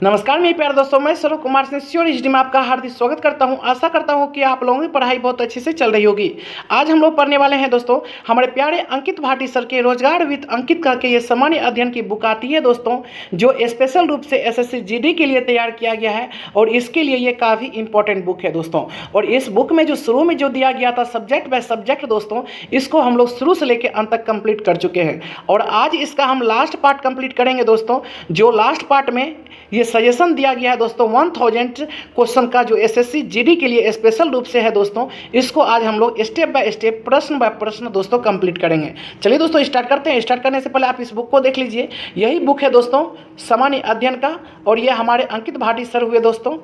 नमस्कार मेरे प्यारे दोस्तों, मैं स्वरूप कुमार सिंह श्योर एचडी में आपका हार्दिक स्वागत करता हूं। आशा करता हूं कि आप लोगों की पढ़ाई बहुत अच्छे से चल रही होगी। आज हम लोग पढ़ने वाले हैं दोस्तों हमारे प्यारे अंकित भाटी सर के रोजगार विद अंकित करके ये सामान्य अध्ययन की बुक आती है दोस्तों, जो स्पेशल रूप से एसएससी जीडी के लिए तैयार किया गया है और इसके लिए ये काफ़ी इंपॉर्टेंट बुक है दोस्तों। और इस बुक में जो शुरू में जो दिया गया था सब्जेक्ट बाय सब्जेक्ट दोस्तों, इसको हम लोग शुरू से लेकर अंत तक कंप्लीट कर चुके हैं और आज इसका हम लास्ट पार्ट कंप्लीट करेंगे दोस्तों। जो लास्ट पार्ट में ये सजेशन दिया गया है दोस्तों 1000 क्वेश्चन का, जो एसएससी जीडी के लिए स्पेशल रूप से है दोस्तों, इसको आज हम लोग स्टेप बाय स्टेप प्रश्न बाय प्रश्न दोस्तों कंप्लीट करेंगे। चलिए दोस्तों स्टार्ट करते हैं। स्टार्ट करने से पहले आप इस बुक को देख लीजिए। यही बुक है दोस्तों सामान्य अध्ययन का और ये हमारे अंकित भाटी सर हुए दोस्तों।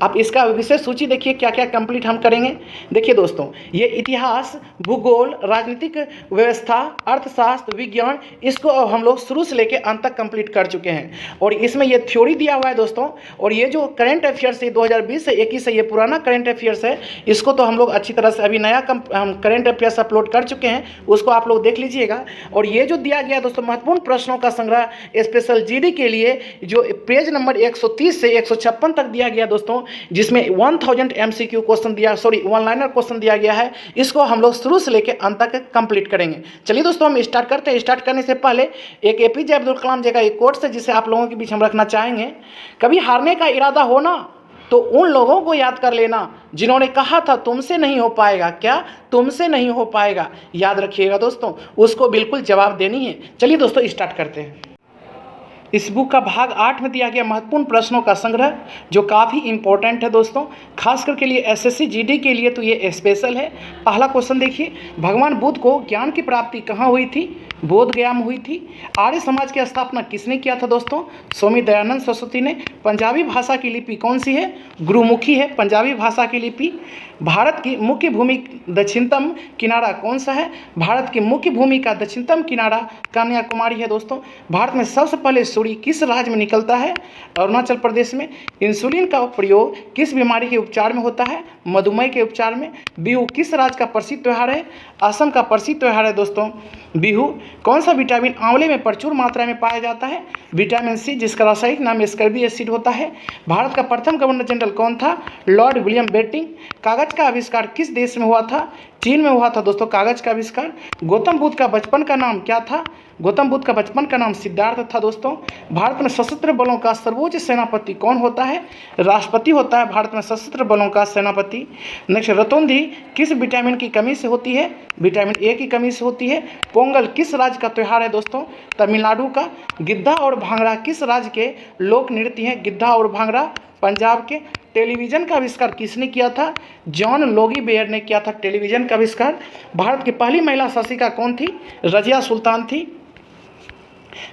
आप इसका विषय सूची देखिए क्या क्या कंप्लीट हम करेंगे। देखिए दोस्तों, ये इतिहास, भूगोल, राजनीतिक व्यवस्था, अर्थशास्त्र, विज्ञान, इसको अब हम लोग शुरू से लेकर अंत तक कंप्लीट कर चुके हैं और इसमें ये थ्योरी दिया हुआ है दोस्तों। और ये जो करंट अफेयर्स है 2020 से 21 से, ये पुराना करंट अफेयर्स है, इसको तो हम लोग अच्छी तरह से अभी नया हम करंट अफेयर्स अपलोड कर चुके हैं, उसको आप लोग देख लीजिएगा। और ये जो दिया गया दोस्तों महत्वपूर्ण प्रश्नों का संग्रह स्पेशल जीडी के लिए, जो पेज नंबर 130 से 156 तक दिया गया दोस्तों, जिसमें 1000 एमसीक्यू क्वेश्चन दिया, वन लाइनर क्वेश्चन दिया गया है, इसको हम लोग शुरू से लेकर अंत तक कंप्लीट करेंगे। चलिए दोस्तों हम स्टार्ट करते हैं। स्टार्ट करने से पहले एक एपीजे अब्दुल कलाम जी का एक कोट्स है जिसे आप लोगों के बीच हम रखना चाहेंगे। कभी हारने का इरादा हो ना तो उन लोगों को याद कर लेना जिन्होंने कहा था तुमसे नहीं हो पाएगा। क्या तुमसे नहीं हो पाएगा? याद रखिएगा दोस्तों, उसको बिल्कुल जवाब देनी है। चलिए दोस्तों स्टार्ट करते हैं। इस बुक का भाग 8 में दिया गया महत्वपूर्ण प्रश्नों का संग्रह, जो काफ़ी इंपॉर्टेंट है दोस्तों, खास करके लिए एसएससी जीडी के लिए तो ये स्पेशल है। पहला क्वेश्चन देखिए, भगवान बुद्ध को ज्ञान की प्राप्ति कहाँ हुई थी? बोध गया में हुई थी। आर्य समाज की स्थापना किसने किया था दोस्तों? स्वामी दयानंद सरस्वती ने। पंजाबी भाषा की लिपि कौन सी है? गुरुमुखी है पंजाबी भाषा की लिपि। भारत की मुख्य भूमि दक्षिणतम किनारा कौन सा है? भारत की मुख्य भूमि का दक्षिणतम किनारा कन्याकुमारी है दोस्तों। भारत में सबसे पहले सूर्य किस राज्य में निकलता है? अरुणाचल प्रदेश में। इंसुलिन का प्रयोग किस बीमारी के उपचार में होता है? मधुमेह के उपचार में। बिहू किस राज्य का प्रसिद्ध त्यौहार है? असम का प्रसिद्ध त्यौहार है दोस्तों बिहू। कौन सा विटामिन आंवले में प्रचुर मात्रा में पाया जाता है? विटामिन सी, जिसका रासायनिक नाम एस्कर्बिक एसिड होता है। भारत का प्रथम गवर्नर जनरल कौन था? Lord William Bentinck. कागज का आविष्कार किस देश में हुआ था? चीन में हुआ था दोस्तों कागज का आविष्कार। गौतम बुद्ध का बचपन का नाम क्या था? गौतम बुद्ध का बचपन का नाम सिद्धार्थ था दोस्तों। भारत में सशस्त्र बलों का सर्वोच्च सेनापति कौन होता है? राष्ट्रपति होता है भारत में सशस्त्र बलों का सेनापति। नेक्स्ट, रतौंधी किस विटामिन की कमी से होती है? विटामिन ए की कमी से होती है। पोंगल किस राज्य का त्यौहार है दोस्तों? तमिलनाडु का। गिद्धा और भांगड़ा किस राज्य के लोक नृत्य हैं? गिद्धा और भांगड़ा पंजाब के। टेलीविज़न का आविष्कार किसने किया था? जॉन लोगी बेयर ने किया था टेलीविज़न का आविष्कार। भारत की पहली महिला शासिका कौन थी? रजिया सुल्तान थी।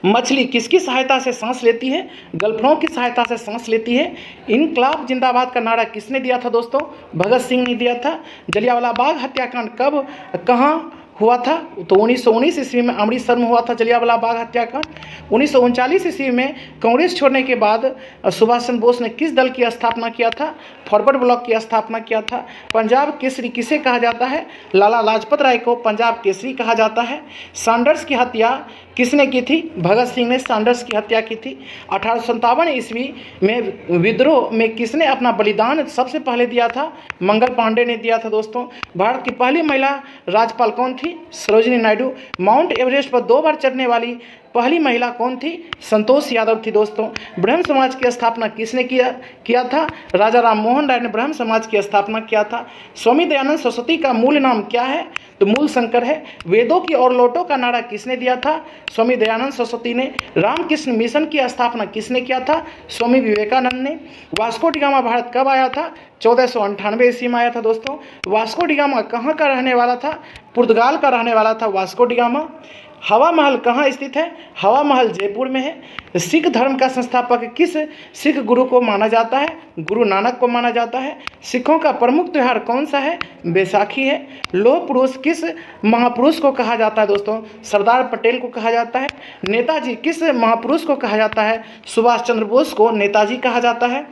मछली किसकी सहायता से सांस लेती है? गल्फड़ों की सहायता से सांस लेती है। इनकलाब जिंदाबाद का नारा किसने दिया था दोस्तों? भगत सिंह ने दिया था। जलियांवाला बाग हत्याकांड कब कहाँ हुआ था? तो 1919 ईस्वी में अमृतसर में हुआ था जलियांवाला बाग हत्याकांड। 1939 ईस्वी में कांग्रेस छोड़ने के बाद सुभाष चंद्र बोस ने किस दल की स्थापना किया था? फॉरवर्ड ब्लॉक की स्थापना किया था। पंजाब केसरी किसे कहा जाता है? लाला लाजपत राय को पंजाब केसरी कहा जाता है। सैंडर्स की हत्या किसने की थी? भगत सिंह ने सैंडर्स की हत्या की थी। 1857 ईस्वी में विद्रोह में किसने अपना बलिदान सबसे पहले दिया था? मंगल पांडे ने दिया था दोस्तों। भारत की पहली महिला राज्यपाल कौन थी? सरोजिनी नायडू। माउंट एवरेस्ट पर 2 बार चढ़ने वाली पहली महिला कौन थी? संतोष यादव थी दोस्तों। ब्रह्म समाज की स्थापना किसने किया था? राजा राम मोहन राय ने ब्रह्म समाज की स्थापना किया था। स्वामी दयानंद सरस्वती का मूल नाम क्या है? तो मूल शंकर है। वेदों की और लौटों का नारा किसने दिया था? स्वामी दयानंद सरस्वती ने। रामकृष्ण मिशन की स्थापना किसने किया था? स्वामी विवेकानंद ने। वास्को डी गामा भारत कब आया था? 1498 ईस्वी में आया था दोस्तों। वास्को डी गामा कहाँ का रहने वाला था? पुर्तगाल का रहने वाला था वास्को डी गामा। हवा महल कहाँ स्थित है? हवा महल जयपुर में है। सिख धर्म का संस्थापक किस सिख गुरु को माना जाता है? गुरु नानक को माना जाता है। सिखों का प्रमुख त्यौहार कौन सा है? बैसाखी है। लौह पुरुष किस महापुरुष को कहा जाता है दोस्तों? सरदार पटेल को कहा जाता है। नेताजी किस महापुरुष को कहा जाता है? सुभाष चंद्र बोस को नेताजी कहा जाता है।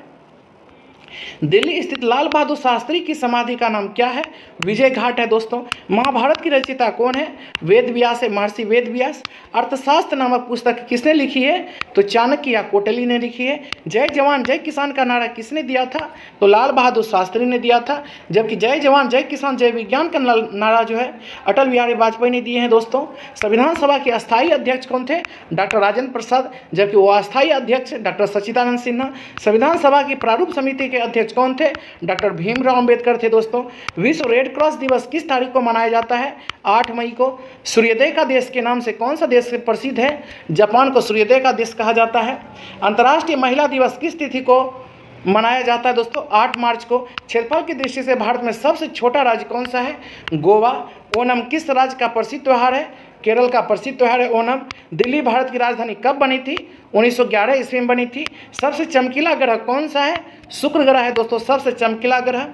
दिल्ली स्थित लाल बहादुर शास्त्री की समाधि का नाम क्या है? विजय घाट है दोस्तों। महाभारत की रचयिता कौन है? वेद व्यास है, महर्षि वेद व्यास। अर्थशास्त्र नामक पुस्तक किसने लिखी है? तो चाणक्य या कोटली ने लिखी है। जय जवान जय किसान का नारा किसने दिया था? तो लाल बहादुर शास्त्री ने दिया था। जबकि जय जवान जय किसान जय विज्ञान का नारा जो है अटल बिहारी वाजपेयी ने दिए हैं दोस्तों। संविधान सभा के अस्थायी अध्यक्ष कौन थे? डॉक्टर राजेंद्र प्रसाद। जबकि वो अस्थायी अध्यक्ष डॉक्टर सच्चिदानंद सिन्हा। संविधान सभा की प्रारूप समिति के अध्यक्ष कौन थे? डॉक्टर भीमराव अंबेडकर थे दोस्तों। विश्व रेड क्रॉस दिवस किस तारीख को मनाया जाता है? 8 मई को। सूर्योदय का देश के नाम से कौन सा देश प्रसिद्ध है? जापान को सूर्योदय का देश कहा जाता है। अंतर्राष्ट्रीय महिला दिवस किस तिथि को मनाया जाता है दोस्तों? 8 मार्च को। क्षेत्रफल की दृष्टि से भारत में सबसे छोटा राज्य कौन सा है? गोवा। ओणम किस राज्य का प्रसिद्ध त्यौहार है? केरल का प्रसिद्ध त्यौहार है ओणम। दिल्ली भारत की राजधानी कब बनी थी? 1911 ईस्वी में बनी थी। सबसे चमकीला ग्रह कौन सा है? शुक्र ग्रह है दोस्तों, सबसे चमकीला ग्रह।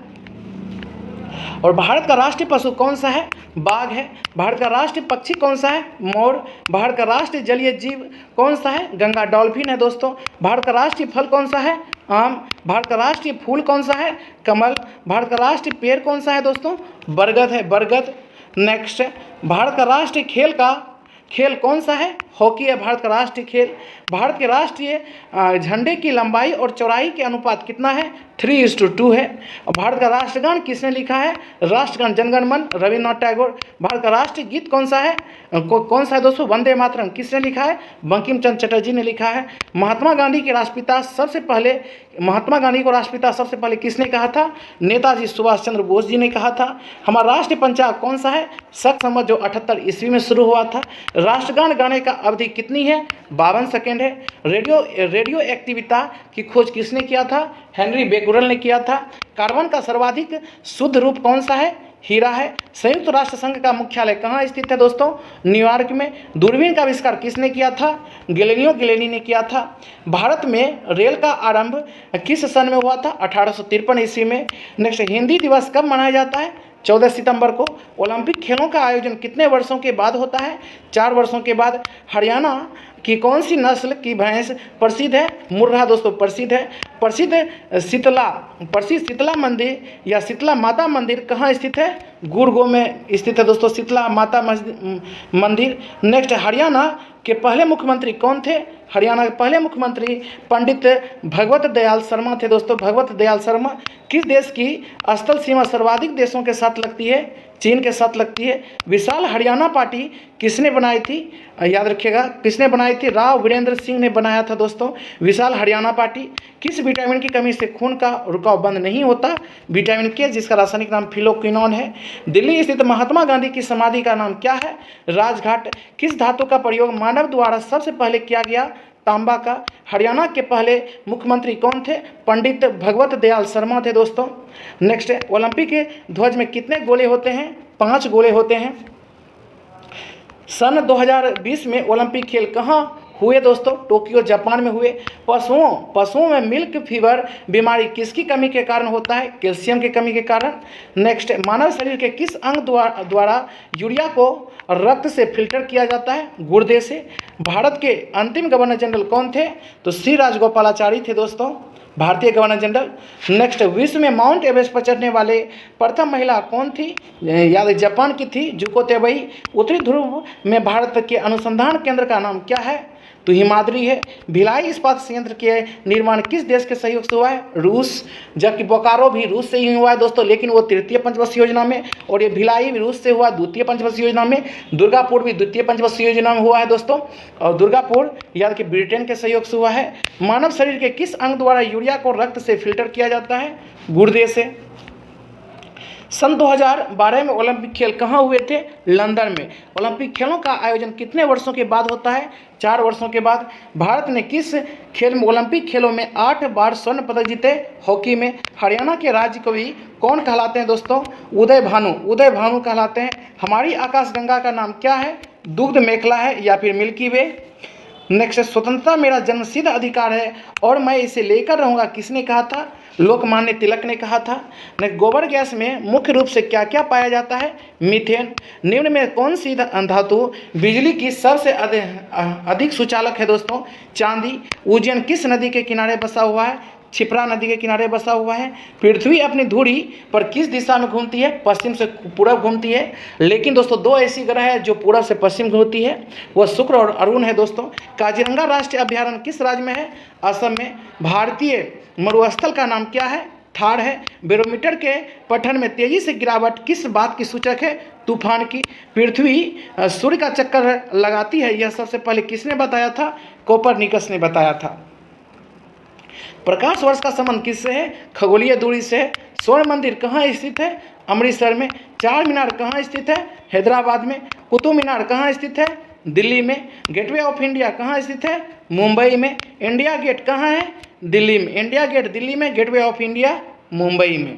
और भारत का राष्ट्रीय पशु कौन सा है? बाघ है। भारत का राष्ट्रीय पक्षी कौन सा है? मोर। भारत का राष्ट्रीय जलीय जीव कौन सा है? गंगा डॉल्फिन है दोस्तों। भारत का राष्ट्रीय फल कौन सा है? आम। भारत का राष्ट्रीय फूल कौन सा है? कमल। भारत का राष्ट्रीय पेड़ कौन सा है दोस्तों? बरगद है, बरगद। नेक्स्ट, भारत का राष्ट्रीय खेल कौन सा है? हॉकी है भारत का राष्ट्रीय खेल। भारत के राष्ट्रीय झंडे की लंबाई और चौड़ाई के अनुपात कितना है? 3:2 है। और भारत का राष्ट्रगान किसने लिखा है? राष्ट्रगान जनगण मन रविन्द्रनाथ टैगोर। भारत का राष्ट्रीय गीत कौन सा है? कौन सा है दोस्तों? वंदे मातरम। किसने लिखा है? बंकिम चंद्र चटर्जी ने लिखा है। महात्मा गांधी को राष्ट्रपिता सबसे पहले किसने कहा था? नेताजी सुभाष चंद्र बोस जी ने कहा था। हमारा राष्ट्रीय पंचांग कौन सा है? शक संवत जो 78 ईस्वी में शुरू हुआ था। राष्ट्रगान गाने का अवधि कितनी है? 52 सेकेंड है। रेडियो एक्टिविता की खोज किसने किया था? हेनरी बेकुरल ने किया था। कार्बन का सर्वाधिक शुद्ध रूप कौन सा है? हीरा है। संयुक्त राष्ट्र संघ का मुख्यालय कहाँ स्थित है दोस्तों? न्यूयॉर्क में। दूरबीन का आविष्कार किसने किया था? गैलीलियो गैलीली ने किया था। भारत में रेल का आरंभ किस सन में हुआ था? 1853 ईस्वी में। नेक्स्ट, हिंदी दिवस कब मनाया जाता है? 14 सितंबर को। ओलंपिक खेलों का आयोजन कितने वर्षों के बाद होता है? 4 वर्षों के बाद। हरियाणा की कौन सी नस्ल की भैंस प्रसिद्ध है? मुर्रा दोस्तों प्रसिद्ध है। प्रसिद्ध शीतला मंदिर या शीतला माता मंदिर कहाँ स्थित है? गुड़गांव में स्थित है दोस्तों शीतला माता मंदिर। नेक्स्ट, हरियाणा के पहले मुख्यमंत्री कौन थे? हरियाणा के पहले मुख्यमंत्री पंडित भगवत दयाल शर्मा थे दोस्तों, भगवत दयाल शर्मा। किस देश की स्थल सीमा सर्वाधिक देशों के साथ लगती है? चीन के साथ लगती है। विशाल हरियाणा पार्टी किसने बनाई थी? याद रखिएगा, किसने बनाई थी? राव वीरेंद्र सिंह ने बनाया था दोस्तों विशाल हरियाणा पार्टी। किस विटामिन की कमी से खून का रुकाव बंद नहीं होता? विटामिन के, जिसका रासायनिक नाम फिलोक्विनोन है। दिल्ली स्थित महात्मा गांधी की समाधि का नाम क्या है? राजघाट। किस धातु का प्रयोग मानव द्वारा सबसे पहले किया गया? तांबा का। हरियाणा के पहले मुख्यमंत्री कौन थे? पंडित भगवत दयाल शर्मा थे दोस्तों। नेक्स्ट, ओलंपिक के ध्वज में कितने गोले होते हैं? 5 गोले होते हैं। सन 2020 में ओलंपिक खेल कहाँ हुए दोस्तों? टोक्यो जापान में हुए। पशुओं में मिल्क फीवर बीमारी किसकी कमी के कारण होता है? कैल्शियम की कमी के कारण। नेक्स्ट, मानव शरीर के किस अंग द्वारा यूरिया को रक्त से फिल्टर किया जाता है? गुर्दे से। भारत के अंतिम गवर्नर जनरल कौन थे? तो श्री राजगोपालाचारी थे दोस्तों, भारतीय गवर्नर जनरल। नेक्स्ट, विश्व में माउंट एवरेस्ट पर चढ़ने वाले प्रथम महिला कौन थी? याद जापान की थी, जुको तेबई। उत्तरी ध्रुव में भारत के अनुसंधान केंद्र का नाम क्या है? तो हिमाद्री है। भिलाई इस्पात संयंत्र के निर्माण किस देश के सहयोग से हुआ है? रूस। जबकि बोकारो भी रूस से ही हुआ है दोस्तों, लेकिन वो तृतीय पंचवर्षीय योजना में। और ये भिलाई भी रूस से हुआ द्वितीय पंचवर्षीय योजना में। दुर्गापुर भी द्वितीय पंचवर्षीय योजना में हुआ है दोस्तों। और दुर्गापुर याद कि ब्रिटेन के सहयोग से हुआ है। मानव शरीर के किस अंग द्वारा यूरिया को रक्त से फिल्टर किया जाता है? गुर्दे से। सन 2012 में ओलंपिक खेल कहाँ हुए थे? लंदन में। ओलंपिक खेलों का आयोजन कितने वर्षों के बाद होता है? 4 वर्षों के बाद। भारत ने किस खेल में ओलंपिक खेलों में 8 बार स्वर्ण पदक जीते? हॉकी में। हरियाणा के राज्य कवि कौन कहलाते हैं दोस्तों? उदय भानु कहलाते हैं। हमारी आकाशगंगा का नाम क्या है? दुग्ध मेखला है या फिर मिल्की वे। नेक्स्ट, स्वतंत्रता मेरा जन्मसिद्ध अधिकार है और मैं इसे लेकर रहूँगा किसने कहा था? लोकमान्य तिलक ने कहा था। गोबर गैस में मुख्य रूप से क्या क्या पाया जाता है? मीथेन। निम्न में कौन सी धातु बिजली की सबसे अधिक सुचालक है दोस्तों? चांदी। उज्जैन किस नदी के किनारे बसा हुआ है? क्षिप्रा नदी के किनारे बसा हुआ है। पृथ्वी अपनी धुरी पर किस दिशा में घूमती है? पश्चिम से पूरब घूमती है। लेकिन दोस्तों 2 ऐसी ग्रह है जो पूरब से पश्चिम घूमती है, वह शुक्र और अरुण है दोस्तों। काजीरंगा राष्ट्रीय अभयारण्य किस राज्य में है? असम में। भारतीय मरुस्थल का नाम क्या है? थार है। बैरोमीटर के पठन में तेजी से गिरावट किस बात की सूचक है? तूफान की। पृथ्वी सूर्य का चक्कर लगाती है, यह सबसे पहले किसने बताया था? कोपरनिकस ने बताया था। प्रकाश वर्ष का संबंध किससे है? खगोलीय दूरी से है। स्वर्ण मंदिर कहाँ स्थित है? अमृतसर में। चार मीनार कहाँ स्थित है? हैदराबाद में। कुतुब मीनार कहाँ स्थित है? दिल्ली में। गेटवे ऑफ इंडिया कहाँ स्थित है? मुंबई में। इंडिया गेट कहाँ है? दिल्ली में। इंडिया गेट दिल्ली में, गेटवे ऑफ इंडिया मुंबई में।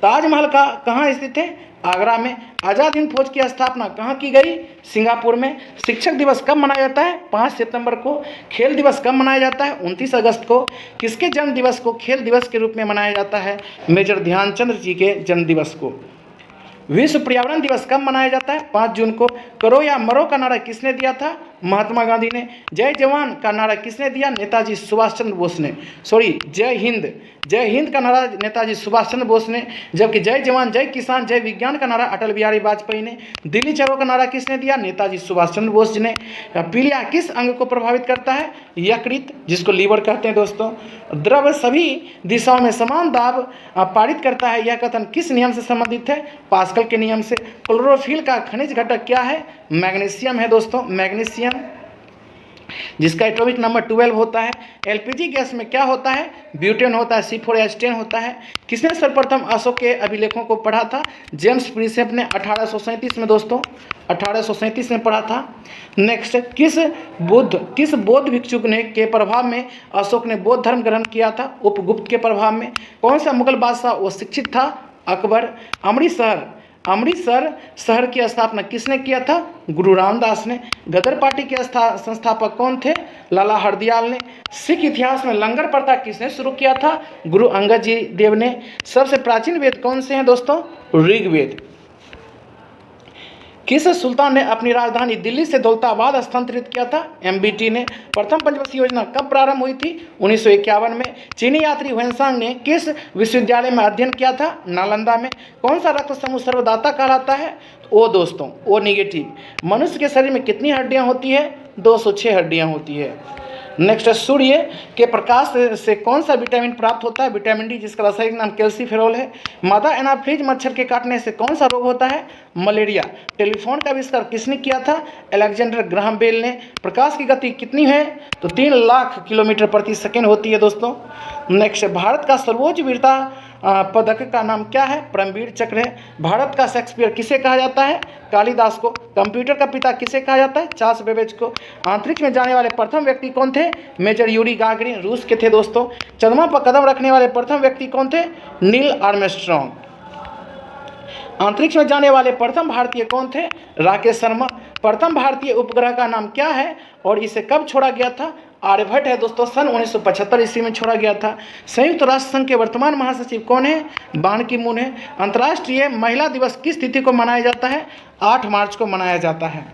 ताजमहल का कहाँ स्थित है? आगरा में। आज़ाद हिंद फौज की स्थापना कहाँ की गई? सिंगापुर में। शिक्षक दिवस कब मनाया जाता है? 5 सितंबर को। खेल दिवस कब मनाया जाता है? 29 अगस्त को। किसके जन्म दिवस को खेल दिवस के रूप में मनाया जाता है? मेजर ध्यानचंद जी के जन्म दिवस को। विश्व पर्यावरण दिवस कब मनाया जाता है? 5 जून को। करो या मरो का नारा किसने दिया था? महात्मा गांधी ने। जय जवान का नारा किसने दिया? नेताजी सुभाष चंद्र बोस ने। जय हिंद का नारा नेताजी सुभाष चंद्र बोस ने, जबकि जय जवान जय किसान जय विज्ञान का नारा अटल बिहारी वाजपेयी ने। दिल्ली चलो का नारा किसने दिया? नेताजी सुभाष चंद्र बोस जी ने। पीलिया किस अंग को प्रभावित करता है? यकृत, जिसको लीवर कहते हैं दोस्तों। द्रव सभी दिशाओं में समान दाब पारित करता है, यह कथन किस नियम से संबंधित है? पास्कल के नियम से। क्लोरोफिल का खनिज घटक क्या है? मैग्नीशियम है दोस्तों, मैग्नीशियम, जिसका एटॉमिक नंबर 12 होता है। एलपीजी गैस में क्या होता है? ब्यूटेन होता है, C4H10 होता है। किसने सर्वप्रथम अशोक के अभिलेखों को पढ़ा था? जेम्स प्रिंसेप ने 1837 में दोस्तों, 1837 में पढ़ा था। नेक्स्ट, किस बौद्ध भिक्षुक ने के प्रभाव में अशोक ने बौद्ध धर्म ग्रहण किया था? उपगुप्त के प्रभाव में। कौन सा मुगल बादशाह वो शिक्षित था? अकबर। अमृतसर शहर की स्थापना किसने किया था? गुरु रामदास ने। गदर पार्टी के संस्थापक कौन थे? लाला हरदयाल ने। सिख इतिहास में लंगर प्रथा किसने शुरू किया था? गुरु अंगद जी देव ने। सबसे प्राचीन वेद कौन से हैं दोस्तों? ऋग्वेद। किस सुल्तान ने अपनी राजधानी दिल्ली से दौलताबाद स्थानांतरित किया था? MBT ने। प्रथम पंचवर्षीय योजना कब प्रारंभ हुई थी? 1951 में। चीनी यात्री ह्वेनसांग ने किस विश्वविद्यालय में अध्ययन किया था? नालंदा में। कौन सा रक्त समूह सर्वदाता कहलाता है? O दोस्तों, O नेगेटिव। मनुष्य के शरीर में कितनी हड्डियां होती है? 206 हड्डियां होती है। नेक्स्ट, सूर्य के प्रकाश से कौन सा विटामिन प्राप्त होता है? विटामिन डी, जिसका रासायनिक नाम कैल्सीफेरॉल है। मादा एनाफ्लीज मच्छर के काटने से कौन सा रोग होता है? मलेरिया। टेलीफोन का आविष्कार किसने किया था? अलेक्जेंडर ग्राहम बेल ने। प्रकाश की गति कितनी है? तो 3 लाख किलोमीटर प्रति सेकेंड होती है दोस्तों। नेक्स्ट, भारत का सर्वोच्च वीरता पदक का नाम क्या है? परमवीर चक्र है। भारत का शेक्सपियर किसे कहा जाता है? कालिदास को। कंप्यूटर का पिता किसे कहा जाता है? चार्ल्स बेबेज को। अंतरिक्ष में जाने वाले प्रथम व्यक्ति कौन थे? मेजर यूरी गागरिन, रूस के थे दोस्तों। चंद्रमा पर कदम रखने वाले प्रथम व्यक्ति कौन थे? Neil Armstrong. अंतरिक्ष में जाने वाले प्रथम भारतीय कौन थे? राकेश शर्मा। प्रथम भारतीय उपग्रह का नाम क्या है और इसे कब छोड़ा गया था? आर्यभट्ट है दोस्तों, सन 1975 ईस्वी में छोड़ा गया था। संयुक्त राष्ट्र संघ के वर्तमान महासचिव कौन है? बान की मून है। अंतर्राष्ट्रीय महिला दिवस किस तिथि को मनाया जाता है? 8 मार्च को मनाया जाता है।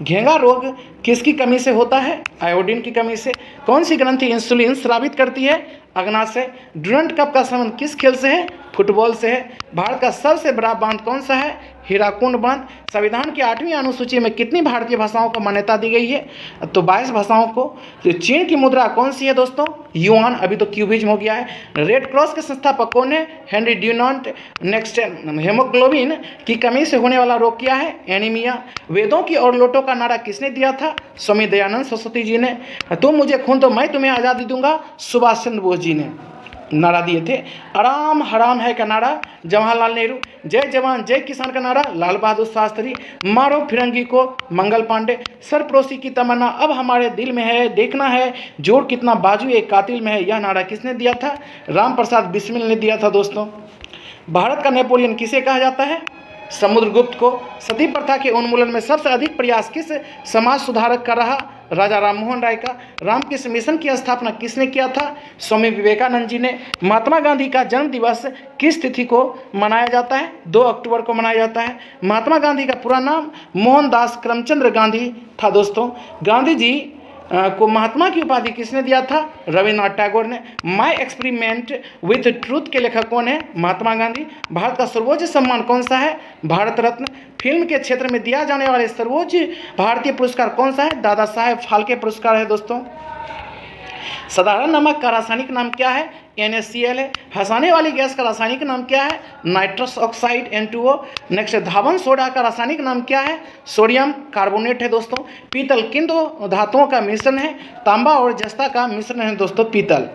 घेंगा रोग किसकी कमी से होता है? आयोडीन की कमी से। कौन सी ग्रंथि इंसुलिन स्रावित करती है? अग्नाशय। ड्यूरंट कप का संबंध किस खेल से है? फुटबॉल से है। भारत का सबसे बड़ा बांध कौन सा है? हीराकुंड बांध। संविधान की 8वीं अनुसूची में कितनी भारतीय भाषाओं को मान्यता दी गई है? तो 22 भाषाओं को। तो चीन की मुद्रा कौन सी है दोस्तों? युआन, अभी तो क्यूबिज्म हो गया है। रेड क्रॉस के संस्थापक कौन है? हेनरी ड्यूनांट। नेक्स्ट, हेमोग्लोबिन की कमी से होने वाला रोग क्या है? एनीमिया। वेदों की और लोटों का नारा किसने दिया था? स्वामी दयानंद सरस्वती जी ने। तुम मुझे खून दो मैं तुम्हें आज़ादी दूंगा, सुभाष चंद्र बोस जी ने नारा दिए थे। आराम हराम है का नारा जवाहरलाल नेहरू। जय जवान जय किसान का नारा लाल बहादुर शास्त्री। मारो फिरंगी को मंगल पांडे। सरपड़ोसी की तमन्ना अब हमारे दिल में है, देखना है जोर कितना बाजू एक कातिल में है, यह नारा किसने दिया था? राम प्रसाद बिस्मिल ने दिया था दोस्तों। भारत का नेपोलियन किसे कहा जाता है? समुद्रगुप्त को। सती प्रथा के उन्मूलन में सबसे अधिक प्रयास किस समाज सुधारक का रहा? राजा राममोहन राय का। रामकृष्ण मिशन की स्थापना किसने किया था? स्वामी विवेकानंद जी ने। महात्मा गांधी का जन्म दिवस किस तिथि को मनाया जाता है? 2 अक्टूबर को मनाया जाता है। महात्मा गांधी का पूरा नाम मोहनदास करमचंद गांधी था दोस्तों। गांधी जी को महात्मा की उपाधि किसने दिया था? रविन्द्रनाथ टैगोर ने। माई एक्सपेरिमेंट विथ ट्रूथ के लेखक कौन है? महात्मा गांधी। भारत का सर्वोच्च सम्मान कौन सा है? भारत रत्न। फिल्म के क्षेत्र में दिया जाने वाले सर्वोच्च भारतीय पुरस्कार कौन सा है? दादा साहेब फाल्के पुरस्कार है दोस्तों। साधारण नमक का रासायनिक नाम क्या है? NaCl है। हंसाने वाली गैस का रासायनिक नाम क्या है? Nitrous oxide N2O। नेक्स्ट, धावन सोडा का रासायनिक नाम क्या है? सोडियम कार्बोनेट है दोस्तों। पीतल किन दो धातुओं का मिश्रण है? तांबा और जस्ता का मिश्रण है दोस्तों पीतल।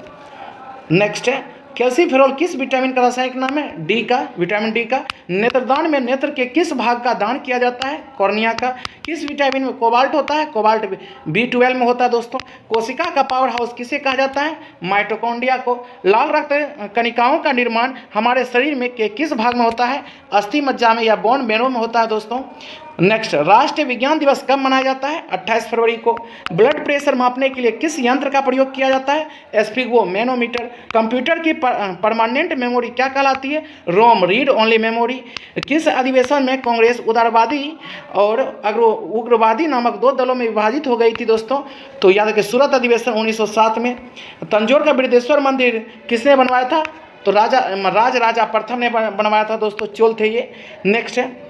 नेक्स्ट है, कैल्सीफेरॉल किस विटामिन का रासायनिक नाम है? डी का, विटामिन डी का। नेत्रदान में नेत्र के किस भाग का दान किया जाता है? कॉर्निया का। किस विटामिन में कोबाल्ट होता है? कोबाल्ट B12 में होता है दोस्तों। कोशिका का पावर हाउस किसे कहा जाता है? माइटोकॉन्ड्रिया को। लाल रक्त कणिकाओं का निर्माण हमारे शरीर में के किस भाग में होता है? अस्थि मज्जा में या बोन मैरो में होता है दोस्तों। नेक्स्ट, राष्ट्रीय विज्ञान दिवस कब मनाया जाता है? 28 फरवरी को। ब्लड प्रेशर मापने के लिए किस यंत्र का प्रयोग किया जाता है? एस्फिगो मैनोमीटर। कंप्यूटर की परमानेंट मेमोरी क्या कहलाती है? रोम, रीड ओनली मेमोरी। किस अधिवेशन में कांग्रेस उदारवादी और उग्रवादी नामक दो दलों में विभाजित हो गई थी दोस्तों? तो याद रखिए, सूरत अधिवेशन 1907 में। तंजौर का बृहदेश्वर मंदिर किसने बनवाया था? तो राजा प्रथम ने बनवाया था दोस्तों, चोल थे ये। नेक्स्ट है,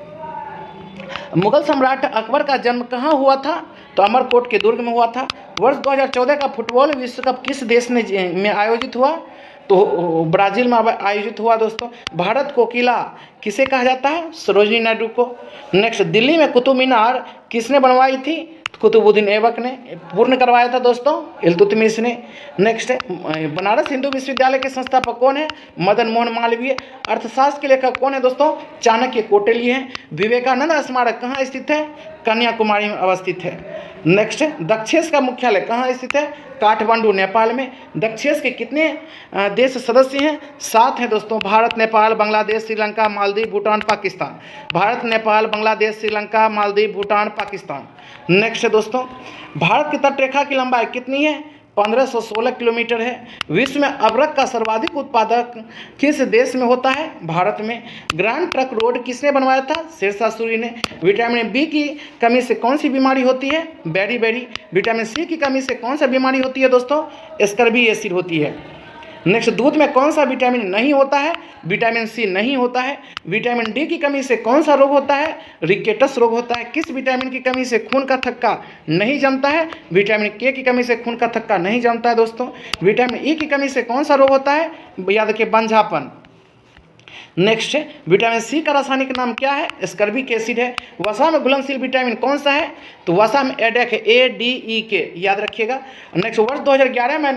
मुगल सम्राट अकबर का जन्म कहाँ हुआ था? तो अमरकोट के दुर्ग में हुआ था। वर्ष 2014 का फुटबॉल विश्व कप किस देश में आयोजित हुआ? तो ब्राजील में आयोजित हुआ दोस्तों। भारत को किला किसे कहा जाता है? सरोजिनी नायडू को। नेक्स्ट, दिल्ली में कुतुब मीनार किसने बनवाई थी? कुतुबुद्दीन ऐबक ने। पूर्ण करवाया था दोस्तों इल्तुतमिश ने। नेक्स्ट है, बनारस हिंदू विश्वविद्यालय के संस्थापक कौन है? मदन मोहन मालवीय। अर्थशास्त्र के लेखक कौन है दोस्तों? चाणक्य कौटिल्य हैं। विवेकानंद स्मारक कहाँ स्थित है? कन्याकुमारी में अवस्थित है। नेक्स्ट, दक्षेश का मुख्यालय कहाँ स्थित है? काठमांडू, नेपाल में। दक्षेश के कितने देश सदस्य हैं? 7 हैं दोस्तों। भारत, नेपाल, बांग्लादेश, श्रीलंका, मालदीव, भूटान, पाकिस्तान। भारत, नेपाल, बांग्लादेश, श्रीलंका, मालदीव, भूटान, पाकिस्तान। नेक्स्ट है दोस्तों, भारत की तटरेखा की लंबाई कितनी है? 1516 किलोमीटर है। विश्व में अबरख का सर्वाधिक उत्पादक किस देश में होता है? भारत में। ग्रैंड ट्रंक रोड किसने बनवाया था? शेरशाह सूरी ने। विटामिन बी की कमी से कौन सी बीमारी होती है? बेरी। विटामिन सी की कमी से कौन सी बीमारी होती है दोस्तों? स्कर्वी एसिड होती है। नेक्स्ट, दूध में कौन सा विटामिन नहीं होता है? विटामिन सी नहीं होता है। विटामिन डी की कमी से कौन सा रोग होता है? रिकेटस रोग होता है। किस विटामिन की कमी से खून का थक्का नहीं जमता है? विटामिन के की कमी से खून का थक्का नहीं जमता है दोस्तों। विटामिन ई की कमी से कौन सा रोग होता है? याद रखिए, बंझापन। नेक्स्ट है, विटामिन सी का रासायनिक नाम क्या है? स्कर्बिक एसिड है। वसा में घुलनशील विटामिन कौन सा है? तो वसा में एडेक है, ADEK, याद रखिएगा। नेक्स्ट, वर्ष 2011 में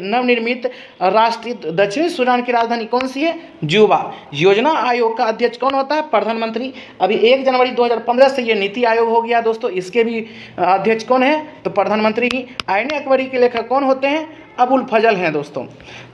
नवनिर्मित राष्ट्रीय दक्षिणी सूडान की राजधानी कौन सी है? जुबा। योजना आयोग का अध्यक्ष कौन होता है? प्रधानमंत्री। अभी 1 जनवरी 2015 से ये नीति आयोग हो गया दोस्तों, इसके भी अध्यक्ष कौन है? तो प्रधानमंत्री ही। आईने अकबरी के लेखक कौन होते हैं? अबुल फजल हैं दोस्तों।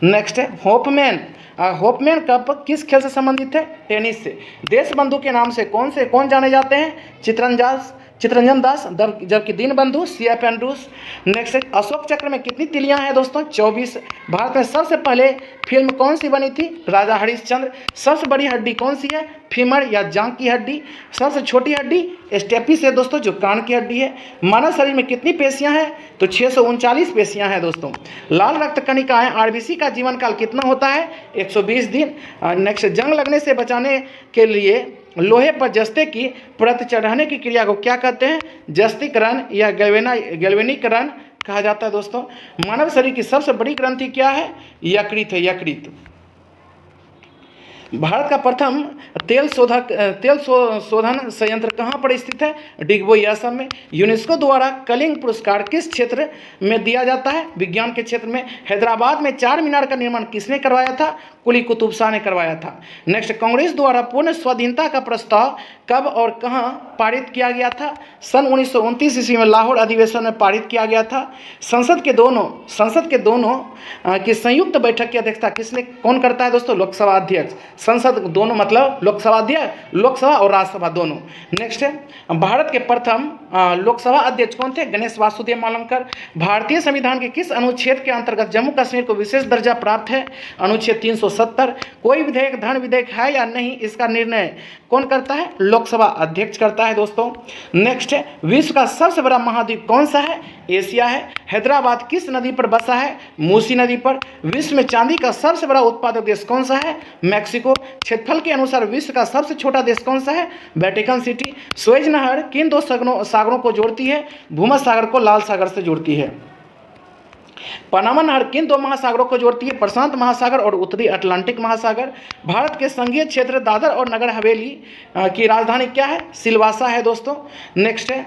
नेक्स्ट है, होपमैन कप किस खेल से संबंधित है? टेनिस से। देश बंधु के नाम से कौन जाने जाते हैं? चितरंजन दास, जबकि Deenbandhu CF Andrews. Next, Ashoka Chakra में कितनी तिलियां हैं दोस्तों? 24। भारत में सबसे पहले फिल्म कौन सी बनी थी? राजा हरिश्चंद्र। सबसे बड़ी हड्डी कौन सी है? फीमर या जांघ की हड्डी। सबसे छोटी हड्डी स्टेपिस है दोस्तों, जो कान की हड्डी है। मानव शरीर में कितनी पेशियां हैं? तो 639 पेशियां हैं दोस्तों। लाल रक्त कणिकाएं RBC का जीवन काल कितना होता है? 120 दिन। नेक्स्ट, जंग लगने से बचाने के लिए लोहे पर जस्ते की परत चढ़ाने की क्रिया को क्या कहते हैं? जस्तीकरण या गैल्वेनीकरण कहा जाता है दोस्तों। मानव शरीर की सबसे बड़ी ग्रंथि क्या है? यकृत है, यकृत। भारत का प्रथम तेल शोधन संयंत्र कहाँ पर स्थित है? डिगबोई, असम में। यूनेस्को द्वारा कलिंग पुरस्कार किस क्षेत्र में दिया जाता है? विज्ञान के क्षेत्र में। हैदराबाद में 4 मीनार का निर्माण किसने करवाया था? कुली कुतुब शाह ने करवाया था। नेक्स्ट, कांग्रेस द्वारा पूर्ण स्वाधीनता का प्रस्ताव कब और कहाँ पारित किया गया था? सन 1929 ईस्वी में लाहौर अधिवेशन में पारित किया गया था। संसद के दोनों की संयुक्त बैठक की अध्यक्षता कौन करता है दोस्तों? लोकसभा अध्यक्ष। संसद दोनों मतलब लोकसभा और राज्यसभा दोनों। नेक्स्ट है, भारत के प्रथम लोकसभा अध्यक्ष कौन थे? गणेश वासुदेव मावलंकर। भारतीय संविधान के किस अनुच्छेद के अंतर्गत जम्मू कश्मीर को विशेष दर्जा प्राप्त है? अनुच्छेद 370। कोई विधेयक धन विधेयक है या नहीं, इसका निर्णय कौन करता है? लोकसभा अध्यक्ष करता है दोस्तों। नेक्स्ट है, विश्व का सबसे बड़ा महाद्वीप कौन सा है? एशिया है। हैदराबाद किस नदी पर बसा है? मूसी नदी पर। विश्व में चांदी का सबसे बड़ा उत्पादक देश कौन सा है? मैक्सिको। क्षेत्रफल के अनुसार विश्व का सबसे छोटा देश कौन सा है? Vatican city. सुएज नहर किन दो सागरों को जोड़ती है? भूमध्य सागर को लाल सागर से जोड़ती है। पनामा नहर किन दो महासागरों को जोड़ती है? प्रशांत महासागर और उत्तरी अटलांटिक महासागर। भारत के संघीय क्षेत्र दादर और नगर हवेली की राजधानी क्या है? सिलवासा है दोस्तों। नेक्स्ट है,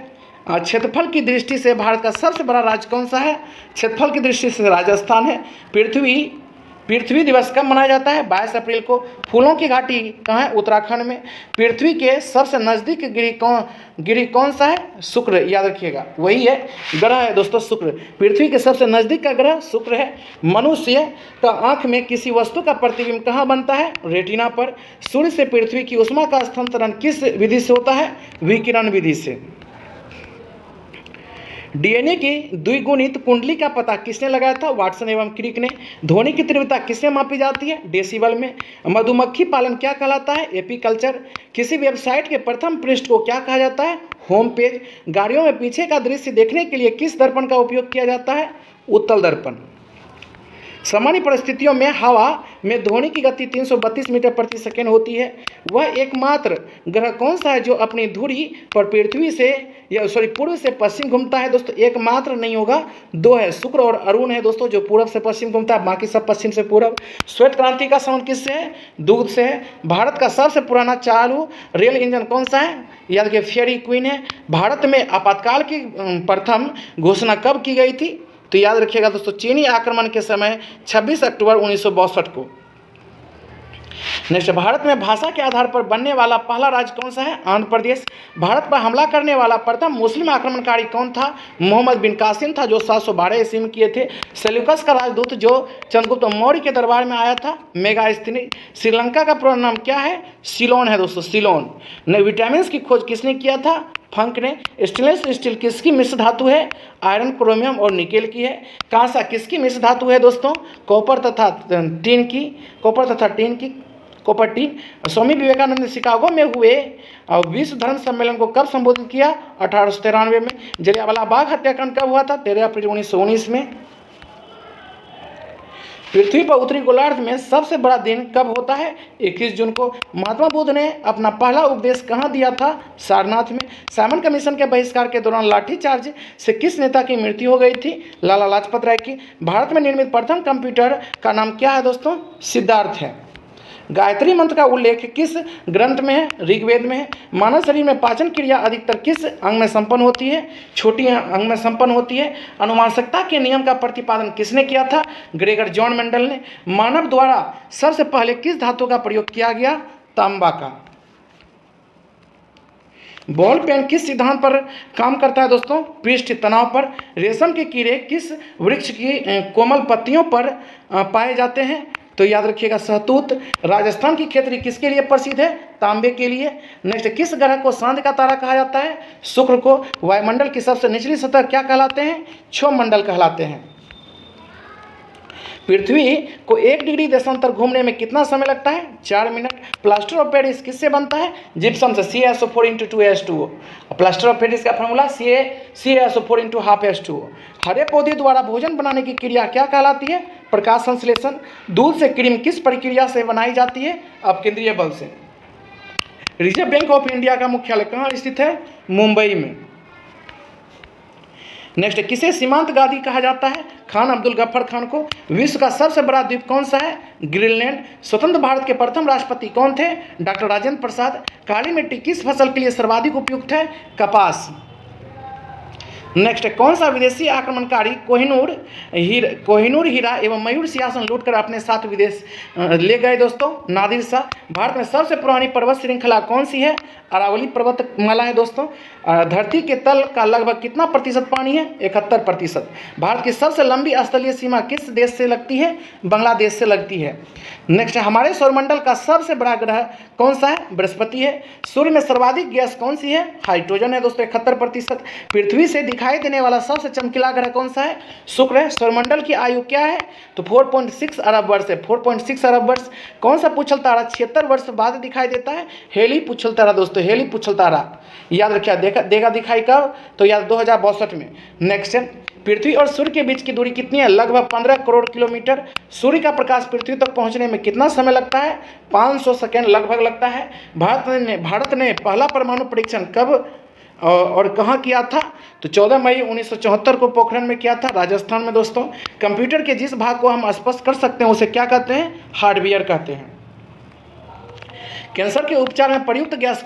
क्षेत्रफल की दृष्टि से भारत का सबसे बड़ा राज्य कौन सा है? क्षेत्रफल की दृष्टि से राजस्थान है। पृथ्वी दिवस कब मनाया जाता है? 22 अप्रैल को। फूलों की घाटी कहाँ है? उत्तराखंड में। पृथ्वी के सबसे नज़दीक गिरी कौन सा है? शुक्र, याद रखिएगा, वही है ग्रह है दोस्तों, शुक्र। पृथ्वी के सबसे नज़दीक का ग्रह शुक्र है। मनुष्य का आँख में किसी वस्तु का प्रतिबिंब कहाँ बनता है? रेटिना पर। सूर्य से पृथ्वी की ऊष्मा का स्थानांतरण किस विधि से होता है? विकिरण विधि से। डीएनए की द्विगुणित कुंडली का पता किसने लगाया था? वाटसन एवं क्रिक ने। ध्वनि की तीव्रता किसमें मापी जाती है? डेसिबल में। मधुमक्खी पालन क्या कहलाता है? एपीकल्चर। किसी वेबसाइट के प्रथम पृष्ठ को क्या कहा जाता है? Home page. गाड़ियों में पीछे का दृश्य देखने के लिए किस दर्पण का उपयोग किया जाता है? उत्तल दर्पण। सामान्य परिस्थितियों में हवा में ध्वनि की गति 332 मीटर प्रति सेकेंड होती है। वह एकमात्र ग्रह कौन सा है जो अपनी धुरी पर पृथ्वी से पूर्व से पश्चिम घूमता है? दोस्तों एकमात्र नहीं होगा, दो है, शुक्र और अरुण है दोस्तों, जो पूरब से पश्चिम घूमता है, बाकी सब पश्चिम से पूरब। श्वेत क्रांति का संबंध किससे है? दूध से है। भारत का सबसे पुराना चालू रेल इंजन कौन सा है? याद रखिए, फेयरी क्वीन है। भारत में आपातकाल की प्रथम घोषणा कब की गई थी? तो याद रखिएगा दोस्तों, चीनी आक्रमण के समय 26 अक्टूबर 1962 को। नेक्स्ट, भारत में भाषा के आधार पर बनने वाला पहला राज्य कौन सा है? आंध्र प्रदेश। भारत पर हमला करने वाला प्रथम मुस्लिम आक्रमणकारी कौन था? मोहम्मद बिन कासिम था, जो 712 ईस्वी में किए थे। सेल्यूकस का राजदूत जो चंद्रगुप्त मौर्य के दरबार में आया था, मेगास्थनी। श्रीलंका का पूरा नाम क्या है? सिलोन है दोस्तों, सिलोन। विटामिन की खोज किसने किया था? फंक ने। स्टेनलेस स्टील किसकी मिश्र धातु है? आयरन, क्रोमियम और निकेल की है। कांसा किसकी मिश्र धातु है दोस्तों? कॉपर तथा टीन की। Copper tin. स्वामी विवेकानंद ने शिकागो में हुए विश्व धर्म सम्मेलन को कब संबोधित किया? 1893 में। जलियांवाला बाग हत्याकांड कब हुआ था? 13 अप्रैल 1919 में। पृथ्वी पर उत्तरी गोलार्ध में सबसे बड़ा दिन कब होता है? 21 जून को। महात्मा बुद्ध ने अपना पहला उपदेश कहाँ दिया था? सारनाथ में। साइमन कमीशन के बहिष्कार के दौरान लाठीचार्ज से किस नेता की मृत्यु हो गई थी? लाला लाजपत राय की। भारत में निर्मित प्रथम कंप्यूटर का नाम क्या है दोस्तों? सिद्धार्थ है। गायत्री मंत्र का उल्लेख किस ग्रंथ में है? ऋग्वेद में है। मानव शरीर में पाचन क्रिया अधिकतर किस अंग में संपन्न होती है? छोटी अंग में संपन्न होती है। अनुवांशिकता के नियम का प्रतिपादन किसने किया था? ग्रेगर जॉन मेंडल ने। मानव द्वारा सबसे पहले किस धातु का प्रयोग किया गया? तांबा का। बॉल पेन किस सिद्धांत पर काम करता है दोस्तों? पृष्ठ तनाव पर। रेशम के कीड़े किस वृक्ष की कोमल पत्तियों पर पाए जाते हैं? तो याद रखिएगा, सहतूत। राजस्थान की खेती किसके लिए प्रसिद्ध है? तांबे के लिए। नेक्स्ट, किस ग्रह को चांद का तारा कहा जाता है? शुक्र को। वायुमंडल की सबसे निचली सतह क्या कहलाते हैं? क्षोभमंडल कहलाते हैं। पृथ्वी को 1 डिग्री देशांतर घूमने में कितना समय लगता है? 4 मिनट। प्लास्टर ऑफ पेरिस किससे बनता है? जिप्सम से, CaSO4 × 2H2O। Plaster of Paris का फॉर्मूला CaSO4 × 1/2H2O। हरे पौधे द्वारा भोजन बनाने की क्रिया क्या कहलाती है? प्रकाश संश्लेषण। दूध से क्रीम किस प्रक्रिया से बनाई जाती है? अपकेंद्रीय बल से। रिजर्व बैंक ऑफ इंडिया का मुख्यालय कहाँ स्थित है? मुंबई में। नेक्स्ट, किसे सीमांत गादी कहा जाता है? खान अब्दुल गफ्फर खान को। विश्व का सबसे बड़ा द्वीप कौन सा है? ग्रीनलैंड। स्वतंत्र भारत के प्रथम राष्ट्रपति कौन थे? डॉक्टर राजेंद्र प्रसाद। काली मिट्टी किस फसल के लिए सर्वाधिक उपयुक्त है? कपास। नेक्स्ट, कौन सा विदेशी आक्रमणकारी कोहिनूर हीरा एवं मयूर सिंहासन लूटकर अपने साथ विदेश ले गए दोस्तों? नादिर शाह। भारत में सबसे पुरानी पर्वत श्रृंखला कौन सी है? अरावली पर्वतमाला है दोस्तों। धरती के तल का लगभग कितना प्रतिशत पानी है? 71%। भारत की सबसे लंबी स्थलीय सीमा किस देश से लगती है? बांग्लादेश से लगती है। नेक्स्ट, हमारे सौरमंडल का सबसे बड़ा ग्रह कौन सा है? बृहस्पति है। सूर्य में सर्वाधिक गैस कौन सी है? हाइड्रोजन है दोस्तों, 71%। पृथ्वी से दिखाई देने वाला सबसे चमकीला ग्रह कौन सा है? शुक्र है। सौरमंडल की आयु क्या है? तो 4.6 अरब वर्ष है, 4.6 अरब वर्ष। कौन सा पुच्छल तारा 76 वर्ष बाद दिखाई देता है? हेली पुच्छल तारा दोस्तों, हेली पुच्छल तारा। याद रखिए, देगा दिखाई कब? तो याद 2062 में। नेक्स्ट है, पृथ्वी और सूर्य के बीच की दूरी कितनी है? लगभग 15 करोड़ किलोमीटर। सूर्य का प्रकाश पृथ्वी तक पहुंचने में कितना समय लगता है? 500 सेकेंड लगभग लगता है। भारत ने पहला परमाणु परीक्षण कब और कहाँ किया था? तो 14 मई 1974 को पोखरण में किया था, राजस्थान में दोस्तों। कंप्यूटर के जिस भाग को हम स्पष्ट कर सकते हैं उसे क्या कहते हैं? हार्डवेयर कहते हैं। कैंसर के उपचार में प्रयुक्त गैस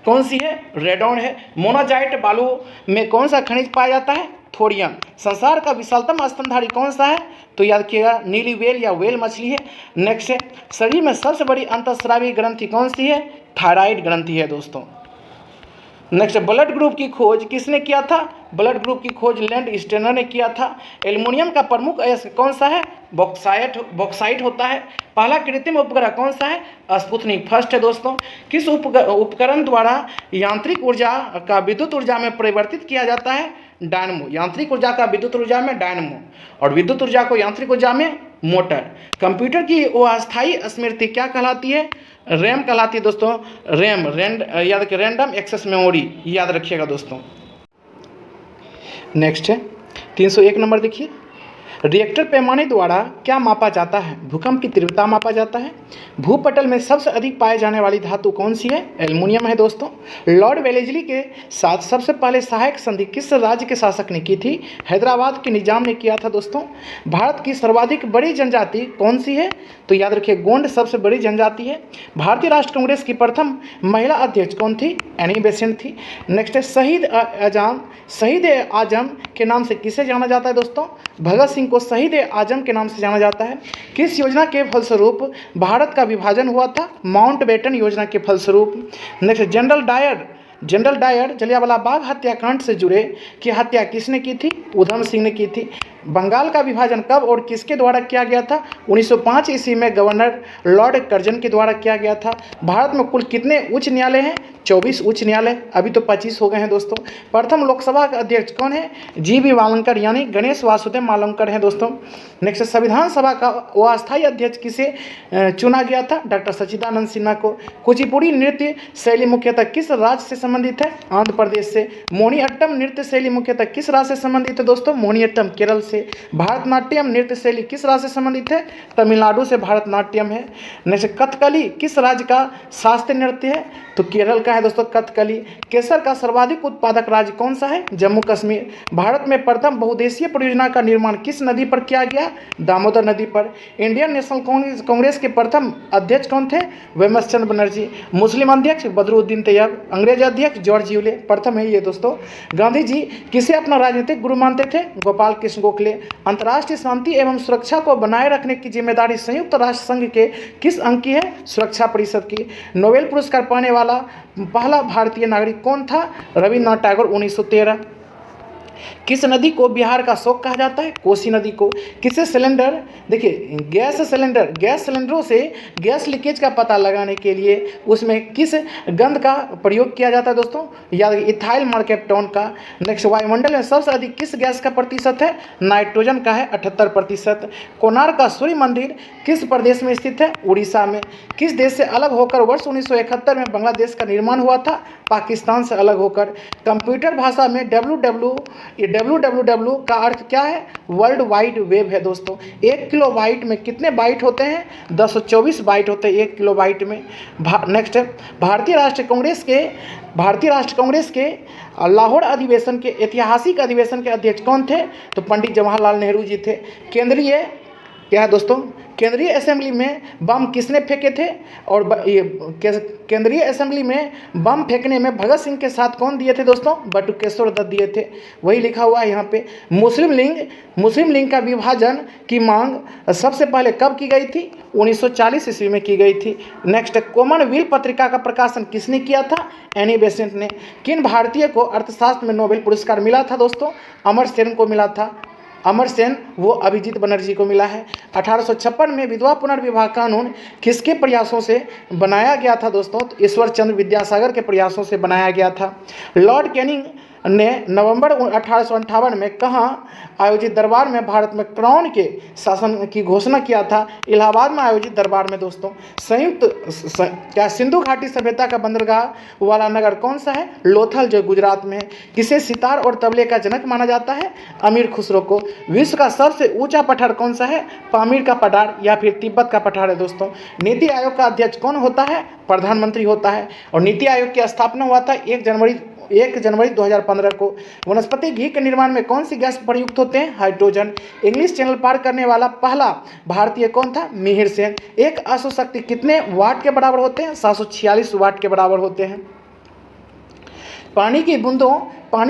कौन सी है? रेडॉन है। मोनाजाइट बालू में कौन सा खनिज पाया जाता है? थोरियम। संसार का विशालतम स्तनधारी कौन सा है? तो याद रखिएगा, नीली वेल या वेल मछली है। नेक्स्ट है, शरीर में सबसे बड़ी अंतःस्रावी ग्रंथि कौन सी है? थायराइड ग्रंथि है दोस्तों। नेक्स्ट, ब्लड ग्रुप की खोज किसने किया था? ब्लड ग्रुप की खोज लैंड स्टेनर ने किया था। एल्युमिनियम का प्रमुख अयस्क कौन सा है? बॉक्साइट होता है। पहला कृत्रिम उपग्रह कौन सा है? स्पुतनिक फर्स्ट है दोस्तों। किस उपकरण द्वारा यांत्रिक ऊर्जा का विद्युत ऊर्जा में परिवर्तित किया जाता है? डायनमो। यांत्रिक ऊर्जा का विद्युत ऊर्जा में डायनमो, और विद्युत ऊर्जा को यांत्रिक ऊर्जा में मोटर। कंप्यूटर की वो अस्थायी स्मृति क्या कहलाती है? रैम कहलाती है दोस्तों। याद रखिए, रैंडम एक्सेस मेमोरी, याद रखिएगा दोस्तों। नेक्स्ट है 301 नंबर, देखिए। रिएक्टर पैमाने द्वारा क्या मापा जाता है? भूकंप की तीव्रता मापा जाता है। भूपटल में सबसे अधिक पाए जाने वाली धातु कौन सी है? एल्युमिनियम है दोस्तों। लॉर्ड वेलेस्ली के साथ सबसे पहले सहायक संधि किस राज्य के शासक ने की थी? हैदराबाद के निजाम ने किया था दोस्तों। भारत की सर्वाधिक बड़ी जनजाति कौन सी है? तो याद रखिए, गोंड सबसे बड़ी जनजाति है। भारतीय राष्ट्र कांग्रेस की प्रथम महिला अध्यक्ष कौन थी? एनी बेसेंट थी। नेक्स्ट है, शहीद आजम के नाम से किसे जाना जाता है दोस्तों? भगत सिंह को शहीद आजम के नाम से जाना जाता है। किस योजना के फलस्वरूप भारत का विभाजन हुआ था? माउंटबेटन योजना के फलस्वरूप। Next, general Dyer Jallianwala Bagh हत्याकांड से जुड़े कि हत्या किसने की थी? उधम सिंह ने की थी। बंगाल का विभाजन कब और किसके द्वारा किया गया था? 1905 ईस्वी में गवर्नर लॉर्ड कर्जन के द्वारा किया गया था। भारत में कुल कितने उच्च न्यायालय हैं? 24 उच्च न्यायालय, अभी तो 25 हो गए हैं दोस्तों। प्रथम लोकसभा का अध्यक्ष कौन है? जी.बी. वालंकर यानी गणेश वासुदेव मालवंकर हैं दोस्तों। नेक्स्ट, संविधान सभा का अस्थायी अध्यक्ष किसे चुना गया था? डॉक्टर सच्चिदानंद सिन्हा को। कुचिपुड़ी नृत्य शैली मुख्यतः किस राज्य से संबंधित है? आंध्र प्रदेश से। मोहिनीअट्टम नृत्य शैली मुख्यतः किस राज्य से संबंधित है दोस्तों? मोहिनीअट्टम केरल से। भारतनाट्यम नृत्य शैली किस राज्य से संबंधित है? तमिलनाडु से भारतनाट्यम है। नेक्स्ट, कथकली किस राज्य का शास्त्रीय नृत्य है? तो केरल का है दोस्तों कथकली। केसर का सर्वाधिक उत्पादक राज्य कौन सा है? जम्मू कश्मीर। भारत में प्रथम बहुउद्देशीय परियोजना का निर्माण किस नदी पर किया गया? दामोदर नदी पर। इंडियन नेशनल कांग्रेस के प्रथम अध्यक्ष कौन थे? वेमस चंद्र बनर्जी। मुस्लिम अध्यक्ष बदरुद्दीन तैयब। अंग्रेज अध्यक्ष जॉर्ज यूले, प्रथम है ये दोस्तों। गांधी जी किसे अपना राजनीतिक गुरु मानते थे? गोपाल कृष्ण गोखले। अंतर्राष्ट्रीय शांति एवं सुरक्षा को बनाए रखने की जिम्मेदारी संयुक्त राष्ट्र संघ के किस अंग की है? सुरक्षा परिषद की। नोबेल पुरस्कार पाने वाला पहला भारतीय नागरिक कौन था? रविन्द्रनाथ टैगोर, 1913। किस नदी को बिहार का शोक कहा जाता है? कोसी नदी को। किसे सिलेंडर, देखिए गैस सिलेंडरों से गैस लीकेज का पता लगाने के लिए उसमें किस गंध का प्रयोग किया जाता है दोस्तों? याद इथाइल मर्केप्टोन का। नेक्स्ट, वायुमंडल में सबसे अधिक किस गैस का प्रतिशत है? नाइट्रोजन का है 78%। कोणार्क का सूर्य मंदिर किस प्रदेश में स्थित है? उड़ीसा में। किस देश से अलग होकर वर्ष 1971 में बांग्लादेश का निर्माण हुआ था? पाकिस्तान से अलग होकर। कंप्यूटर भाषा में www का अर्थ क्या है? वर्ल्ड वाइड वेब है दोस्तों। 1 किलो बाइट में कितने बाइट होते हैं? 224 बाइट होते हैं 1 किलो बाइट में। नेक्स्ट है, भारतीय राष्ट्र कांग्रेस के लाहौर अधिवेशन के ऐतिहासिक अधिवेशन के अध्यक्ष कौन थे? तो पंडित जवाहरलाल नेहरू जी थे। क्या है दोस्तों, केंद्रीय असेंबली में बम किसने फेंके थे, और केंद्रीय असेंबली में बम फेंकने में भगत सिंह के साथ कौन दिए थे दोस्तों, बटुकेश्वर दत्त दिए थे। वही लिखा हुआ है यहाँ पे। मुस्लिम लीग का विभाजन की मांग सबसे पहले कब की गई थी, 1940 ईस्वी में की गई थी। नेक्स्ट, कॉमनवेल्थ पत्रिका का प्रकाशन किसने किया था, एनी बेसेंट ने। किन भारतीय को अर्थशास्त्र में नोबेल पुरस्कार मिला था दोस्तों, अमर सेन को मिला था। अमर सेन वो अभिजीत बनर्जी को मिला है। 1856 में विधवा पुनर्विवाह कानून किसके प्रयासों से बनाया गया था दोस्तों, तो ईश्वर चंद्र विद्यासागर के प्रयासों से बनाया गया था। लॉर्ड कैनिंग ने नवंबर 1858 में कहाँ आयोजित दरबार में भारत में क्राउन के शासन की घोषणा किया था, इलाहाबाद में आयोजित दरबार में दोस्तों। क्या सिंधु घाटी सभ्यता का बंदरगाह वाला नगर कौन सा है, लोथल, जो गुजरात में है। किसे सितार और तबले का जनक माना जाता है, अमीर खुसरो को। विश्व का सबसे ऊंचा पठार कौन सा है, पामीर का पठार या फिर तिब्बत का पठार है दोस्तों। नीति आयोग का अध्यक्ष कौन होता है, प्रधानमंत्री होता है। और नीति आयोग की स्थापना हुआ था 1 जनवरी 2015 को। वनस्पति घी के निर्माण में कौन सी गैस प्रयुक्त होते हैं, हाइड्रोजन। इंग्लिश चैनल पार करने वाला पहला भारतीय कौन था, मिहिर सेन। एक अश्व शक्ति कितने वाट के बराबर होते हैं, 746 वाट के बराबर होते हैं। पानी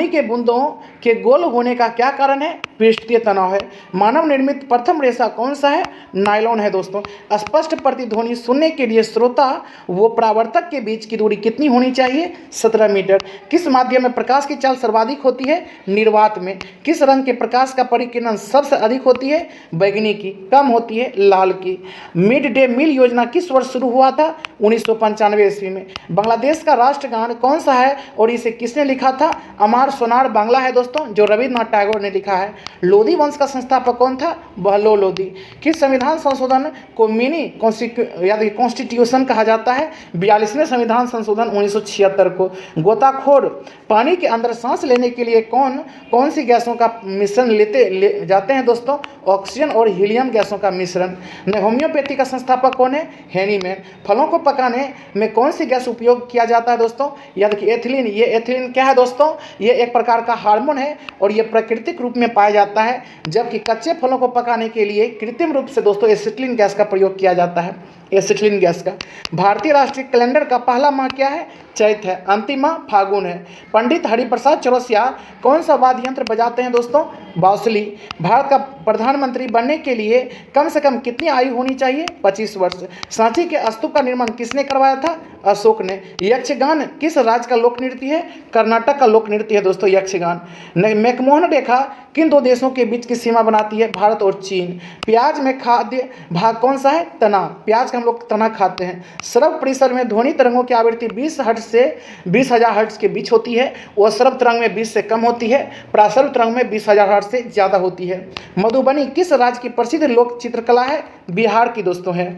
के बूंदों के गोल होने का क्या कारण है, पृष्ठीय तनाव है। मानव निर्मित प्रथम रेशा कौन सा है, नायलॉन है दोस्तों। स्पष्ट प्रतिध्वनि सुनने के लिए श्रोता व परावर्तक के बीच की दूरी कितनी होनी चाहिए, 17 मीटर। किस माध्यम में प्रकाश की चाल सर्वाधिक होती है, निर्वात में। किस रंग के प्रकाश का परिकिरण सबसे अधिक होती है, बैगनी की, कम होती है लाल की। मिड डे मील योजना किस वर्ष शुरू हुआ था, 1995 ईस्वी में। बांग्लादेश का राष्ट्रगान कौन सा है और इसे किसने लिखा था, अमार सोनार बांग्ला है दोस्तों, जो रविन्द्रनाथ टैगोर ने लिखा है। लोधी वंश का संस्थापक कौन था, बहलोल लोधी। किस संविधान संशोधन को मिनी कॉन्स्टिट्यूशन कहा जाता है, 42वें संविधान संशोधन 1976 को। गोताखोर पानी के अंदर सांस लेने के लिए कौन सी गैसों का मिश्रण ले जाते हैं दोस्तों, ऑक्सीजन और हीलियम गैसों का मिश्रण। होम्योपैथी का संस्थापक कौन है, हेनीमैन। फलों को पकाने में कौन सी गैस उपयोग किया जाता है दोस्तों, याद कि एथिलीन। ये एथिलीन क्या है दोस्तों, ये एक प्रकार का हार्मोन है और ये प्राकृतिक रूप में पाया जाता है, जबकि कच्चे फलों को पकाने के लिए कृत्रिम रूप से दोस्तों एसिटिलीन गैस का प्रयोग किया जाता है, एसिटिलीन गैस का। भारतीय राष्ट्रीय कैलेंडर का पहला माह क्या है, चैत है। अंतिम माह फागुन है। पंडित हरिप्रसाद चौरसिया कौन सा वाद्य यंत्र बजाते हैं दोस्तों, बांसुरी। भारत का प्रधानमंत्री बनने के लिए कम से कम कितनी आयु होनी चाहिए, 25 वर्ष। सांची के स्तूप का निर्माण किसने करवाया था, अशोक ने। यक्षगान किस राज्य का लोक नृत्य है, कर्नाटक का लोक नृत्य है दोस्तों यक्षगान। मैकमोहन रेखा किन दो देशों के बीच की सीमा बनाती है, भारत और चीन। प्याज में खाद्य भाग कौन सा है, तना। प्याज का हम लोग तना खाते हैं। श्रव्य परिसर में ध्वनि तरंगों की आवृत्ति 20 हर्ट्ज से 20,000 हर्ट्ज के बीच होती है, और श्रव्य तरंग में 20 से कम होती है, प्राश्रव्य तरंग में 20,000 हर्ट्ज से ज़्यादा होती है। मधुबनी किस राज्य की प्रसिद्ध लोक चित्रकला है, बिहार की दोस्तों है।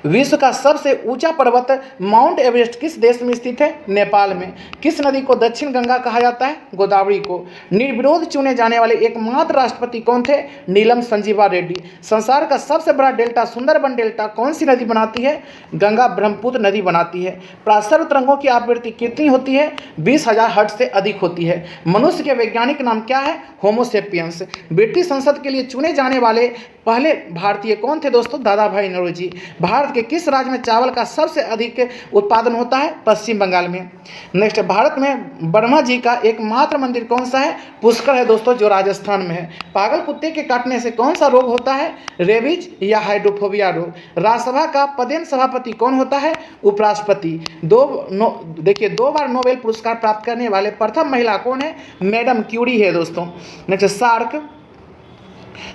विश्व का सबसे ऊंचा पर्वत माउंट एवरेस्ट किस देश में स्थित है, नेपाल में। किस नदी को दक्षिण गंगा कहा जाता है, गोदावरी को। निर्विरोध चुने जाने वाले एकमात्र राष्ट्रपति कौन थे, नीलम संजीवा रेड्डी। संसार का सबसे बड़ा डेल्टा सुंदरबन डेल्टा कौन सी नदी बनाती है, गंगा ब्रह्मपुत्र नदी बनाती है। प्राश्रव्य तरंगों की आवृत्ति कितनी होती है, 20,000 हर्ट्ज से अधिक होती है। मनुष्य के वैज्ञानिक नाम क्या है, होमोसेपियंस। ब्रिटिश संसद के लिए चुने जाने वाले पहले भारतीय कौन थे दोस्तों, दादा भाई नौरोजी। भारत के किस राज्य में चावल का सबसे अधिक उत्पादन होता है, पश्चिम बंगाल में। नेक्स्ट, भारत में ब्रह्मा जी का एकमात्र मंदिर कौन सा है, पुष्कर है दोस्तों, जो राजस्थान में है। पागल कुत्ते के काटने से कौन सा रोग होता है, रेबीज या हाइड्रोफोबिया रोग। राज्यसभा का पदेन सभापति कौन होता है, उपराष्ट्रपति। देखिए 2 बार नोबेल पुरस्कार प्राप्त करने वाले प्रथम महिला कौन है, मैडम क्यूरी है दोस्तों। नेक्स्ट,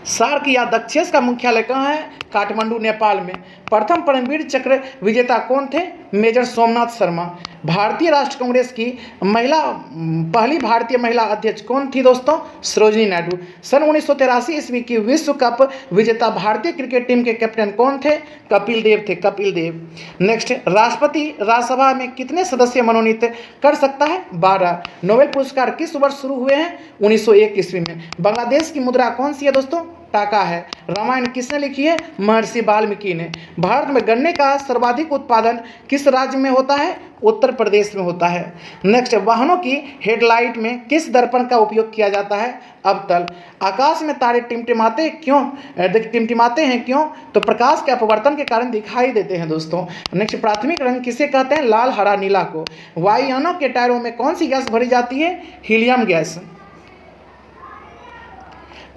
सार्क या दक्षेस का मुख्यालय कहाँ है, काठमांडू नेपाल में। प्रथम परमवीर चक्र विजेता कौन थे, मेजर सोमनाथ शर्मा। भारतीय राष्ट्र कांग्रेस की पहली भारतीय महिला अध्यक्ष कौन थी दोस्तों, सरोजिनी नायडू। सन 1983 ईस्वी की विश्व कप विजेता भारतीय क्रिकेट टीम के कैप्टन कौन थे, कपिल देव थे, कपिल देव। नेक्स्ट, राष्ट्रपति राज्यसभा में कितने सदस्य मनोनीत कर सकता है, 12। नोबेल पुरस्कार किस वर्ष शुरू हुए हैं, 1901 ईस्वी में। बांग्लादेश की मुद्रा कौन सी है दोस्तों, टाका है। रामायण किसने लिखी है? महर्षि वाल्मीकि ने। भारत में गन्ने का सर्वाधिक उत्पादन किस राज्य में होता है? उत्तर प्रदेश में होता है। नेक्स्ट, वाहनों की हेडलाइट में किस दर्पण का उपयोग किया जाता है? अवतल। आकाश में तारे टिमटिमाते हैं क्यों? तो प्रकाश के अपवर्तन के कारण दिखाई देते हैं दोस्तों। नेक्स्ट, प्राथमिक रंग किसे कहते हैं? लाल, हरा, नीला को। वायुयानों के टायरों में कौन सी गैस भरी जाती है? Helium gas.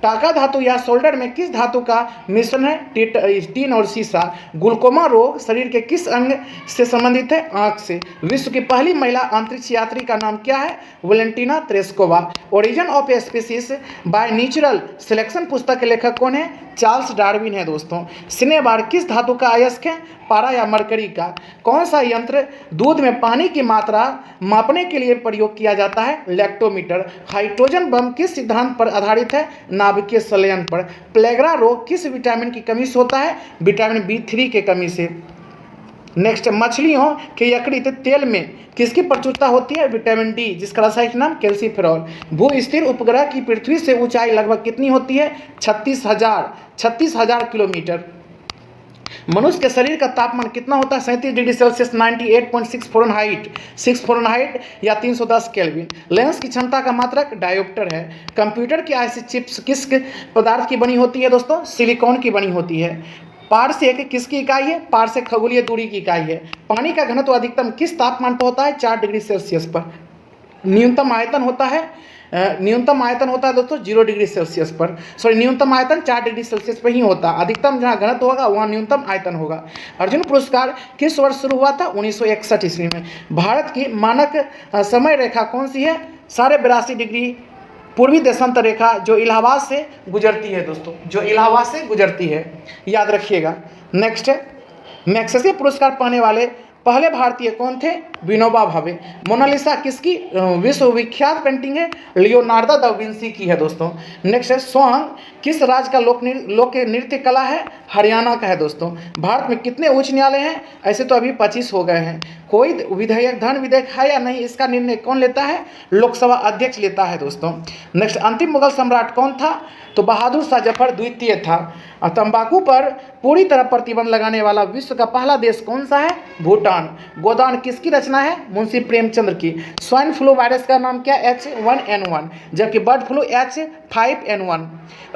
टाका धातु या सोल्डर में किस धातु का मिश्रण है? टीन और सीसा। ग्लूकोमा रोग शरीर के किस अंग से संबंधित है? आंख से। विश्व की पहली महिला अंतरिक्ष यात्री का नाम क्या है? Valentina Tereshkova. Origin of a species by natural selection पुस्तक के लेखक कौन है? चार्ल्स डार्विन है दोस्तों। सिनेबार किस धातु का अयस्क है? पारा या मरकरी का। कौन सा यंत्र दूध में पानी की मात्रा मापने के लिए प्रयोग किया जाता है? लैक्टोमीटर। हाइड्रोजन बम किस सिद्धांत पर आधारित है? नाभिकीय संलयन पर। प्लेगरा रोग किस विटामिन की कमी से होता है? विटामिन B3 के कमी से। नेक्स्ट, मछलियों के यकृत तेल में किसकी प्रचुरता होती है? विटामिन D, जिसका रासायनिक नाम कैल्सीफेरॉल। भू स्थिर उपग्रह की पृथ्वी से ऊंचाई लगभग कितनी होती है? 36,000 किलोमीटर। मनुष्य के शरीर का तापमान कितना होता है? 37 डिग्री सेल्सियस 98.6 फ़ारेनहाइट या 310 केल्विन। लेंस की क्षमता का मात्रक डायोप्टर है। कंप्यूटर की आईसी चिप्स किस पदार्थ की बनी होती है दोस्तों? सिलिकॉन की बनी होती है। पारसेक किसकी इकाई है? पारसेक खगोलीय दूरी की इकाई है। पानी का घनत्व अधिकतम किस तापमान पर होता है? 4 डिग्री सेल्सियस पर। न्यूनतम आयतन होता है दोस्तों 0 डिग्री सेल्सियस पर। न्यूनतम आयतन 4 डिग्री सेल्सियस पर ही होता है। अधिकतम जहाँ घनत्व होगा वहाँ न्यूनतम आयतन होगा। अर्जुन पुरस्कार किस वर्ष शुरू हुआ था? 1961 ईस्वी में। भारत की मानक समय रेखा कौन सी है? 82.5 डिग्री पूर्वी देशांतर रेखा, जो इलाहाबाद से गुजरती है दोस्तों, जो इलाहाबाद से गुजरती है, याद रखिएगा। नेक्स्ट, मैग्सेसे पुरस्कार पाने वाले पहले भारतीय कौन थे? विनोबा भावे। मोनालिसा किसकी विश्वविख्यात पेंटिंग है? लियोनार्डो दा विंसी की है दोस्तों। नेक्स्ट है, स्वांग किस राज्य का लोक नृत्य कला है? हरियाणा का है दोस्तों। भारत में कितने उच्च न्यायालय हैं? ऐसे तो अभी 25 हो गए हैं। कोई विधेयक धन विधेयक है या नहीं, इसका निर्णय कौन लेता है? लोकसभा अध्यक्ष लेता है दोस्तों। नेक्स्ट, अंतिम मुगल सम्राट कौन था? तो बहादुर शाह जफर द्वितीय था। तंबाकू पर पूरी तरह प्रतिबंध लगाने वाला विश्व का पहला देश कौन सा है? भूटान। गोदान किसकी रचना है? मुंशी प्रेमचंद्र की। स्वाइन फ्लू वायरस का नाम क्या? H1N1, जबकि बर्ड फ्लू H5N1।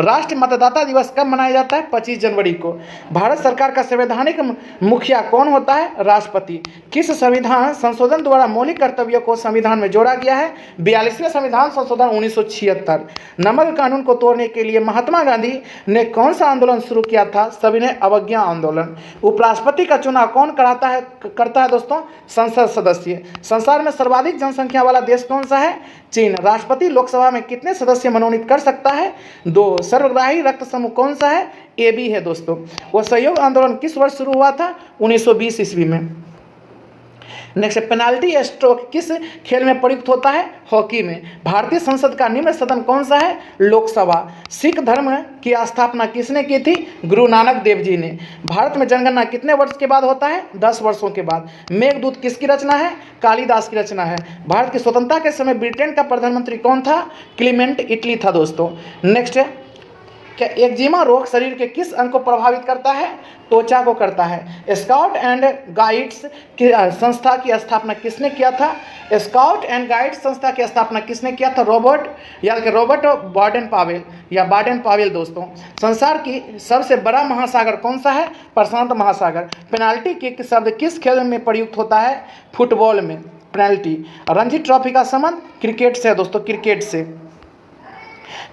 राष्ट्रीय मतदाता दिवस कब मनाया जाता है? 25 जनवरी को। भारत सरकार का संवैधानिक मुखिया कौन होता है? राष्ट्रपति। किस संविधान संशोधन द्वारा मौलिक कर्तव्यों को संविधान में जोड़ा गया है? 42वें संविधान संशोधन 1976। नमक कानून को तोड़ने के लिए महात्मा गांधी ने कौन सा आंदोलन शुरू किया था? सविनय अवज्ञा आंदोलन। उपराष्ट्रपति का चुनाव कौन करता है दोस्तों? संसद सदस्य। संसार में सर्वाधिक जनसंख्या वाला देश कौन सा है? चीन। राष्ट्रपति लोकसभा में कितने सदस्य मनोनीत कर सकता है? 2। सर्वग्राही रक्त समूह कौन सा है? AB है दोस्तों। वो सहयोग आंदोलन किस वर्ष शुरू हुआ था? 1920 ईस्वी में। नेक्स्ट, पेनाल्टी स्ट्रोक किस खेल में प्रयुक्त होता है? हॉकी में। भारतीय संसद का निम्न सदन कौन सा है? लोकसभा। सिख धर्म की स्थापना किसने की थी? गुरु नानक देव जी ने। भारत में जनगणना कितने वर्ष के बाद होता है? 10 वर्षों के बाद। मेघदूत किसकी रचना है? कालिदास की रचना है। भारत की स्वतंत्रता के समय ब्रिटेन का प्रधानमंत्री कौन था? क्लीमेंट इटली था दोस्तों। नेक्स्ट, क्या एक्जिमा रोग शरीर के किस अंग को प्रभावित करता है? त्वचा को करता है। स्काउट एंड गाइड्स की संस्था की स्थापना किसने किया था? स्काउट एंड गाइड्स संस्था की स्थापना किसने किया था? रॉबर्ट बाडेन पावेल दोस्तों। संसार की सबसे बड़ा महासागर कौन सा है? प्रशांत महासागर। पेनाल्टी किक शब्द किस खेल में प्रयुक्त होता है? फुटबॉल में। पेनाल्टी। रणजी ट्रॉफी का संबंध क्रिकेट से है दोस्तों, क्रिकेट से।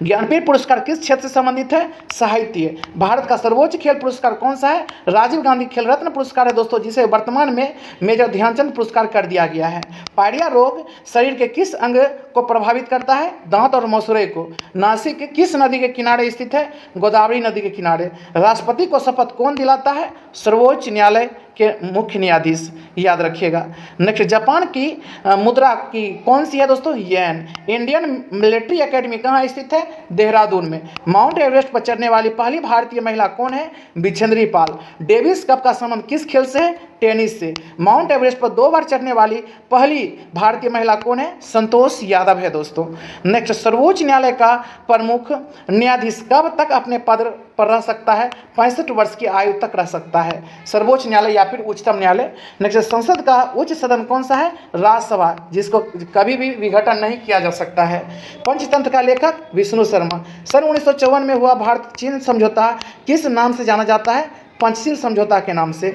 ज्ञानपीठ पुरस्कार किस क्षेत्र से संबंधित है? साहित्य। भारत का सर्वोच्च खेल पुरस्कार कौन सा है? राजीव गांधी खेल रत्न पुरस्कार है दोस्तों, जिसे वर्तमान में मेजर ध्यानचंद पुरस्कार कर दिया गया है। पायरिया रोग शरीर के किस अंग को प्रभावित करता है? दांत और मसूड़े को। नासिक किस नदी के किनारे स्थित है? गोदावरी नदी के किनारे। राष्ट्रपति को शपथ कौन दिलाता है? सर्वोच्च न्यायालय के मुख्य न्यायाधीश, याद रखिएगा। नेक्स्ट, जापान की मुद्रा की कौन सी है दोस्तों? येन। इंडियन मिलिट्री एकेडमी कहाँ स्थित है? देहरादून में। माउंट एवरेस्ट पर चढ़ने वाली पहली भारतीय महिला कौन है? बिछेंद्री पाल। डेविस कप का संबंध किस खेल से है? टेनिस से। माउंट एवरेस्ट पर 2 बार चढ़ने वाली पहली भारतीय महिला कौन है? संतोष यादव है दोस्तों। नेक्स्ट, सर्वोच्च न्यायालय का प्रमुख न्यायाधीश कब तक अपने पद पर रह सकता है? 65 वर्ष की आयु तक रह सकता है, सर्वोच्च न्यायालय या फिर उच्चतम न्यायालय। नेक्स्ट, संसद का उच्च सदन कौन सा है? राज्यसभा, जिसको कभी भी विघटन नहीं किया जा सकता है। पंचतंत्र का लेखक विष्णु शर्मा। सन 1954 में हुआ भारत चीन समझौता किस नाम से जाना जाता है? पंचशील समझौता के नाम से।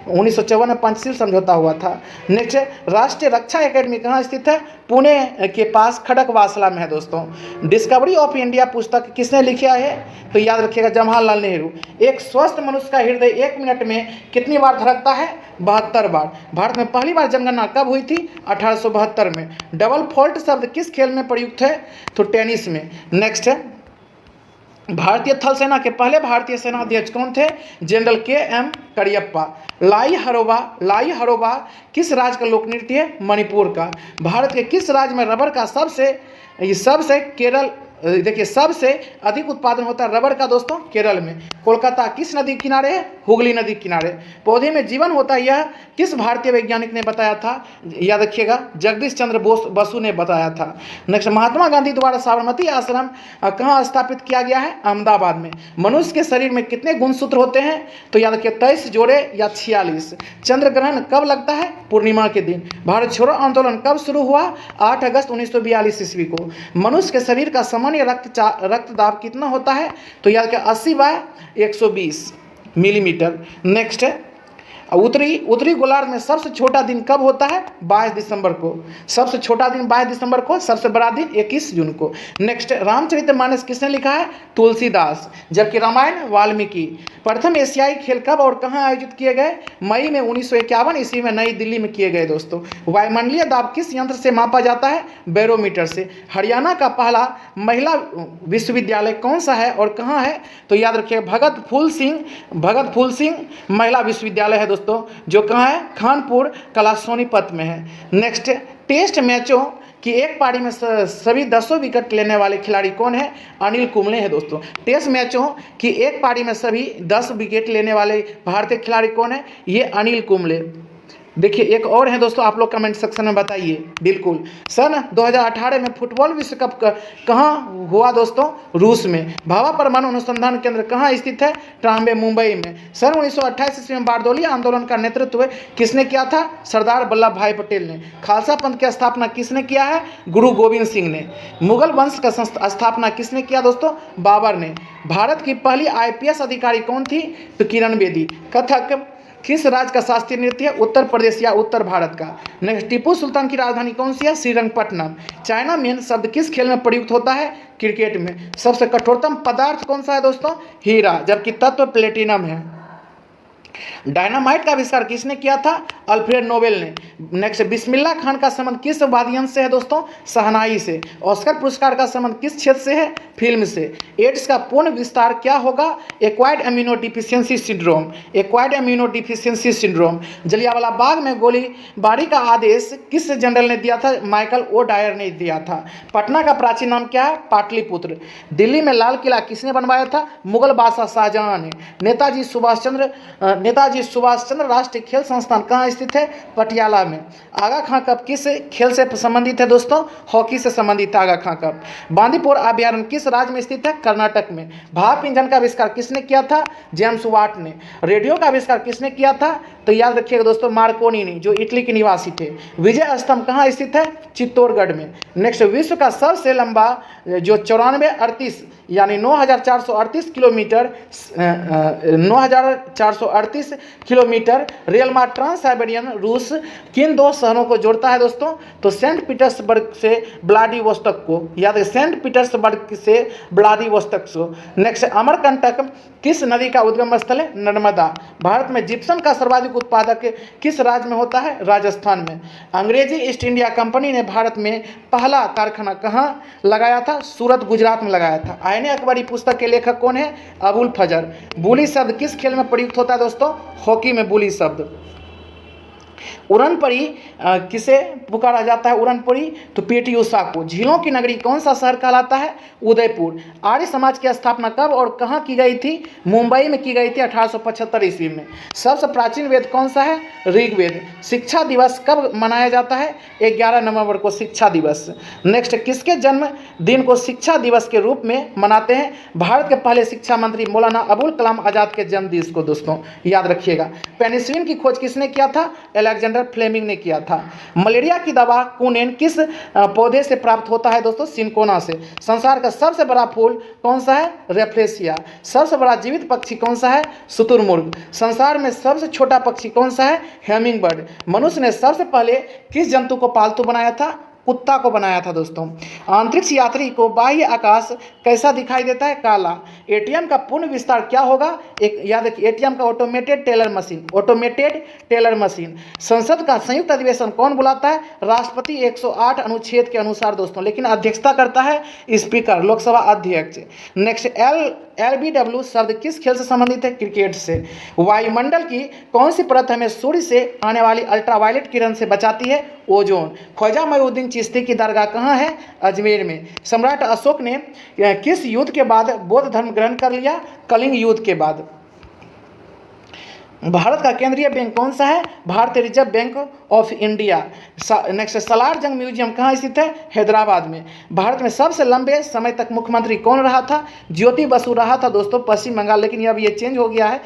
1954 में पंचशील समझौता हुआ था। नेक्स्ट, राष्ट्रीय रक्षा एकेडमी कहाँ स्थित है? पुणे के पास खड़गवासला में है दोस्तों। डिस्कवरी ऑफ इंडिया पुस्तक किसने लिखा है? तो याद रखिएगा, जवाहरलाल नेहरू। एक स्वस्थ मनुष्य का हृदय 1 मिनट में कितनी बार धड़कता है? 72 बार। भारत में पहली बार जनगणना कब हुई थी? 1872 में। डबल फॉल्ट शब्द किस खेल में प्रयुक्त है? तो टेनिस में। नेक्स्ट, भारतीय थल सेना के पहले भारतीय सेना अध्यक्ष कौन थे? General KM. करियप्पा। लाई हरोबा किस राज्य का लोक नृत्य है? मणिपुर का। भारत के किस राज्य में रबर का सबसे केरल, देखिए, सबसे अधिक उत्पादन होता है रबर का दोस्तों? केरल में। कोलकाता किस नदी किनारे है? हुगली नदी किनारे। पौधे में जीवन होता है, यह किस भारतीय वैज्ञानिक ने बताया था? याद रखिएगा, जगदीश चंद्र बसु ने बताया था। नेक्स्ट, महात्मा गांधी द्वारा साबरमती आश्रम कहाँ स्थापित किया गया है? अहमदाबाद में। मनुष्य के शरीर में कितने गुणसूत्र होते हैं? तो याद रखिए, 23 जोड़े या 46। चंद्र ग्रहण कब लगता है? पूर्णिमा के दिन। भारत छोड़ो आंदोलन कब शुरू हुआ? 8 अगस्त 1942 ईस्वी को। मनुष्य के शरीर का सामान्य रक्तदाब कितना होता है? तो याद रखिए, 80/120 मिलीमीटर। नेक्स्ट, उत्तरी गोलार्ध में सबसे छोटा दिन कब होता है? 22 दिसंबर को। सबसे छोटा दिन 22 दिसंबर को, सबसे बड़ा दिन 21 जून को। नेक्स्ट, रामचरितमानस किसने लिखा है? तुलसीदास। जबकि रामायण वाल्मीकि। प्रथम एशियाई खेल कब और कहाँ आयोजित किए गए? मई में 1951 ईस्वी में नई दिल्ली में किए गए दोस्तों। वायुमंडलीय दाब किस यंत्र से मापा जाता है? बैरोमीटर से। हरियाणा का पहला महिला विश्वविद्यालय कौन सा है और कहाँ है? तो याद रखिए, भगत फूल सिंह महिला विश्वविद्यालय है दोस्तों, जो कहाँ है? खानपुर कला सोनीपत में है। नेक्स्ट, टेस्ट मैचों कि एक पारी में सभी 10 विकेट लेने वाले खिलाड़ी कौन है? अनिल कुंबले है दोस्तों। टेस्ट मैचों की एक पारी में सभी 10 विकेट लेने वाले भारतीय खिलाड़ी कौन है? ये अनिल कुंबले। देखिए, एक और है दोस्तों, आप लोग कमेंट सेक्शन में बताइए। बिल्कुल, सन 2018 में फुटबॉल विश्व कप कहाँ हुआ दोस्तों? रूस में। भाभा परमाणु अनुसंधान केंद्र कहाँ स्थित है? ट्राम्बे, मुंबई में। सन 1928 ईस्वी में बारडोली आंदोलन का नेतृत्व किसने किया था? सरदार वल्लभ भाई पटेल ने। खालसा पंथ की स्थापना किसने किया है? गुरु गोविंद सिंह ने। मुगल वंश का स्थापना किसने किया दोस्तों? बाबर ने। भारत की पहली IPS अधिकारी कौन थी? तो किरण बेदी। कथक किस राज्य का शास्त्रीय नृत्य है? उत्तर प्रदेश या उत्तर भारत का। नेक्स्ट, टीपू सुल्तान की राजधानी कौन सी है? श्रीरंगपट्टनम। चाइना मेन शब्द किस खेल में प्रयुक्त होता है? क्रिकेट में। सबसे कठोरतम पदार्थ कौन सा है दोस्तों? हीरा, जबकि तत्व प्लेटिनम है। डायनामाइट का आविष्कार किसने किया था? अल्फ्रेड नोबेल ने। नेक्स्ट, बिस्मिल्लाह खान का संबंध किस वाद्ययंत्र से है दोस्तों? शहनाई से। ऑस्कर पुरस्कार का संबंध किस क्षेत्र से है? फिल्म से। एड्स का पूर्ण विस्तार क्या होगा? Acquired immunodeficiency syndrome. Jallianwala Bagh में गोलीबारी का आदेश किस जनरल ने दिया था? माइकल ओ डायर ने दिया था। पटना का प्राचीन नाम क्या है? पाटलिपुत्र। दिल्ली में लाल किला किसने बनवाया था? मुगल बादशाह शाहजहां ने। नेताजी सुभाष चंद्र राष्ट्रीय खेल संस्थान कहाँ स्थित है? पटियाला में। आगा खां कप किस खेल से संबंधित है दोस्तों? हॉकी से संबंधित है आगा खां कप। बांदीपुर अभयारण्य किस राज्य में स्थित है? कर्नाटक में। भाप इंजन का आविष्कार किसने किया था? जेम्स वाट ने। रेडियो का आविष्कार किसने किया था? तो याद रखिएगा दोस्तों, मार्कोनी ने, जो इटली के निवासी थे। विजय स्तंभ कहाँ स्थित है? चित्तौड़गढ़ में। नेक्स्ट, विश्व का सबसे लंबा जो 9438 यानी 9438 किलोमीटर 9438 किलोमीटर रेल मार्ग ट्रांस साइबेरियन रूस किन 2 शहरों को जोड़ता है दोस्तों? तो सेंट पीटर्सबर्ग से व्लादिवोस्तोक को। याद है, सेंट पीटर्सबर्ग से व्लादिवोस्तोक को। नेक्स्ट, अमरकंटक किस नदी का उद्गम स्थल है? नर्मदा। भारत में जिप्सम का सर्वाधिक उत्पादक किस राज्य में होता है? राजस्थान में। अंग्रेजी ईस्ट इंडिया कंपनी ने भारत में पहला कारखाना कहाँ लगाया था? सूरत, गुजरात में लगाया था। आईने अकबरी पुस्तक के लेखक कौन है? अबुल फजर। बुली शब्द किस खेल में प्रयुक्त होता है दोस्तों? हॉकी में बुली शब्द। उड़नपरी किसे पुकारा जाता है उड़नपरी? तो पीटी उषा को। झीलों की नगरी कौन सा शहर कहलाता है? उदयपुर। आर्य समाज की स्थापना कब और कहाँ की गई थी? मुंबई में की गई थी 1875 ईस्वी में। सबसे प्राचीन वेद कौन सा है? ऋग्वेद। शिक्षा दिवस कब मनाया जाता है? 11 नवंबर को शिक्षा दिवस। नेक्स्ट, किसके जन्म दिन को शिक्षा दिवस के रूप में मनाते हैं? भारत के पहले शिक्षा मंत्री मौलाना अबुल कलाम आज़ाद के जन्मदिन को दोस्तों याद रखिएगा। पेनिसिलिन की खोज किसने किया था? अलेक्जेंडर फ्लेमिंग ने किया था। मलेरिया की दवा कुनेन किस पौधे से प्राप्त होता है दोस्तों? सिनकोना से। संसार का सबसे बड़ा फूल कौन सा है? रेफ्लेसिया। सबसे बड़ा जीवित पक्षी कौन सा है? शुतुरमुर्ग। संसार में सबसे छोटा पक्षी कौन सा है? Humming bird. मनुष्य ने सबसे पहले किस जंतु को पालतू बनाया था? कुत्ता को बनाया था दोस्तों। अंतरिक्ष यात्री को बाह्य आकाश कैसा दिखाई देता है? काला। एटीएम का पूर्ण विस्तार क्या होगा? एक याद रखिए, एटीएम का automated teller machine. Automated teller machine. संसद का संयुक्त अधिवेशन कौन बुलाता है? राष्ट्रपति 108 अनुच्छेद के अनुसार दोस्तों, लेकिन अध्यक्षता करता है स्पीकर, लोकसभा अध्यक्ष। नेक्स्ट, LBW शब्द किस खेल से संबंधित है? क्रिकेट से। वायुमंडल की कौन सी परत हमें सूर्य से आने वाली अल्ट्रावायलेट किरण से बचाती है? ओजोन। ख्वाजा मोइनुद्दीन चिश्ती की दरगाह कहाँ है? अजमेर में। सम्राट अशोक ने किस युद्ध के बाद बौद्ध धर्म ग्रहण कर लिया? कलिंग युद्ध के बाद। भारत का केंद्रीय बैंक कौन सा है? भारतीय reserve bank of India. Next, Salaar जंग म्यूजियम कहाँ स्थित है? हैदराबाद में। भारत में सबसे लंबे समय तक मुख्यमंत्री कौन रहा था? ज्योति बसु रहा था दोस्तों, पश्चिम बंगाल, लेकिन अब ये चेंज हो गया है।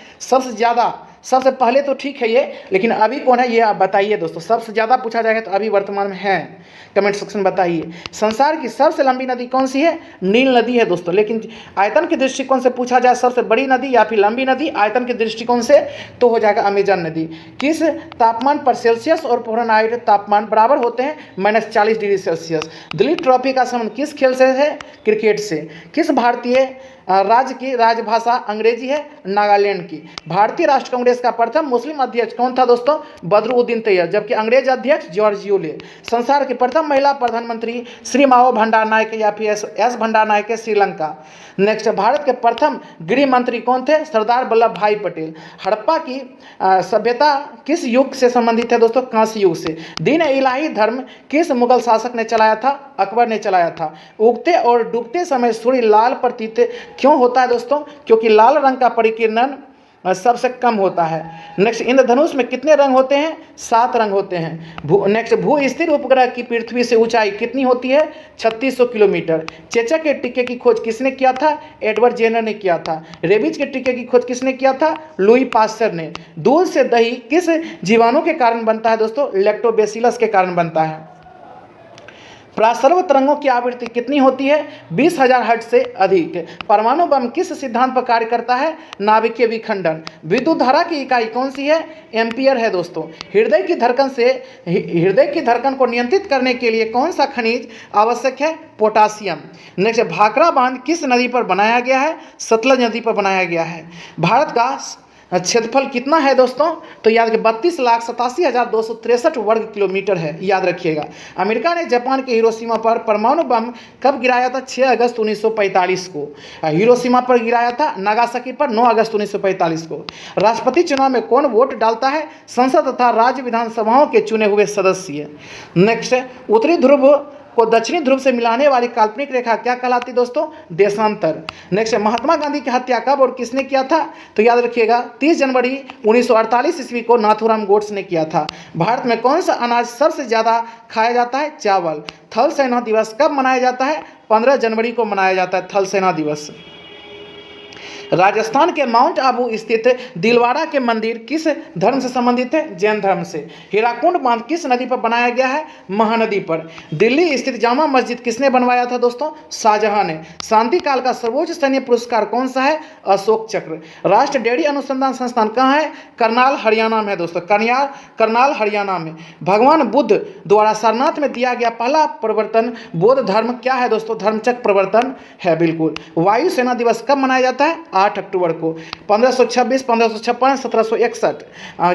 सबसे पहले तो ठीक है ये, लेकिन अभी कौन है ये आप बताइए दोस्तों। सबसे ज़्यादा पूछा जाएगा तो अभी वर्तमान में है, कमेंट सेक्शन बताइए। संसार की सबसे लंबी नदी कौन सी है? नील नदी है दोस्तों, लेकिन आयतन के दृष्टिकोण से पूछा जाए सबसे बड़ी नदी या फिर लंबी नदी आयतन के दृष्टिकोण से, तो हो जाएगा अमेजन नदी। किस तापमान पर सेल्सियस और फ़ारेनहाइट तापमान बराबर होते हैं? -40 डिग्री सेल्सियस। दिलीप ट्रॉफी का संबंध किस खेल से है? क्रिकेट से। किस भारतीय राज्य की राजभाषा अंग्रेजी है? नागालैंड की। भारतीय राष्ट्र कांग्रेस का प्रथम मुस्लिम अध्यक्ष कौन था दोस्तों? बदरुद्दीन तैयब, जबकि अंग्रेज अध्यक्ष जॉर्ज यूले। संसार की प्रथम महिला प्रधानमंत्री श्री माओ भंडारनायक या फिर एस भंडारनायक है, श्रीलंका। नेक्स्ट, भारत के प्रथम गृह मंत्री कौन थे? सरदार वल्लभ भाई पटेल। हड़प्पा की सभ्यता किस युग से संबंधित है दोस्तों? कांस्य युग से। दीन इलाही धर्म किस मुगल शासक ने चलाया था? अकबर ने चलाया था। उगते और डूबते समय सूर्य लाल प्रतीत क्यों होता है दोस्तों? क्योंकि लाल रंग का परिकिरण सबसे कम होता है। नेक्स्ट, इंद्रधनुष में कितने रंग होते हैं? 7 रंग होते हैं। नेक्स्ट, भू स्थिर उपग्रह की पृथ्वी से ऊंचाई कितनी होती है? 3600 किलोमीटर। चेचक के टीके की खोज किसने किया था? एडवर्ड जेनर ने किया था। रेबीज के टीके की खोज किसने किया था? लुई पास्चर ने। दूध से दही किस जीवाणु के कारण बनता है दोस्तों? लैक्टोबैसिलस के कारण बनता है। प्रासर्व तरंगों की आवृत्ति कितनी होती है? 20,000 हर्ट्ज से अधिक। परमाणु बम किस सिद्धांत पर कार्य करता है? नाभिकीय विखंडन। विद्युत धारा की इकाई कौन सी है? एम्पियर है दोस्तों। हृदय की धड़कन को नियंत्रित करने के लिए कौन सा खनिज आवश्यक है? पोटासियम। नेक्स्ट, भाखड़ा बांध किस नदी पर बनाया गया है? सतलज नदी पर बनाया गया है। भारत का क्षेत्रफल कितना है दोस्तों? तो याद रखिए 32,87,263 वर्ग किलोमीटर है, याद रखिएगा। अमेरिका ने जापान के हिरोशिमा पर परमाणु बम कब गिराया था? 6 अगस्त 1945 को। हिरोशिमा पर गिराया था, नागासाकी पर 9 अगस्त 1945 को। राष्ट्रपति चुनाव में कौन वोट डालता है? संसद तथा राज्य विधानसभाओं के चुने हुए सदस्य। नेक्स्ट, उत्तरी ध्रुव को दक्षिणी ध्रुव से मिलाने वाली काल्पनिक रेखा क्या कहलाती दोस्तों? देशांतर। नेक्स्ट, महात्मा गांधी की हत्या कब और किसने किया था? तो याद रखिएगा 30 जनवरी 1948 ईस्वी को नाथूराम गोड्से ने किया था। भारत में कौन सा अनाज सबसे ज़्यादा खाया जाता है? चावल। थल सेना दिवस कब मनाया जाता है? 15 जनवरी को मनाया जाता है थल सेना दिवस। राजस्थान के माउंट आबू स्थित दिलवाड़ा के मंदिर किस धर्म से संबंधित है? जैन धर्म से। हीराकुंड बांध किस नदी पर बनाया गया है? महानदी पर। दिल्ली स्थित जामा मस्जिद किसने बनवाया था दोस्तों? शाहजहां ने। शांति काल का सर्वोच्च सैन्य पुरस्कार कौन सा है? अशोक चक्र। राष्ट्रीय डेयरी अनुसंधान संस्थान कहाँ है? करनाल हरियाणा में है दोस्तों, करनाल हरियाणा में। भगवान बुद्ध द्वारा सारनाथ में दिया गया पहला प्रवर्तन बौद्ध धर्म क्या है दोस्तों? धर्मचक्र प्रवर्तन है, बिल्कुल। वायुसेना दिवस कब मनाया जाता है? 8 अक्टूबर को। 1526, 1556, 1761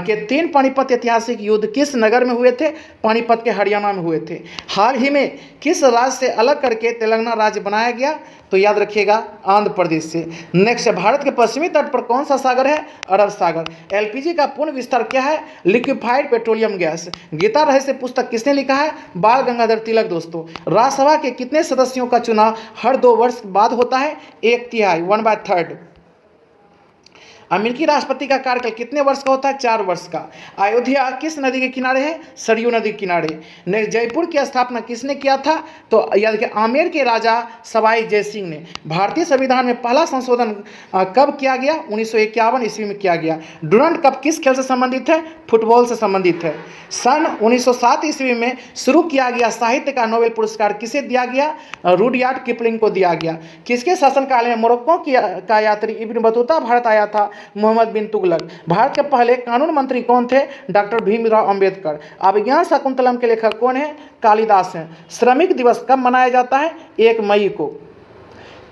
के 3 पानीपत ऐतिहासिक युद्ध किस नगर में हुए थे? पानीपत के हरियाणा में हुए थे। हाल ही में किस राज्य से अलग करके तेलंगाना राज्य बनाया गया? तो याद रखिएगा आंध्र प्रदेश से। नेक्स्ट है, भारत के पश्चिमी तट पर कौन सा सागर है? अरब सागर। एलपीजी का पूर्ण विस्तार क्या है? Liquefied petroleum gas. गीता रहस्य पुस्तक किसने लिखा है? बाल गंगाधर तिलक दोस्तों। राज्यसभा के कितने सदस्यों का चुनाव हर 2 वर्ष बाद होता है? 1/3 1/3। अमेरिकी राष्ट्रपति का कार्यकाल कितने वर्ष का होता है? 4 वर्ष का। अयोध्या किस नदी के किनारे है? सरयू नदी के किनारे। नेक्स्ट, जयपुर की स्थापना किसने किया था? तो याद रखिए आमेर के राजा सवाई जयसिंह ने। भारतीय संविधान में पहला संशोधन कब किया गया? 1951 ईस्वी में किया गया। डुरंड कप किस खेल से संबंधित है? फुटबॉल से संबंधित है। सन 1907 ईस्वी में शुरू किया गया साहित्य का नोबेल पुरस्कार किसे दिया गया? रुडयार्ड किपलिंग को दिया गया। किसके शासनकाल में मोरक्को का यात्री इब्न बतूता भारत आया था? मोहम्मद बिन तुगलक। भारत के पहले कानून मंत्री कौन थे? डॉक्टर भीमराव अंबेडकर। अभिज्ञान शाकुंतलम के लेखक कौन है? कालिदास हैं। श्रमिक दिवस कब मनाया जाता है? 1 मई को।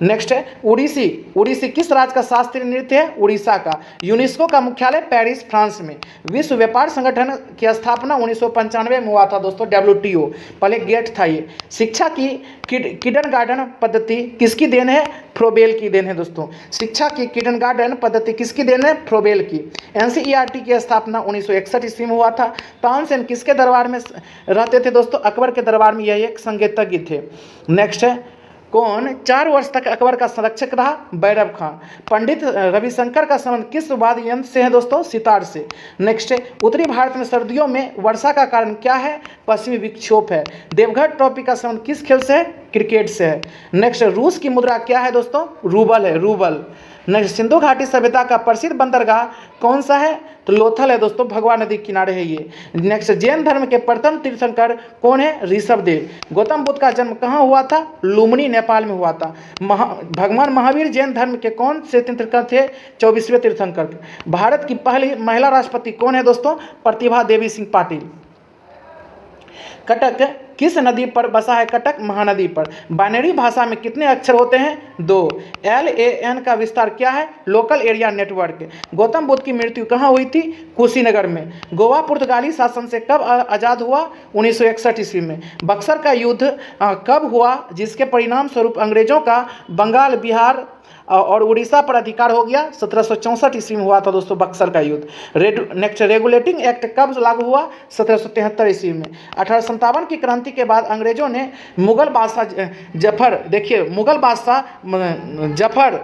नेक्स्ट है, उड़ीसी। उड़ीसी किस राज्य का शास्त्रीय नृत्य है? उड़ीसा का। यूनेस्को का मुख्यालय पेरिस फ्रांस में। विश्व व्यापार संगठन की स्थापना 1995 में हुआ था दोस्तों, WTO। पहले गेट था ये। शिक्षा की किंडरगार्टन पद्धति किसकी देन है? फ्रोबेल की देन है दोस्तों। शिक्षा की किंडरगार्टन पद्धति किसकी देन है? फ्रोबेल की। NCERT की स्थापना 1961 ईस्वी में हुआ था। तानसेन किसके दरबार में रहते थे दोस्तों? अकबर के दरबार में यह एक संगीतज्ञ थे। नेक्स्ट है, कौन 4 वर्ष तक अकबर का संरक्षक रहा? बैरब खान। पंडित रविशंकर का संबंध किस वाद्य यंत्र से है दोस्तों? सितार से। नेक्स्ट है, उत्तरी भारत में सर्दियों में वर्षा का कारण क्या है? पश्चिमी विक्षोभ है। देवघर ट्रॉफी का संबंध किस खेल से है? क्रिकेट से है। नेक्स्ट, रूस की मुद्रा क्या है दोस्तों? रूबल है, रूबल। नेक्स्ट, सिंधु घाटी सभ्यता का प्रसिद्ध बंदरगाह कौन सा है? तो लोथल है दोस्तों, भगवा नदी किनारे है ये। नेक्स्ट, जैन धर्म के प्रथम तीर्थंकर कौन है? ऋषभदेव। गौतम बुद्ध का जन्म कहाँ हुआ था? लुम्बिनी नेपाल में हुआ था। भगवान महावीर जैन धर्म के कौन से तीर्थंकर थे? 24वें तीर्थंकर। भारत की पहली महिला राष्ट्रपति कौन है दोस्तों? प्रतिभा देवी सिंह पाटिल। कटक किस नदी पर बसा है? कटक महानदी पर। बाइनरी भाषा में कितने अक्षर होते हैं? 2। LAN का विस्तार क्या है? Local area network. Gautam Buddha की मृत्यु कहाँ हुई थी? कुशीनगर में। गोवा पुर्तगाली शासन से कब आज़ाद हुआ? 1961 ईस्वी में। बक्सर का युद्ध कब हुआ जिसके परिणाम स्वरूप अंग्रेजों का बंगाल, बिहार और उड़ीसा पर अधिकार हो गया? 1764 ईस्वी में हुआ था दोस्तों बक्सर का युद्ध। नेक्स्ट, रेगुलेटिंग एक्ट कब लागू हुआ? 1773 ईस्वी में। 1857 की क्रांति के बाद अंग्रेजों ने मुगल बादशाह जफर, देखिए मुगल बादशाह जफर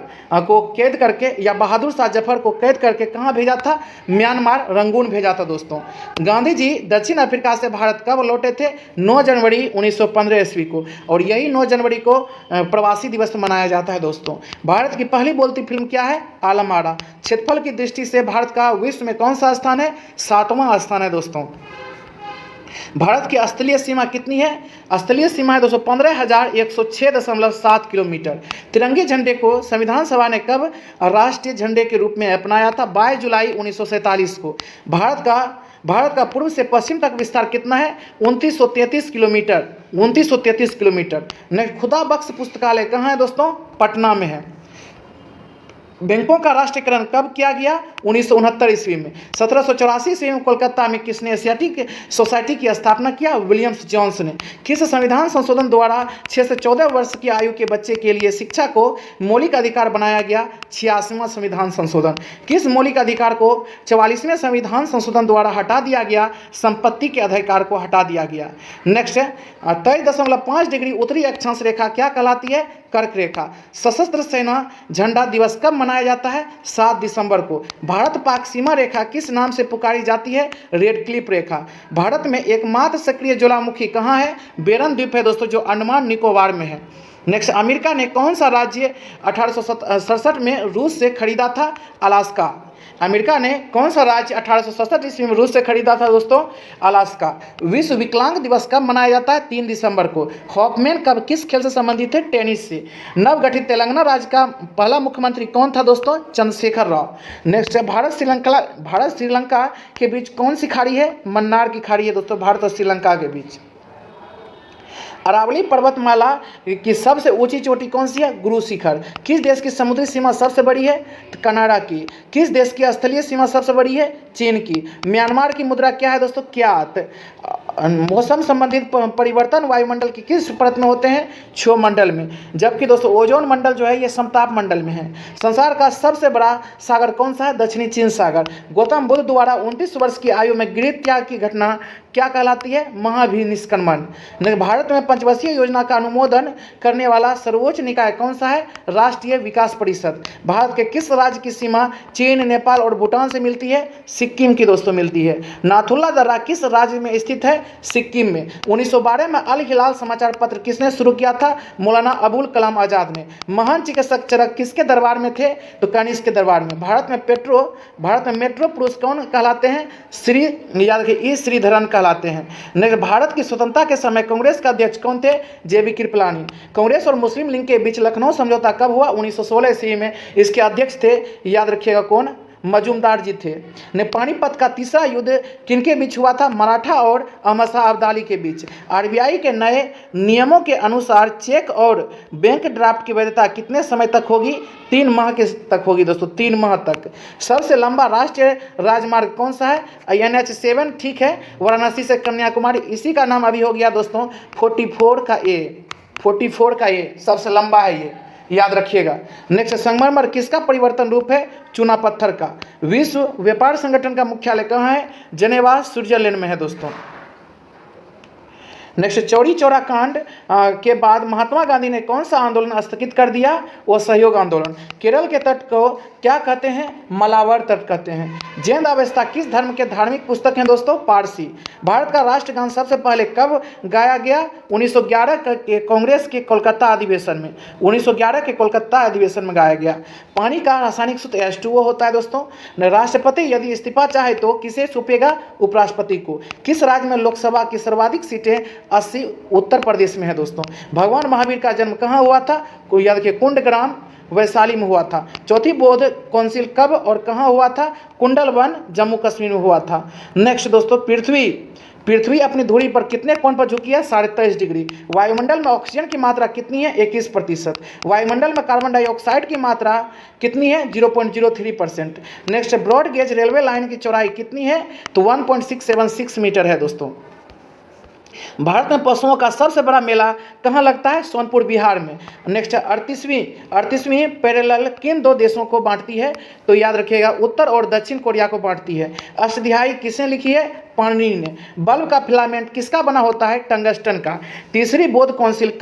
को कैद करके, या बहादुर शाह जफर को कैद करके कहाँ भेजा था? म्यांमार, रंगून भेजा था दोस्तों। गांधी जी दक्षिण अफ्रीका से भारत कब लौटे थे? 9 जनवरी 1915 ईस्वी को। और यही 9 जनवरी को प्रवासी दिवस मनाया जाता है दोस्तों। भारत की पहली बोलती फिल्म क्या है? आलम आरा। क्षेत्रफल की दृष्टि से भारत का विश्व में कौन सा स्थान है? 7वां स्थान है दोस्तों। भारत की स्थलीय सीमा कितनी है? स्थलीय सीमा है दोस्तों 15,106.7 किलोमीटर। तिरंगे झंडे को संविधान सभा ने कब राष्ट्रीय झंडे के रूप में अपनाया था? 22 जुलाई 1947 को। भारत का पूर्व से पश्चिम तक विस्तार कितना है? 2933 किलोमीटर। 2933 किलोमीटर। नेक्स्ट, खुदा बख्श पुस्तकालय कहाँ है दोस्तों? पटना में है। बैंकों का राष्ट्रीयकरण कब किया गया? 1969 ईस्वी में। 1784 ईस्वी में कोलकाता में किसने एशियाटिक सोसाइटी की स्थापना किया? विलियम्स जोन्स ने। किस संविधान संशोधन द्वारा 6 से 14 वर्ष की आयु के बच्चे के लिए शिक्षा को मौलिक अधिकार बनाया गया? 86वां संविधान संशोधन। किस मौलिक अधिकार को 44वें संविधान संशोधन द्वारा हटा दिया गया? संपत्ति के अधिकार को हटा दिया गया। नेक्स्ट है, 23.5 डिग्री उत्तरी अक्षांश रेखा क्या कहलाती है? कर्क रेखा। सशस्त्र सेना झंडा दिवस कब मनाया जाता है? 7 दिसंबर को। भारत पाक सीमा रेखा किस नाम से पुकारी जाती है? रेड क्लिफ रेखा। भारत में एकमात्र सक्रिय ज्वालामुखी कहाँ है? बेरन द्वीप है दोस्तों, जो अंडमान निकोबार में है। नेक्स्ट, अमेरिका ने कौन सा राज्य 1867 में रूस से खरीदा था? अलास्का। अमेरिका ने कौन सा राज्य 1867 ईस्वी में रूस से खरीदा था दोस्तों? अलास्का। विश्व विकलांग दिवस कब मनाया जाता है? 3 दिसंबर को। हॉफमैन कब किस खेल से संबंधित है? टेनिस से। नवगठित तेलंगाना राज्य का पहला मुख्यमंत्री कौन था दोस्तों? चंद्रशेखर राव। नेक्स्ट है, भारत श्रीलंका के बीच कौन सी खाड़ी है? मन्नार की खाड़ी है दोस्तों, भारत और श्रीलंका के बीच। अरावली पर्वतमाला की सबसे ऊंची चोटी कौन सी है? गुरु शिखर। किस देश की समुद्री सीमा सबसे बड़ी है? कनाडा की। किस देश की स्थलीय सीमा सबसे बड़ी है? चीन की। म्यांमार की मुद्रा क्या है दोस्तों? क्यात। मौसम संबंधित परिवर्तन वायुमंडल की किस परत में होते हैं? क्षोमंडल में। जबकि दोस्तों ओजोन मंडल जो है ये समताप मंडल में है। संसार का सबसे बड़ा सागर कौन सा है? दक्षिणी चीन सागर। गौतम बुद्ध द्वारा 29 वर्ष की आयु में गृह त्याग की घटना क्या कहलाती है? महाभिनिष्क्रमण। भारत में पंचवर्षीय योजना का अनुमोदन करने वाला सर्वोच्च निकाय कौन सा है? राष्ट्रीय विकास परिषद। भारत के किस राज्य की सीमा चीन, नेपाल और भूटान से मिलती है? सिक्किम की दोस्तों मिलती है। नाथुल्ला दर्रा किस राज्य में स्थित है? सिक्किम में। 1912 में अल हिलाल समाचार पत्र किसने शुरू किया था? मौलाना अबुल कलाम आजाद ने। महान चिकित्सक चरक किसके दरबार में थे? तो कनिष्क के दरबार में। भारत में मेट्रो पुरुष कौन कहलाते हैं? श्री याद रखिए ई श्रीधरन कहलाते हैं। नेक्स्ट, भारत की स्वतंत्रता के समय कांग्रेस के अध्यक्ष कौन थे? जेबी कृपलानी। कांग्रेस और मुस्लिम लीग के बीच लखनऊ समझौता कब हुआ? 1916 ईस्वी में। इसके अध्यक्ष थे, याद रखिएगा कौन? मजूमदार जी थे। ने पानीपत का तीसरा युद्ध किनके बीच हुआ था? मराठा और अहमद शाह अब्दाली के बीच। आरबीआई के नए नियमों के अनुसार चेक और बैंक ड्राफ्ट की वैधता कितने समय तक होगी? 3 माह के तक होगी दोस्तों, 3 माह तक। सबसे लंबा राष्ट्रीय राजमार्ग कौन सा है? NH7 ठीक है, वाराणसी से कन्याकुमारी। इसी का नाम अभी हो गया दोस्तों 44 का ए, सबसे लंबा है ये, याद रखिएगा। नेक्स्ट, संगमरमर किसका परिवर्तन रूप है? चूना पत्थर का। विश्व व्यापार संगठन का मुख्यालय कहाँ है? जेनेवा स्विट्जरलैंड में है दोस्तों। नेक्स्ट, चौरी चौरा कांड के बाद महात्मा गांधी ने कौन सा आंदोलन स्थगित कर दिया? वो सहयोग आंदोलन। केरल के तट को क्या कहते हैं? मलावर तट कहते हैं। जैन अवस्था किस धर्म के धार्मिक पुस्तक हैं दोस्तों? पारसी। भारत का राष्ट्रगान सबसे पहले कब गाया गया? 1911 के कांग्रेस के कोलकाता अधिवेशन में। 1911 के कोलकाता अधिवेशन में गाया गया। पानी का रासायनिक सूत्र H2O होता है दोस्तों। राष्ट्रपति यदि इस्तीफा चाहे तो किसे सौंपेगा? उपराष्ट्रपति को। किस राज्य में लोकसभा की सर्वाधिक सीटें? 80 उत्तर प्रदेश में है दोस्तों। भगवान महावीर का जन्म कहाँ हुआ था? कोई याद रखिए, कुंडग्राम वैशाली में हुआ था। चौथी बौद्ध काउंसिल कब और कहाँ हुआ था? कुंडलवन जम्मू कश्मीर में हुआ था। नेक्स्ट दोस्तों, पृथ्वी अपनी धुरी पर कितने कोण पर झुकी है? 23.5 डिग्री। वायुमंडल में ऑक्सीजन की मात्रा कितनी है? 21%। वायुमंडल में कार्बन डाइऑक्साइड की मात्रा कितनी है? 0.03%। Next, broad gauge railway line की चौड़ाई कितनी है? तो 1.676 मीटर है दोस्तों। भारत में पशुओं का सबसे बड़ा मेला कहाँ लगता है? सोनपुर बिहार में। नेक्स्ट, 38वीं पैरेलल किन 2 देशों को बांटती है? तो याद रखिएगा, उत्तर और दक्षिण कोरिया को बांटती है। अष्टध्यायी किसने लिखी है? पाणिनि ने। बल्ब का फिलामेंट किसका बना होता है? टंगस्टन का। तीसरी बौद्ध काउंसिल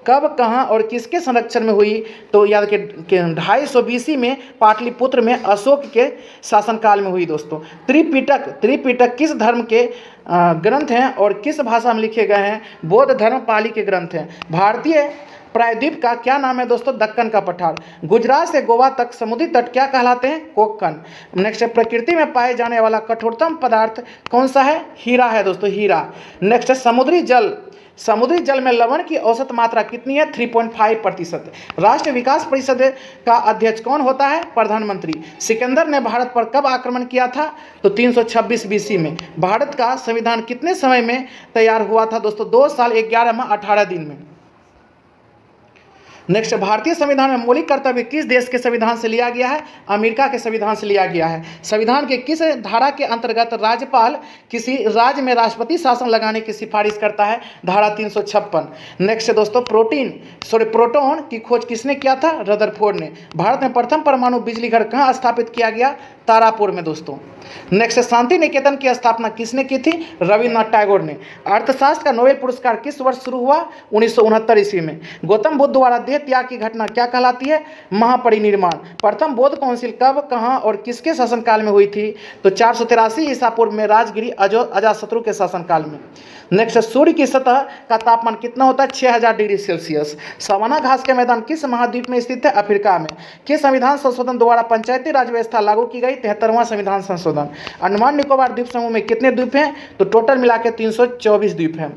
कब कहाँ और किसके संरक्षण में हुई? तो याद के 250 BC में पाटलिपुत्र में अशोक के शासनकाल में हुई दोस्तों। त्रिपिटक किस धर्म के ग्रंथ हैं और किस भाषा में लिखे गए हैं? बौद्ध धर्म पाली के ग्रंथ हैं। भारतीय प्रायद्वीप का क्या नाम है दोस्तों? दक्कन का पठार। गुजरात से गोवा तक समुद्री तट क्या कहलाते हैं? कोक्कन। नेक्स्ट, प्रकृति में पाए जाने वाला कठोरतम पदार्थ कौन सा है? हीरा है दोस्तों, हीरा। नेक्स्ट, समुद्री जल में लवण की औसत मात्रा कितनी है? 3.5%। राष्ट्रीय विकास परिषद का अध्यक्ष कौन होता है? प्रधानमंत्री। सिकंदर ने भारत पर कब आक्रमण किया था? तो 326 BC में। भारत का संविधान कितने समय में तैयार हुआ था दोस्तों? 2 साल 11 माह 18 दिन में। नेक्स्ट, भारतीय संविधान में मौलिक कर्तव्य किस देश के संविधान से लिया गया है? अमेरिका के संविधान से लिया गया है। संविधान के किस धारा के अंतर्गत राज्यपाल किसी राज्य में राष्ट्रपति शासन लगाने की सिफारिश करता है? धारा 356। नेक्स्ट दोस्तों, प्रोटॉन की खोज किसने किया था? रदरफोर्ड ने। भारत में प्रथम परमाणु बिजली घर कहाँ स्थापित किया गया? तारापुर में दोस्तों। नेक्स्ट, शांति निकेतन की स्थापना किसने की थी? रविन्द्रनाथ टैगोर ने। अर्थशास्त्र का नोबेल पुरस्कार किस वर्ष शुरू हुआ? 1969 ईस्वी में। गौतम बुद्ध द्वारा देह त्याग की घटना क्या कहलाती है? महापरिनिर्वाण। प्रथम बौद्ध काउंसिल कब, कहाँ और किसके शासनकाल में हुई थी? तो 483 ईसा पूर्व में राजगिरी अजातशत्रु के शासनकाल में। नेक्स्ट, सूर्य की सतह का तापमान कितना होता है? 6000 डिग्री सेल्सियस। सवाना घास के मैदान किस महाद्वीप में स्थित है? अफ्रीका में। किस संविधान संशोधन द्वारा पंचायती राज व्यवस्था लागू की गई? 73वां संविधान संशोधन। अंडमान निकोबार द्वीप समूह में कितने द्वीप हैं? तो टोटल मिला के 324 द्वीप हैं।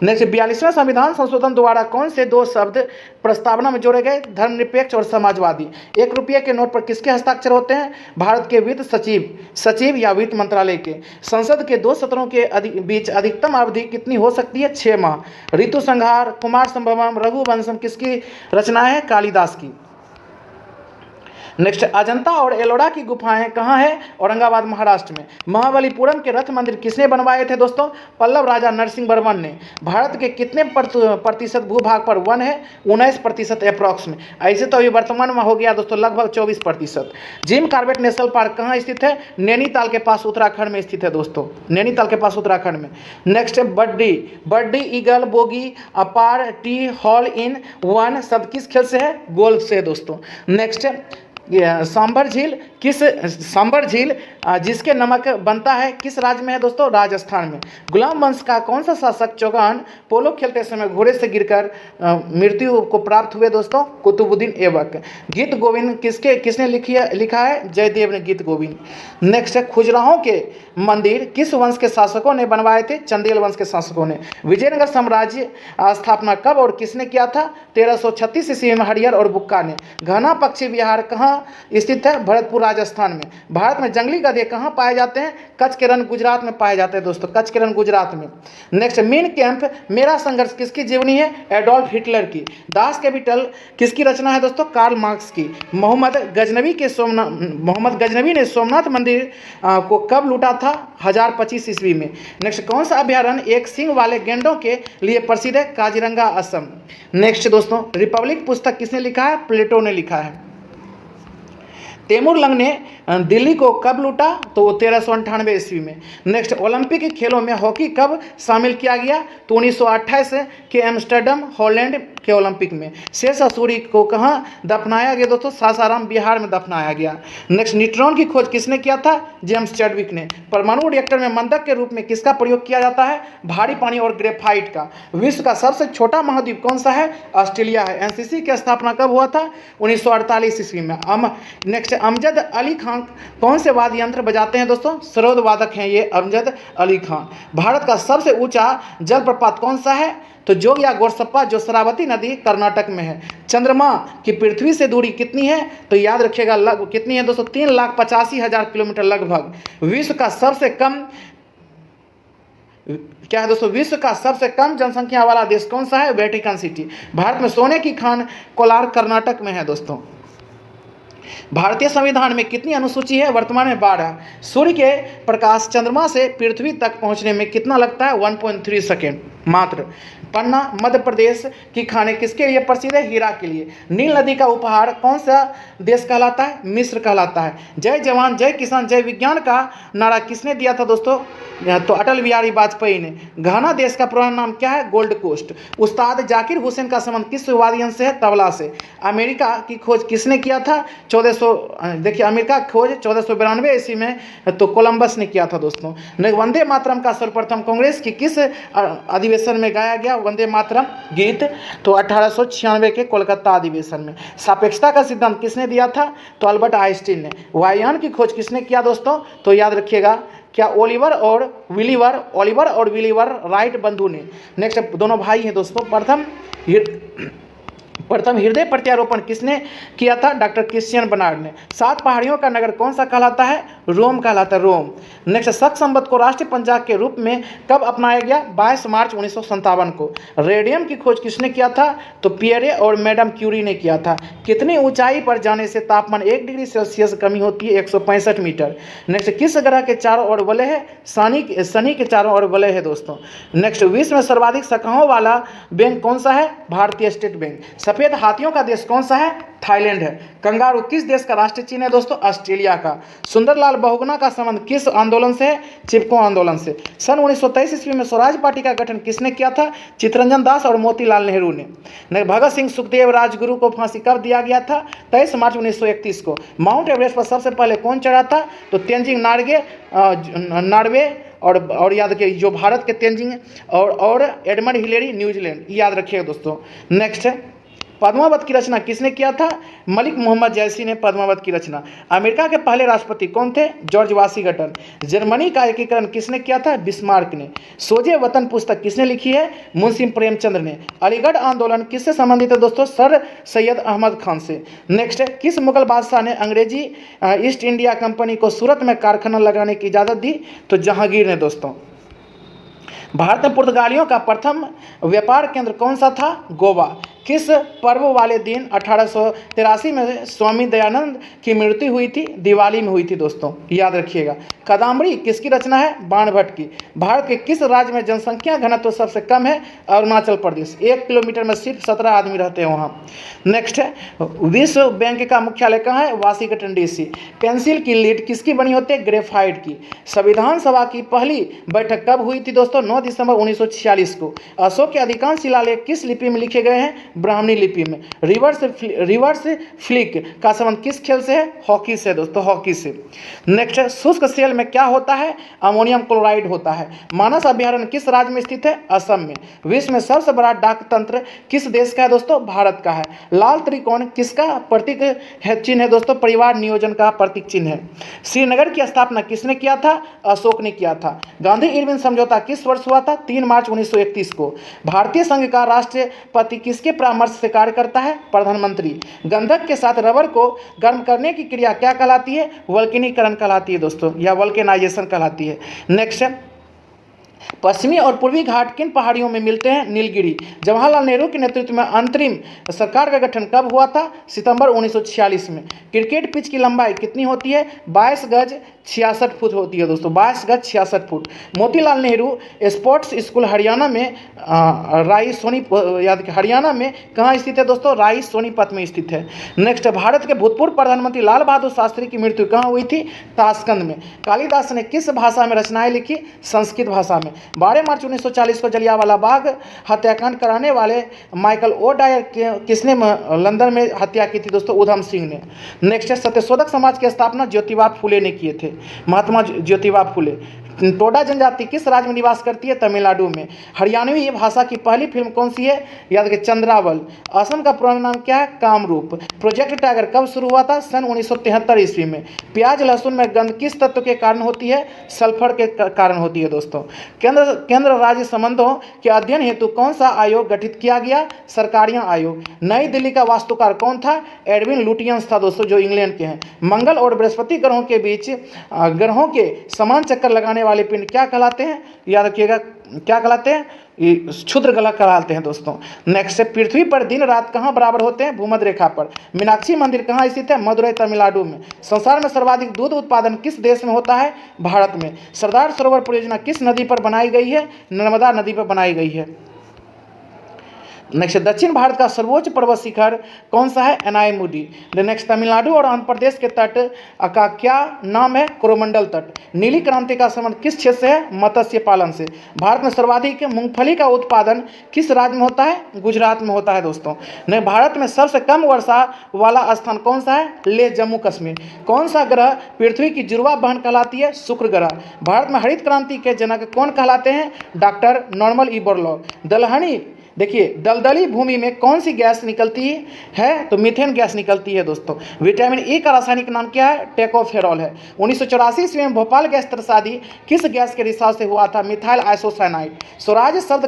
नेक्स्ट, 42वां संविधान संशोधन द्वारा कौन से 2 शब्द प्रस्तावना में जोड़े गए? धर्मनिरपेक्ष और समाजवादी। 1 रुपये के नोट पर किसके हस्ताक्षर होते हैं? भारत के वित्त सचिव या वित्त मंत्रालय के। संसद के 2 सत्रों के बीच अधिकतम अवधि कितनी हो सकती है? 6 माह। ऋतु संहार, कुमार संभवम, रघुवंशम किसकी रचना है? कालिदास की। नेक्स्ट, अजंता और एलोरा की गुफाएं कहाँ है? औरंगाबाद महाराष्ट्र में। महाबलीपुरम के रथ मंदिर किसने बनवाए थे दोस्तों? पल्लव राजा नरसिंह वर्मन ने। भारत के कितने प्रतिशत भूभाग पर वन है? 19% अप्रॉक्स में। ऐसे तो अभी वर्तमान में हो गया दोस्तों लगभग 24%। जिम कॉर्बेट नेशनल पार्क कहाँ स्थित है? नैनीताल के पास उत्तराखंड में स्थित है दोस्तों, नैनीताल के पास उत्तराखंड में। नेक्स्ट है बड्डी ईगल बोगी अपार टी हॉल इन वन शब्द किस खेल से है? गोल्फ से दोस्तों। नेक्स्ट सांबर झील जिसके नमक बनता है किस राज्य में है दोस्तों? राजस्थान में। गुलाम वंश का कौन सा शासक चौहान पोलो खेलते समय घोड़े से गिरकर मृत्यु को प्राप्त हुए दोस्तों? कुतुबुद्दीन ऐबक। गीत गोविंद किसने लिखा है? जयदेव ने गीत गोविंद। नेक्स्ट है खुजराहों के मंदिर किस वंश के शासकों ने बनवाए थे? चंदेल वंश के शासकों ने। विजयनगर साम्राज्य स्थापना कब और किसने किया था? 1336 ईस्वी में हरिहर और बुक्का ने। घना पक्षी विहार कहाँ स्थित है? भरतपुर राजस्थान में। भारत में जंगली गधे कहाँ पाए जाते हैं? कच्छ के रण गुजरात में पाए जाते हैं दोस्तों, कच्छ के रण गुजरात में। नेक्स्ट, मेन कैंप मेरा संघर्ष किसकी जीवनी है? एडोल्फ हिटलर की। दास कैपिटल किसकी रचना है दोस्तों? कार्ल मार्क्स की। मोहम्मद गजनवी ने सोमनाथ मंदिर को कब लूटा था? 1025 ईस्वी में। नेक्स्ट, कौन सा अभ्यारण्य एक सिंह वाले गेंडों के लिए प्रसिद्ध है? काजीरंगा असम। नेक्स्ट दोस्तों, रिपब्लिक पुस्तक किसने लिखा है? प्लेटो ने लिखा है। तैमूर लंग ने दिल्ली को कब लूटा? तो वो 1398 ईस्वी में। नेक्स्ट, ओलंपिक खेलों में हॉकी कब शामिल किया गया? तो 1928 के एम्स्टर्डम हॉलैंड के ओलंपिक में। शेष असूरी को कहाँ दफनाया गया दोस्तों? सासाराम बिहार में दफनाया गया। नेक्स्ट, न्यूट्रॉन की खोज किसने किया था? जेम्स चैडविक ने। परमाणु रिएक्टर में मंदक के रूप में किसका प्रयोग किया जाता है? भारी पानी और ग्रेफाइट का। विश्व का सबसे छोटा महाद्वीप कौन सा है? ऑस्ट्रेलिया है। एनसीसी की स्थापना कब हुआ था? 1948 ईस्वी में। नेक्स्ट, अमजद अली खान कौन से वाद्य यंत्र बजाते हैं दोस्तों? सरोद वादक हैं ये अमजद अली खान। भारत का सबसे ऊंचा जलप्रपात कौन सा है? तो जोग या गोरसप्पा जो शरावती नदी कर्नाटक में है। चंद्रमा की पृथ्वी से दूरी कितनी है? तो याद रखिएगा कितनी है दोस्तों? 3,85,000 किलोमीटर लगभग। विश्व का सबसे कम जनसंख्या वाला देश कौन सा है? Vatican city. भारत में सोने की खान कोलार कर्नाटक में है दोस्तों। भारतीय संविधान में कितनी अनुसूची है? वर्तमान में 12। सूर्य के प्रकाश चंद्रमा से पृथ्वी तक पहुंचने में कितना लगता है? 1.3 सेकेंड मात्र। पन्ना मध्य प्रदेश की खाने किसके लिए प्रसिद्ध है? हीरा के लिए। नील नदी का उपहार कौन सा देश कहलाता है? मिस्र कहलाता है। जय जवान जय किसान जय विज्ञान का नारा किसने दिया था दोस्तों? तो अटल बिहारी वाजपेयी ने। घाना देश का पुराना नाम क्या है? Gold Coast. उस्ताद जाकिर हुसैन का संबंध किस वाद्य से है? तबला से। अमेरिका की खोज किसने किया था? 1400 अमेरिका की खोज 1492 ईस्वी में तो कोलंबस ने किया था दोस्तों। वंदे मातरम का सर्वप्रथम कांग्रेस की किस अधिवेशन में गाया गया वंदे मातरम गीत? तो 1896 के कोलकाता अधिवेशन में। सापेक्षता का सिद्धांत किसने दिया था? तो अल्बर्ट आइंस्टीन ने। वायुयान की खोज किसने किया दोस्तों? तो याद रखिएगा क्या? ओलिवर और विलीवर राइट बंधु ने। नेक्स्ट, दोनों भाई हैं दोस्तों। प्रथम हृदय प्रत्यारोपण किसने किया था? डॉक्टर क्रिश्चियन बर्नार्ड ने। 7 पहाड़ियों का नगर कौन सा कहलाता है? रोम कहलाता है, रोम। नेक्स्ट, शक संवत को राष्ट्रीय पंचांग के रूप में कब अपनाया गया? 22 मार्च 1957 को। रेडियम की खोज किसने किया था? तो पियरे और मैडम क्यूरी ने किया था। कितनी ऊंचाई पर जाने से तापमान 1 डिग्री सेल्सियस कमी होती है? 165 मीटर। नेक्स्ट, किस ग्रह के चारों ओर वलय है? शनि के चारों ओर वलय है दोस्तों। नेक्स्ट, विश्व में सर्वाधिक शाखाओं वाला बैंक कौन सा है? भारतीय स्टेट बैंक। सफेद हाथियों का देश कौन सा है? थाईलैंड है। कंगारू किस देश का राष्ट्रीय चिन्ह है दोस्तों? ऑस्ट्रेलिया का। सुंदरलाल बहुगुणा का संबंध किस आंदोलन से है? चिपको आंदोलन से। सन 1923 ईस्वी में स्वराज पार्टी का गठन किसने किया था? चित्तरंजन दास और मोतीलाल नेहरू ने। भगत सिंह सुखदेव राजगुरु को फांसी कब दिया गया था? 23 मार्च 1931 को। माउंट एवरेस्ट पर सबसे पहले कौन चढ़ा था? तो तेंजिंग नार्वे और याद रखिए जो भारत के तेंजिंग और एडमंड हिलेरी न्यूजीलैंड, याद रखिएगा दोस्तों। नेक्स्ट, पद्मावत की रचना किसने किया था? मलिक मोहम्मद जैसी ने पद्मावत की रचना। अमेरिका के पहले राष्ट्रपति कौन थे? George Washington. जर्मनी का एकीकरण किसने किया था? बिस्मार्क ने। सोजे वतन पुस्तक किसने लिखी है? मुंशी प्रेमचंद्र ने। अलीगढ़ आंदोलन किससे संबंधित है दोस्तों? सर सैयद अहमद खान से। नेक्स्ट, किस मुगल बादशाह ने अंग्रेजी ईस्ट इंडिया कंपनी को सूरत में कारखाना लगाने की इजाज़त दी? तो जहांगीर ने दोस्तों। भारत में पुर्तगालियों का प्रथम व्यापार केंद्र कौन सा था? गोवा। किस पर्व वाले दिन 1883 में स्वामी दयानंद की मृत्यु हुई थी? दिवाली में हुई थी दोस्तों, याद रखिएगा। कादम्बरी किसकी रचना है? बाणभट्ट की। भारत के किस राज्य में जनसंख्या घनत्व सबसे कम है? अरुणाचल प्रदेश। 1 किलोमीटर में सिर्फ 17 आदमी रहते हैं वहाँ। नेक्स्ट है, विश्व बैंक का मुख्यालय कहाँ है? Washington DC. पेंसिल की लीड किसकी बनी होती है? ग्रेफाइट की। संविधान सभा की पहली बैठक कब हुई थी दोस्तों? 9 दिसंबर 1946 को। अशोक के अधिकांश शिलालेख किस लिपि में लिखे गए हैं? ब्राह्मणी लिपि में। रिवर्स फ्लिक का संबंध किस खेल से है? हॉकी से दोस्तों, हॉकी से। नेक्स्ट है, शुष्क सेल में क्या होता है? अमोनियम क्लोराइड होता है। मानस अभ्यारण्य किस राज्य में स्थित है? असम में। विश्व में सबसे बड़ा डाक तंत्र किस देश का है दोस्तों? भारत का है। लाल त्रिकोण किसका प्रतीक है? चिन्ह है दोस्तों, परिवार नियोजन का प्रतीक चिन्ह है। श्रीनगर की स्थापना किसने किया था? अशोक ने किया था। गांधी इरविन समझौता किस वर्ष हुआ था? 3 मार्च 1931 को। भारतीय संघ का राष्ट्रपति किसके परामर्श से कार्य करता है? प्रधानमंत्री। गंधक के साथ रबर को गर्म करने की क्रिया क्या कहलाती है? वल्कनीकरण कहलाती है दोस्तों, या वल्केनाइजेशन कहलाती है। नेक्स्ट है, पश्चिमी और पूर्वी घाट किन पहाड़ियों में मिलते हैं? नीलगिरी। जवाहरलाल नेहरू के नेतृत्व में अंतरिम सरकार का गठन कब हुआ था? सितंबर 1946 में। क्रिकेट पिच की लंबाई कितनी होती है? 22 गज 66 फुट होती है दोस्तों, 22 गज 66 foot. Motilal Nehru sports school Haryana में हरियाणा में कहाँ स्थित है दोस्तों? राई सोनीपत में स्थित है। नेक्स्ट, भारत के भूतपूर्व प्रधानमंत्री लाल बहादुर शास्त्री की मृत्यु कहाँ हुई थी? ताशकंद में। कालिदास ने किस भाषा में रचनाएं लिखी? संस्कृत भाषा में। 12 मार्च 1940 को जलियांवाला बाग हत्याकांड कराने वाले माइकल ओ डायर किसने लंदन में हत्या की थी दोस्तों? उधम सिंह ने। नेक्स्ट है, सत्यशोधक समाज की स्थापना ज्योतिबा फुले ने किए थे, महात्मा ज्योतिबा फुले। टोडा जनजाति किस राज्य में निवास करती है? तमिलनाडु में। हरियाणवी भाषा की पहली फिल्म कौन सी है? याद रखिए, चंद्रावल। असम का पुराना नाम क्या है? कामरूप। प्रोजेक्ट टाइगर कब शुरू हुआ था? सन 1973 ईस्वी में। प्याज लहसुन में गंध किस तत्व के कारण होती है? सल्फर के कारण होती है दोस्तों। केंद्र राज्य संबंधों के अध्ययन हेतु कौन सा आयोग गठित किया गया? सरकारियां आयोग। नई दिल्ली का वास्तुकार कौन था? एडविन लुटियंस था दोस्तों, जो इंग्लैंड के हैं। मंगल और बृहस्पति ग्रहों के बीच ग्रहों के समान चक्कर लगाने वाले पिंड क्या कहलाते हैं? याद रखिएगा, क्या कहलाते हैं? क्षुद्र ग्रह कहलाते हैं दोस्तों। नेक्स्ट है, पृथ्वी पर दिन रात कहाँ बराबर होते हैं? भूमध्य रेखा पर। मीनाक्षी मंदिर कहाँ स्थित है? मदुरई तमिलनाडु में। संसार में सर्वाधिक दूध उत्पादन किस देश में होता है? भारत में। सरदार सरोवर परियोजना किस नदी पर बनाई गई है? नर्मदा नदी पर बनाई गई है। नेक्स्ट, दक्षिण भारत का सर्वोच्च पर्वत शिखर कौन सा है? एनाईमुडी। नेक्स्ट, तमिलनाडु और आंध्र प्रदेश के तट का क्या नाम है? कोरोमंडल तट। नीली क्रांति का संबंध किस क्षेत्र से है? मत्स्य पालन से। भारत में सर्वाधिक मूंगफली का उत्पादन किस राज्य में होता है? गुजरात में होता है दोस्तों। ने भारत में सबसे कम वर्षा वाला स्थान कौन सा है? लेह, जम्मू कश्मीर। कौन सा ग्रह पृथ्वी की जुड़वा बहन कहलाती है? शुक्र ग्रह। भारत में हरित क्रांति के जनक कौन कहलाते हैं? Doctor Norman E Borlaug. दलहनी, देखिए, दलदली भूमि में कौन सी गैस निकलती है? तो मीथेन गैस निकलती है दोस्तों। विटामिन ई का रासायनिक नाम क्या है? टेकोफेरॉल है। 1984 ईस्वी में भोपाल गैस त्रसादी किस गैस के रिसाव से हुआ था? Methyl isocyanide. स्वराज शब्द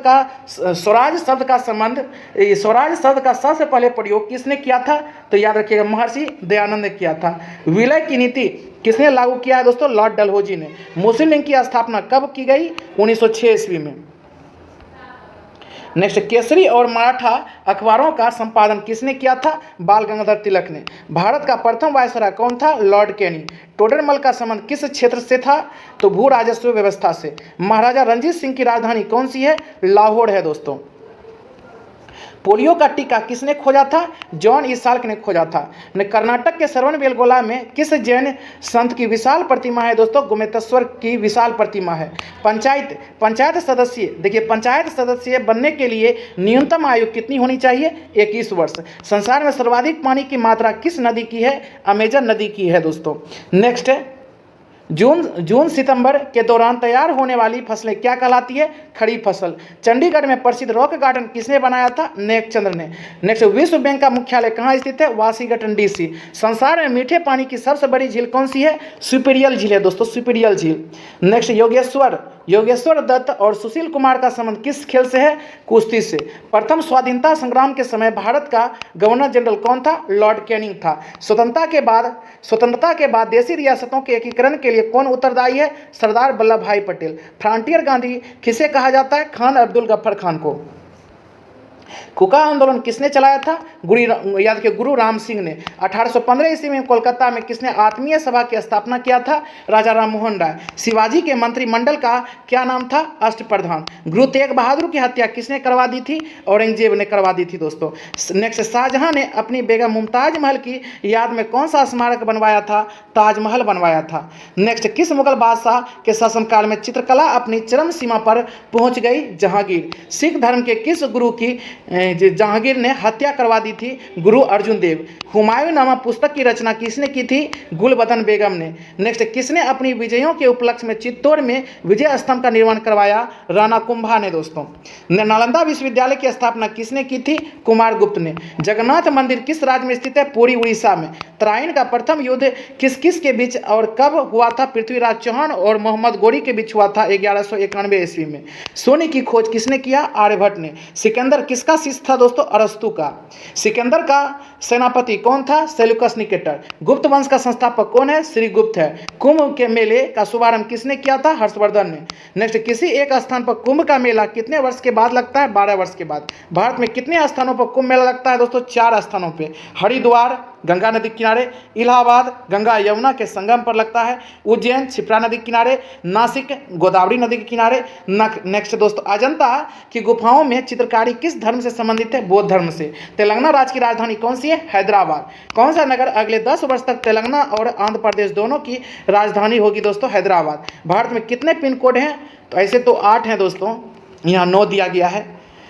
का सबसे पहले प्रयोग किसने किया था? तो याद रखिएगा, महर्षि दयानंद ने किया था। विलय की नीति किसने लागू किया है दोस्तों? लॉर्ड डलहौजी ने। मुस्लिम लीग की स्थापना कब की गई? 1906 ईस्वी में। नेक्स्ट, केसरी और मराठा अखबारों का संपादन किसने किया था? बाल गंगाधर तिलक ने। भारत का प्रथम वायसराय कौन था? लॉर्ड कैनी। टोडरमल का संबंध किस क्षेत्र से था? तो भू राजस्व व्यवस्था से। महाराजा रंजीत सिंह की राजधानी कौन सी है? लाहौर है दोस्तों। पोलियो का टीका किसने खोजा था? जॉन ई साल्क ने खोजा था। कर्नाटक के श्रवणबेलगोला में किस जैन संत की विशाल प्रतिमा है दोस्तों? गोमेतेश्वर की विशाल प्रतिमा है। पंचायत सदस्य, देखिए, पंचायत सदस्य बनने के लिए न्यूनतम आयु कितनी होनी चाहिए? 21 वर्ष। संसार में सर्वाधिक पानी की मात्रा किस नदी की है? अमेजन नदी की है दोस्तों। नेक्स्ट है, जून सितंबर के दौरान तैयार होने वाली फसलें क्या कहलाती है? खड़ी फसल। चंडीगढ़ में प्रसिद्ध रॉक गार्डन किसने बनाया था? नेकचंद्र ने। नेक्स्ट, विश्व बैंक का मुख्यालय कहाँ स्थित है? Washington DC. संसार में मीठे पानी की सबसे बड़ी झील कौन सी है? सुपीरियल झील है दोस्तों, सुपीरियल झील। नेक्स्ट, योगेश्वर दत्त और सुशील कुमार का संबंध किस खेल से है? कुश्ती से। प्रथम स्वाधीनता संग्राम के समय भारत का गवर्नर जनरल कौन था? लॉर्ड कैनिंग था। स्वतंत्रता के बाद देशी रियासतों के एकीकरण के लिए कौन उत्तरदायी है? सरदार वल्लभ भाई पटेल। फ्रंटियर गांधी किसे कहा जाता है? खान अब्दुल गफ्फर खान को। कुका आंदोलन किसने चलाया था? याद के गुरु राम सिंह ने। 1815 ईस्वी में कोलकाता में किसने आत्मीय सभा की स्थापना किया था? राजा राम मोहन राय। शिवाजी के मंत्रिमंडल का क्या नाम था? अष्टप्रधान। गुरु तेग बहादुर की हत्या किसने करवा दी थी? औरंगजेब ने करवा दी थी दोस्तों। नेक्स्ट, शाहजहां ने अपनी बेगम मुमताज महल की याद में कौन सा स्मारक बनवाया था? ताजमहल बनवाया था। नेक्स्ट, किस मुगल बादशाह के शासनकाल में चित्रकला अपनी चरम सीमा पर पहुंच गई? जहांगीर। सिख धर्म के किस गुरु की जहांगीर ने हत्या करवा दी थी? गुरु अर्जुन देव। हुमायूं नामा पुस्तक की रचना किसने की थी? गुलबदन बेगम ने। नेक्स्ट, किसने अपनी विजयों के उपलक्ष्य में चित्तौड़ में विजय स्तंभ का निर्माण करवाया? राणा कुंभा ने दोस्तों। नालंदा विश्वविद्यालय की स्थापना किसने की थी? कुमारगुप्त ने। जगन्नाथ मंदिर किस राज्य में स्थित है? पुरी उड़ीसा में। तराइन का प्रथम युद्ध किस किस के बीच और कब हुआ था? पृथ्वीराज चौहान और मोहम्मद गोरी के बीच हुआ था 1191 ईस्वी में। सोने की खोज किसने किया? आर्यभट्ट ने। सिकंदर किसका शिष्य था दोस्तों? अरस्तु का। सिकंदर का सेनापति कौन था? Seleucus Nicator. गुप्त वंश का संस्थापक कौन है? श्रीगुप्त है। कुंभ के मेले का शुभारंभ किसने किया था? हर्षवर्धन ने। नेक्स्ट, किसी एक स्थान पर कुंभ का मेला कितने वर्ष के बाद लगता है? 12 वर्ष के बाद। भारत में कितने स्थानों पर कुंभ मेला लगता है दोस्तों? 4 स्थानों पे। हरिद्वार गंगा नदी के किनारे, इलाहाबाद गंगा यमुना के संगम पर लगता है, उज्जैन क्षिप्रा नदी के किनारे, नासिक गोदावरी नदी के किनारे। नेक्स्ट दोस्तों, अजंता की गुफाओं में चित्रकारी किस धर्म से संबंधित है? बौद्ध धर्म से। तेलंगाना राज्य की राजधानी कौन सी है? हैदराबाद। कौन सा नगर अगले 10 वर्ष तक तेलंगाना और आंध्र प्रदेश दोनों की राजधानी होगी दोस्तों? हैदराबाद। भारत में कितने पिन कोड हैं? तो ऐसे तो 8 हैं दोस्तों, यहाँ 9 दिया गया है।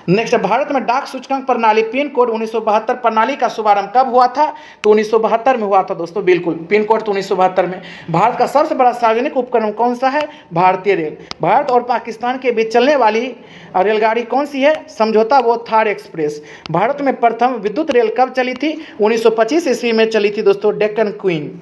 नेक्स्ट, भारत में डाक सूचकांक प्रणाली पिन कोड 1972 प्रणाली का शुभारंभ कब हुआ था? तो 1972 में हुआ था दोस्तों, बिल्कुल। पिन कोड तो 1972 में। भारत का सबसे बड़ा सार्वजनिक उपकरण कौन सा है? भारतीय रेल। भारत और पाकिस्तान के बीच चलने वाली रेलगाड़ी कौन सी है? समझौता वो थार एक्सप्रेस। भारत में प्रथम विद्युत रेल कब चली थी? 1925 ईस्वी में चली थी दोस्तों, डेक्कन क्वीन।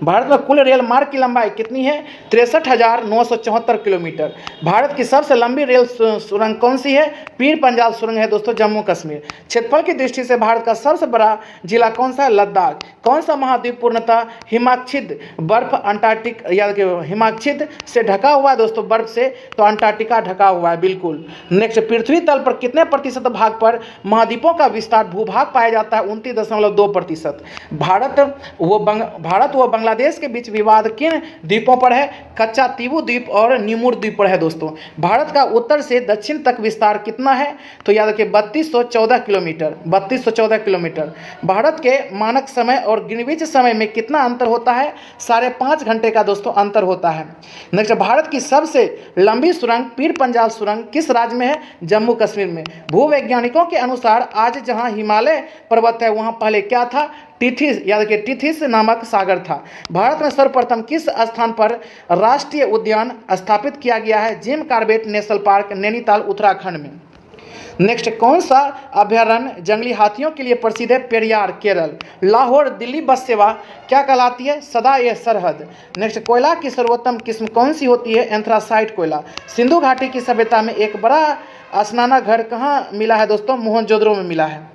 भारत में कुल रेल मार्ग की लंबाई कितनी है? 63,974 किलोमीटर। भारत की सबसे लंबी रेल सुरंग कौन सी है? पीर पंजाल सुरंग है दोस्तों, जम्मू कश्मीर। क्षेत्रफल की दृष्टि से भारत का सबसे बड़ा जिला कौन सा है? लद्दाख। कौन सा महाद्वीप पूर्णतः हिमाच्छिद बर्फ अंटार्कटिक याद के हिमाच्छिद से ढका हुआ है दोस्तों? बर्फ से तो अंटार्कटिका ढका हुआ है, बिल्कुल। नेक्स्ट, पृथ्वी तल पर कितने प्रतिशत भाग पर महाद्वीपों का विस्तार भूभाग पाया जाता है? 29.2%। भारत व बांग्लादेश के बीच विवाद किन द्वीपों पर है? कच्चा तीबू द्वीप और निमुर द्वीप पर है दोस्तों। भारत का उत्तर से दक्षिण तक विस्तार कितना है? तो याद रखिए 3214 किलोमीटर। 3214 किलोमीटर। भारत के मानक समय और ग्रीनविच समय में कितना अंतर होता है? 5.5 घंटे का दोस्तों अंतर होता है। नेक्स्ट, भारत की सबसे लंबी सुरंग पीर पंजाल सुरंग किस राज्य में है? जम्मू कश्मीर में। भूवैज्ञानिकों के अनुसार आज जहां हिमालय पर्वत है वहां पहले क्या था? टिथिस याद रखिए टिथिस नामक सागर था। भारत में सर्वप्रथम किस स्थान पर राष्ट्रीय उद्यान स्थापित किया गया है? Jim Corbett national park, Nainital, Uttarakhand में। नेक्स्ट, कौन सा अभयारण्य जंगली हाथियों के लिए प्रसिद्ध है? पेरियार, केरल। लाहौर दिल्ली बस सेवा क्या कहलाती है? सदा ए सरहद। नेक्स्ट, कोयला की सर्वोत्तम किस्म कौन सी होती है? एंथ्रासाइट कोयला। सिंधु घाटी की सभ्यता में एक बड़ा स्नानाघर कहाँ मिला है दोस्तों? मोहनजोदड़ो में मिला है।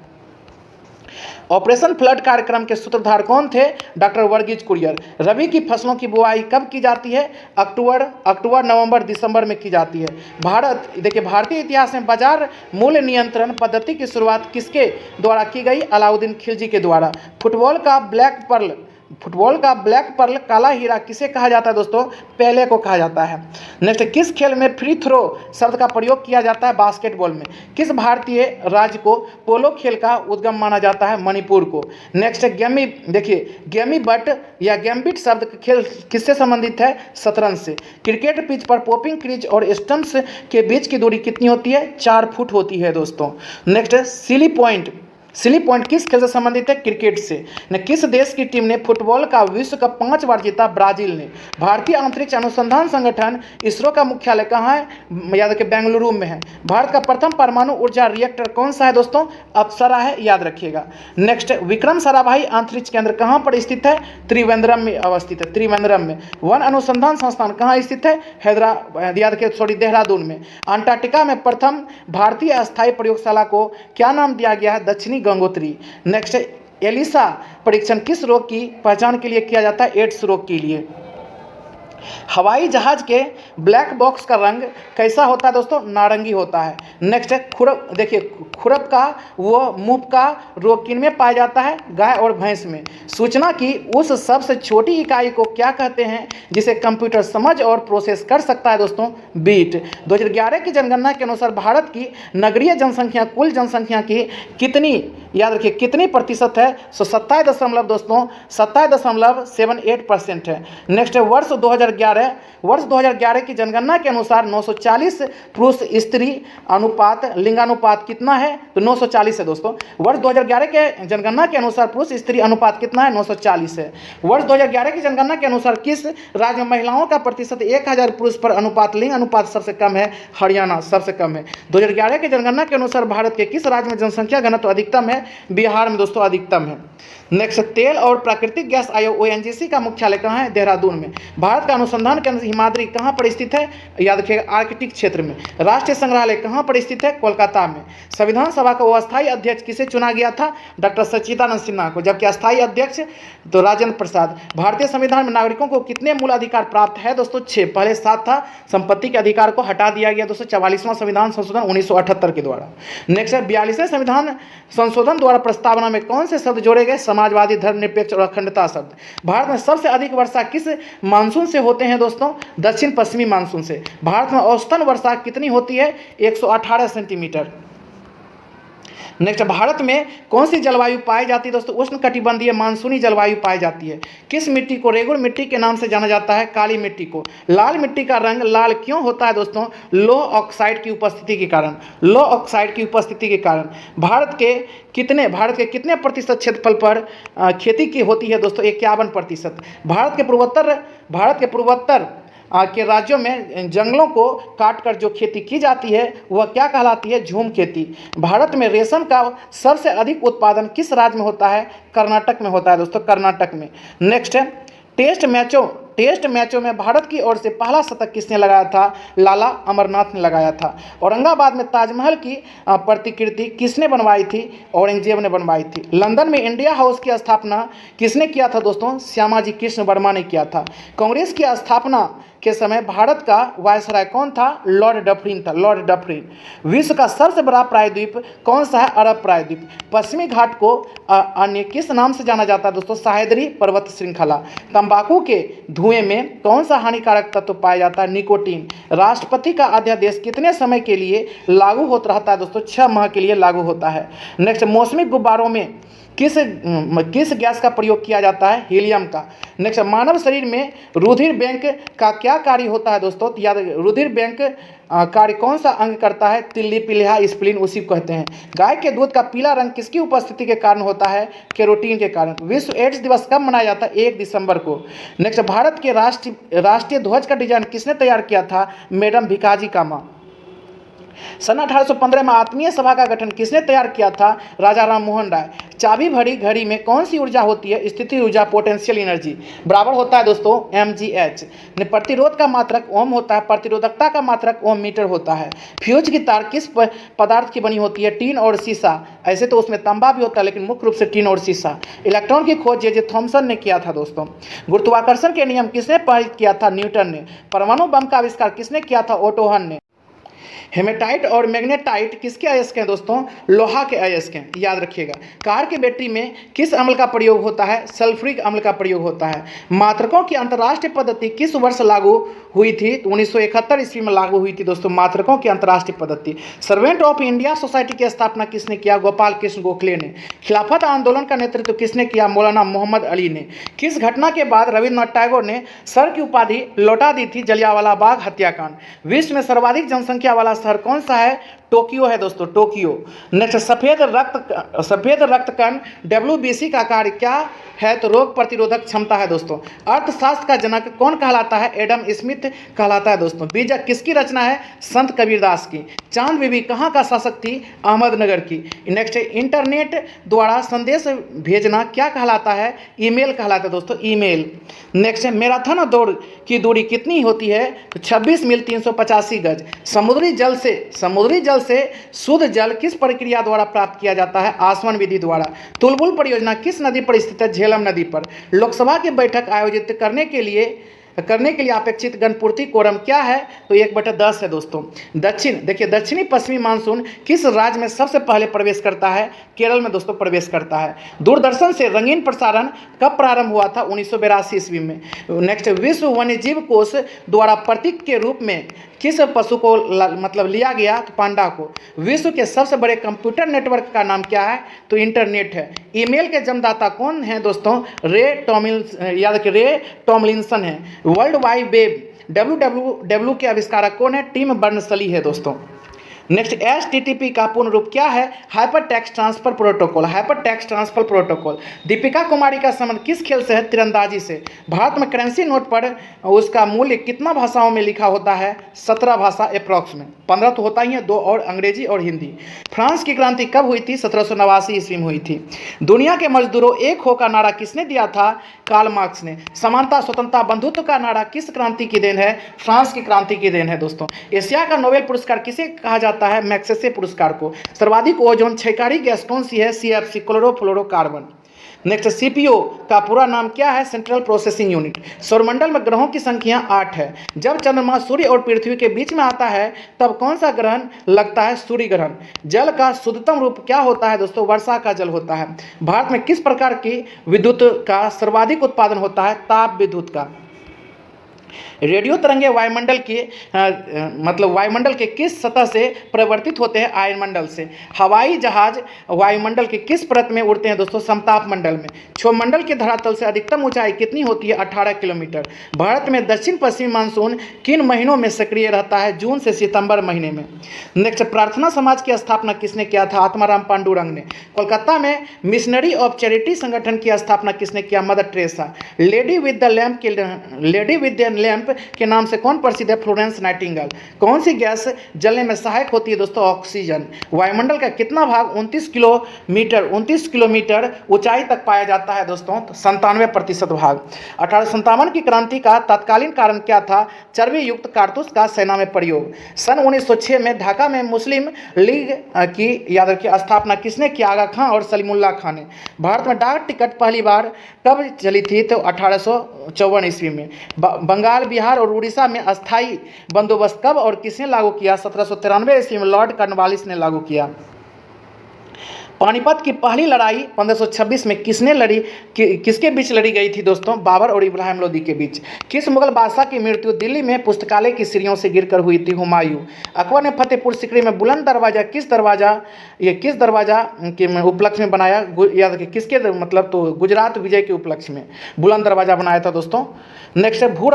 ऑपरेशन फ्लड कार्यक्रम के सूत्रधार कौन थे? Doctor Verghese courier. रबी की फसलों की बुआई कब की जाती है? अक्टूबर, नवंबर, दिसंबर में की जाती है। भारतीय इतिहास में बाजार मूल्य नियंत्रण पद्धति की शुरुआत किसके द्वारा की गई? अलाउद्दीन खिलजी के द्वारा। फुटबॉल का ब्लैक पर्ल काला हीरा किसे कहा जाता है दोस्तों? पेले को कहा जाता है। नेक्स्ट, किस खेल में फ्री थ्रो शब्द का प्रयोग किया जाता है? बास्केटबॉल में। किस भारतीय राज्य को पोलो खेल का उद्गम माना जाता है? मणिपुर को। नेक्स्ट, गैम्बिट या गैम्बिट शब्द खेल किससे संबंधित है? शतरंज से। क्रिकेट पिच पर पॉपिंग क्रीज और स्टंप्स के बीच की दूरी कितनी होती है? 4 फुट होती है दोस्तों। नेक्स्ट, सिली पॉइंट किस खेल से संबंधित है? क्रिकेट से। न किस देश की टीम ने फुटबॉल का विश्व कप 5 बार जीता? ब्राजील ने। भारतीय अंतरिक्ष अनुसंधान संगठन इसरो का मुख्यालय कहाँ है? याद रखिए बेंगलुरु में है। भारत का प्रथम परमाणु ऊर्जा रिएक्टर कौन सा है दोस्तों? अप्सरा है, याद रखिएगा। नेक्स्ट, विक्रम साराभाई अंतरिक्ष केंद्र कहाँ पर स्थित है? त्रिवेंद्रम में अवस्थित है, त्रिवेंद्रम में। वन अनुसंधान संस्थान कहाँ स्थित है? देहरादून में। अंटार्कटिका में प्रथम भारतीय अस्थायी प्रयोगशाला को क्या नाम दिया गया है? दक्षिणी गंगोत्री। नेक्स्ट, एलिसा परीक्षण किस रोग की पहचान के लिए किया जाता है? एड्स रोग के लिए। हवाई जहाज के ब्लैक बॉक्स का रंग कैसा होता है दोस्तों? नारंगी होता है। नेक्स्ट है खुरप। देखिए, खुरप का वो मुंह का रोग किन में पाया जाता है? गाय और भैंस में। सूचना की उस सबसे छोटी इकाई को क्या कहते हैं जिसे कंप्यूटर समझ और प्रोसेस कर सकता है दोस्तों? बीट। 2011 की जनगणना के अनुसार भारत की नगरीय जनसंख्या कुल जनसंख्या की कितनी, याद रखिए, कितनी प्रतिशत है? 27.78% है। नेक्स्ट है वर्ष 2011 की जनगणना के अनुसार 940 पुरुष स्त्री अनुपात, लिंगानुपात कितना है? तो 940 है दोस्तों। वर्ष 2011 के जनगणना के अनुसार पुरुष स्त्री अनुपात कितना है? 940 है। वर्ष 2011 की जनगणना के अनुसार किस राज्य में महिलाओं का प्रतिशत 1000 पुरुष पर अनुपात लिंग अनुपात सबसे कम है? हरियाणा सबसे कम है। 2011 की जनगणना के अनुसार भारत के किस राज्य में जनसंख्या घनत्व अधिकतम है? बिहार में दोस्तों अधिकतम है। नेक्स्ट, तेल और प्राकृतिक गैस आयोग ONGC का मुख्यालय कहाँ है? देहरादून में। भारत का अनुसंधान केंद्र हिमाद्री कहाँ पर स्थित है? याद रखिएगा, आर्कटिक क्षेत्र में। राष्ट्रीय संग्रहालय कहाँ पर स्थित है? कोलकाता में। संविधान सभा का अस्थायी अध्यक्ष किसे चुना गया था? डॉक्टर सच्चिदानंद सिन्हा को, जबकि अस्थायी अध्यक्ष तो राजेंद्र प्रसाद। भारतीय संविधान में नागरिकों को कितने मूल अधिकार प्राप्त है दोस्तों? 6। पहले 7 था, संपत्ति के अधिकार को हटा दिया गया दोस्तों 44वां संविधान संशोधन 1978 के द्वारा। नेक्स्ट है 42वें संविधान संशोधन द्वारा प्रस्तावना में कौन से शब्द जोड़े गए? समाजवादी, धर्मनिरपेक्ष और अखंडता शब्द। भारत में सबसे अधिक वर्षा किस मानसून से होते हैं दोस्तों? दक्षिण पश्चिमी मानसून से। भारत में औसतन वर्षा कितनी होती है? 118 सेंटीमीटर। नेक्स्ट, भारत में कौन सी जलवायु पाई जाती है दोस्तों? उष्णकटिबंधीय मानसूनी जलवायु पाई जाती है। किस मिट्टी को रेगुर मिट्टी के नाम से जाना जाता है? काली मिट्टी को। लाल मिट्टी का रंग लाल क्यों होता है दोस्तों? लो ऑक्साइड की उपस्थिति के कारण। लो ऑक्साइड की उपस्थिति के कारण। भारत के कितने प्रतिशत क्षेत्रफल पर खेती की होती है दोस्तों? 51%। भारत के पूर्वोत्तर के राज्यों में जंगलों को काटकर जो खेती की जाती है वह क्या कहलाती है? झूम खेती। भारत में रेशम का सबसे अधिक उत्पादन किस राज्य में होता है? कर्नाटक में होता है दोस्तों, कर्नाटक में। नेक्स्ट है टेस्ट मैचों में भारत की ओर से पहला शतक किसने लगाया था? लाला अमरनाथ ने लगाया था। औरंगाबाद में ताजमहल की प्रतिकृति किसने बनवाई थी? औरंगजेब ने बनवाई थी। लंदन में इंडिया हाउस की स्थापना किसने किया था दोस्तों? श्यामाजी कृष्ण वर्मा ने किया था। कांग्रेस की स्थापना के समय भारत का वायसराय कौन था? लॉर्ड डफरिन था, लॉर्ड डफरिन। विश्व का सबसे बड़ा प्रायद्वीप कौन सा है? अरब प्रायद्वीप। पश्चिमी घाट को अन्य किस नाम से जाना जाता है दोस्तों? सह्याद्री पर्वत श्रृंखला। तंबाकू के धुएं में कौन सा हानिकारक तत्व पाया जाता है? निकोटीन। राष्ट्रपति का अध्यादेश कितने समय के लिए लागू होता रहता है दोस्तों? 6 माह के लिए लागू होता है। नेक्स्ट, मौसमी गुब्बारों में किस गैस का प्रयोग किया जाता है? हीलियम का। नेक्स्ट, मानव शरीर में रुधिर बैंक का क्या कार्य होता है दोस्तों? याद, रुधिर बैंक कार्य कौन सा अंग करता है? तिल्ली, प्लीहा, स्प्लीन, उसी को कहते हैं। गाय के दूध का पीला रंग किसकी उपस्थिति के कारण होता है? कैरोटीन के कारण। विश्व एड्स दिवस कब मनाया जाता है? 1 दिसंबर को। नेक्स्ट, भारत के राष्ट्रीय ध्वज का डिजाइन किसने तैयार किया था? मैडम भिकाजी कामा। सन 1815 में आत्मीय सभा का गठन किसने तैयार किया था? राजा राम मोहन राय। चाबी भरी घड़ी में कौन सी ऊर्जा होती है? स्थिति ऊर्जा, पोटेंशियल एनर्जी। बराबर होता है दोस्तों mgh। प्रतिरोध का मात्रक ओम होता है, प्रतिरोधकता का मात्रक ओम मीटर होता है। फ्यूज की तार किस पदार्थ की बनी होती है? टीन और सीसा। ऐसे तो उसमें तांबा भी होता है लेकिन मुख्य रूप से टीन और सीसा। इलेक्ट्रॉन की खोज जे थॉमसन ने किया था दोस्तों। गुरुत्वाकर्षण के नियम किसने पारित किया था? न्यूटन ने। परमाणु बम का आविष्कार किसने किया था? ओटो हन ने। हेमेटाइट और मैग्नेटाइट किसके अयस्क हैं दोस्तों? लोहा के अयस्क हैं, याद रखिएगा। कार के बैटरी में किस अम्ल का प्रयोग होता है? सल्फ्यूरिक अम्ल का प्रयोग होता है। मात्रकों की अंतर्राष्ट्रीय पद्धति किस वर्ष लागू हुई थी? 1971 ईस्वी में लागू हुई थी दोस्तों मात्रकों की अंतर्राष्ट्रीय पद्धति। सर्वेंट ऑफ इंडिया सोसाइटी की स्थापना किसने किया? गोपाल कृष्ण गोखले ने। खिलाफत आंदोलन का नेतृत्व किसने किया? मौलाना मोहम्मद अली ने। किस घटना के बाद रविन्द्रनाथ टैगोर ने सर की उपाधि लौटा दी थी? जलियांवाला बाग हत्याकांड। विश्व में सर्वाधिक जनसंख्या वाला शहर कौन सा है? टोक्यो है दोस्तों, टोक्यो। नेक्स्ट, सफेद रक्त कण WBC का कार्य क्या है? तो रोग प्रतिरोधक क्षमता है दोस्तों। अर्थशास्त्र का जनक कौन कहलाता है? एडम स्मिथ कहलाता है दोस्तों। बीजक किसकी रचना है? संत कबीरदास की। चांद बीबी कहाँ का शासक थी? अहमदनगर की। नेक्स्ट, इंटरनेट द्वारा संदेश भेजना क्या कहलाता है? ईमेल कहलाता है दोस्तों, ईमेल। नेक्स्ट, मैराथन दौड़ की दूरी कितनी होती है? तो 26 मील 385 गज। समुद्री जल से शुद्ध जल किस प्रक्रिया द्वारा प्राप्त किया जाता है? आसवन विधि द्वारा। तुलबुल परियोजना किस नदी पर स्थित है? झेलम नदी पर। लोकसभा की बैठक आयोजित करने के लिए करने के लिए अपेक्षित गणपूर्ति कोरम क्या है? तो 1/10 है दोस्तों। दक्षिण, देखिए दक्षिणी पश्चिमी मानसून किस राज्य में सबसे पहले प्रवेश करता है? केरल में दोस्तों प्रवेश करता है। दूरदर्शन से रंगीन प्रसारण कब प्रारंभ हुआ था? 1982 ईस्वी में। नेक्स्ट, विश्व वन्यजीव कोष द्वारा प्रतीक के रूप में किस पशु को मतलब लिया गया? तो पांडा को। विश्व के सबसे बड़े कंप्यूटर नेटवर्क का नाम क्या है? तो इंटरनेट है। ईमेल के जन्मदाता कौन है दोस्तों? रे टॉमलिंसन है। वर्ल्ड वाइड वेब WWW के आविष्कारक कौन है? टिम बर्नर्स-ली है दोस्तों। नेक्स्ट, HTTP का पूर्ण रूप क्या है? Hyper text transfer protocol. Hyper text transfer protocol. Deepika Kumari का संबंध किस खेल से है? तीरंदाजी से। भारत में करेंसी नोट पर उसका मूल्य कितना भाषाओं में लिखा होता है? 17 भाषा अप्रॉक्स में। 15 तो होता ही है, 2 और अंग्रेजी और हिंदी। फ्रांस की क्रांति कब हुई थी? 1789 ईस्वी में हुई थी। दुनिया के मजदूरों एक हो का नारा किसने दिया था? कार्ल मार्क्स ने। समानता, स्वतंत्रता, बंधुत्व का नारा किस क्रांति की देन है? फ्रांस की क्रांति की देन है दोस्तों। एशिया का नोबेल पुरस्कार किसे कहा जाता है? मैग्सेसे पुरस्कार को। सर्वाधिक ओजोन क्षयकारी गैस कौन सी है? CFC, chlorofluorocarbon. नेक्स्ट, CPO का पूरा नाम क्या है? Central processing unit. सौरमंडल में ग्रहों की संख्या 8 है। जब चंद्रमा सूर्य और पृथ्वी के बीच में आता है तब कौन सा ग्रहण लगता है? सूर्य ग्रहण। जल का शुद्धतम रूप क्या होता है दोस्तों? वर्षा का जल होता है। भारत में किस प्रकार की विद्युत का सर्वाधिक उत्पादन होता है? ताप विद्युत का। रेडियो तरंगे वायुमंडल के मतलब वायुमंडल के किस सतह से परिवर्तित होते हैं? आयनमंडल से। हवाई जहाज वायुमंडल के किस परत में उड़ते हैं दोस्तों? समताप मंडल में। क्षोभमंडल के धरातल से अधिकतम ऊंचाई कितनी होती है? 18 किलोमीटर। भारत में दक्षिण पश्चिमी मानसून किन महीनों में सक्रिय रहता है? जून से सितंबर महीने में। नेक्स्ट, प्रार्थना समाज की स्थापना किसने किया था? आत्माराम पांडुरंग ने। कोलकाता में मिशनरी ऑफ चैरिटी संगठन की स्थापना किसने किया? Mother Teresa. Lady with the lamp के नाम से कौन प्रसिद्ध है? Florence Nightingale. कौन सी गैस जलने में सहायक होती है दोस्तों? ऑक्सीजन। वायुमंडल का कितना भाग 29 किलोमीटर ऊंचाई तक पाया जाता है दोस्तों? 97% भाग। 1857 की क्रांति का तत्कालीन कारण क्या था? चर्बी युक्त कारतूस का सेना में प्रयोग। सन 1906 में ढाका में मुस्लिम लीग की याद रखिए स्थापना किसने किया? आगा खां और सलीमुल्लाह खां ने। भारत में डाक टिकट पहली बार कब चली थी? तो 1854 ईस्वी में। बंगाल, बिहार और उड़ीसा में अस्थाई बंदोबस्त कब और किसने लागू किया? 1793 ईस्वी में लॉर्ड कॉर्नवालिस ने लागू किया। पानीपत की पहली लड़ाई 1526 में किसने लड़ी? किसके बीच लड़ी गई थी दोस्तों? बाबर और इब्राहिम लोदी के बीच। किस मुगल बादशाह की मृत्यु दिल्ली में पुस्तकालय की सीढ़ियों से गिरकर हुई थी? हुमायूं। अकबर ने फतेहपुर सीकरी में बुलंद दरवाजा किस दरवाजा के उपलक्ष्य में बनाया? याद रखिए किसके मतलब तो गुजरात विजय के उपलक्ष्य में बुलंद दरवाजा बनाया था दोस्तों। नेक्स्ट, भू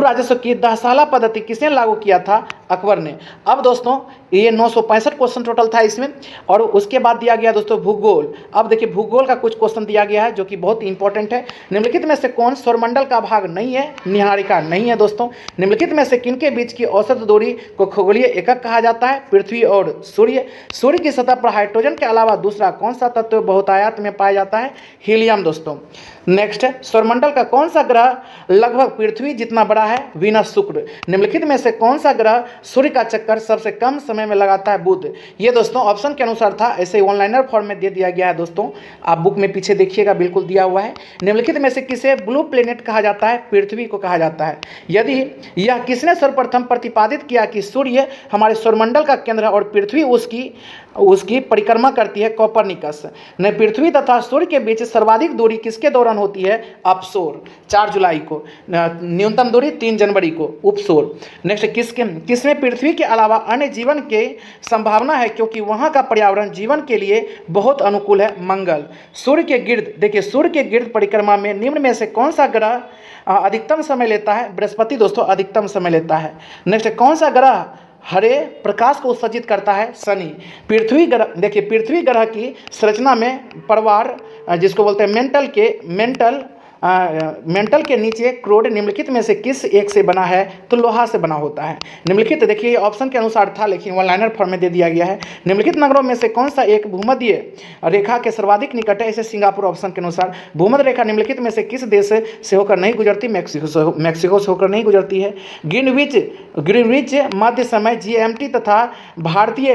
राजस्व की दहसाला पद्धति किसने लागू किया था? अकबर ने। अब दोस्तों ये 965 क्वेश्चन टोटल था इसमें, और उसके बाद दिया गया दोस्तों भूगोल। अब देखिए भूगोल का कुछ क्वेश्चन दिया गया है जो कि बहुत इंपॉर्टेंट है। निम्नलिखित में से कौन सौरमंडल का भाग नहीं है? निहारिका नहीं है दोस्तों। निम्नलिखित में से किनके बीच की औसत दूरी को खगोलीय एकक कहा जाता है? पृथ्वी और सूर्य। सूर्य की सतह पर हाइड्रोजन के अलावा दूसरा कौन सा तत्व बहुतायत में पाया जाता है? हीलियम दोस्तों। नेक्स्ट, सौरमंडल का कौन सा ग्रह लगभग पृथ्वी जितना बड़ा है? वीनस, शुक्र। निम्नलिखित में से कौन सा ग्रह सूर्य का चक्कर सबसे कम समय में लगाता है? बुध। ये दोस्तों ऑप्शन के अनुसार था, ऐसे ऑनलाइनर फॉर्म में दे दिया गया है दोस्तों, आप बुक में पीछे देखिएगा बिल्कुल दिया हुआ है। निम्नलिखित में से किसे ब्लू प्लेनेट कहा जाता है? पृथ्वी को कहा जाता है। यदि यह किसने सर्वप्रथम प्रतिपादित किया कि सूर्य हमारे सौरमंडल का केंद्र है और पृथ्वी उसकी परिक्रमा करती है? कोपरनिकस ने। पृथ्वी तथा सूर्य के बीच सर्वाधिक दूरी किसके दौरान होती है? अपसोर, 4 जुलाई को। न्यूनतम दूरी 3 जनवरी को, उपसोर। नेक्स्ट, किसमें पृथ्वी के अलावा अन्य जीवन की संभावना है क्योंकि वहाँ का पर्यावरण जीवन के लिए बहुत अनुकूल है? मंगल। सूर्य के गिर्द, देखिए सूर्य के गिर्द परिक्रमा में निम्न में से कौन सा ग्रह अधिकतम समय लेता है? बृहस्पति दोस्तों अधिकतम समय लेता है। नेक्स्ट, कौन सा ग्रह हरे प्रकाश को उत्सर्जित करता है? शनि। पृथ्वी ग्रह, देखिए पृथ्वी ग्रह की संरचना में परिवार जिसको बोलते हैं मेंटल के नीचे क्रोड निम्नलिखित में से किस एक से बना है? तो लोहा से बना होता है। निम्नलिखित देखिए ये ऑप्शन के अनुसार था लेकिन वन लाइनर फॉर्म में दे दिया गया है। निम्नलिखित नगरों में से कौन सा एक भूमध्य रेखा के सर्वाधिक निकट है? इसे सिंगापुर ऑप्शन के अनुसार। भूमध्य रेखा निम्नलिखित में से किस देश से होकर नहीं गुजरती? मैक्सिको से होकर नहीं गुजरती है। ग्रीनविच मध्य समय GMT तथा भारतीय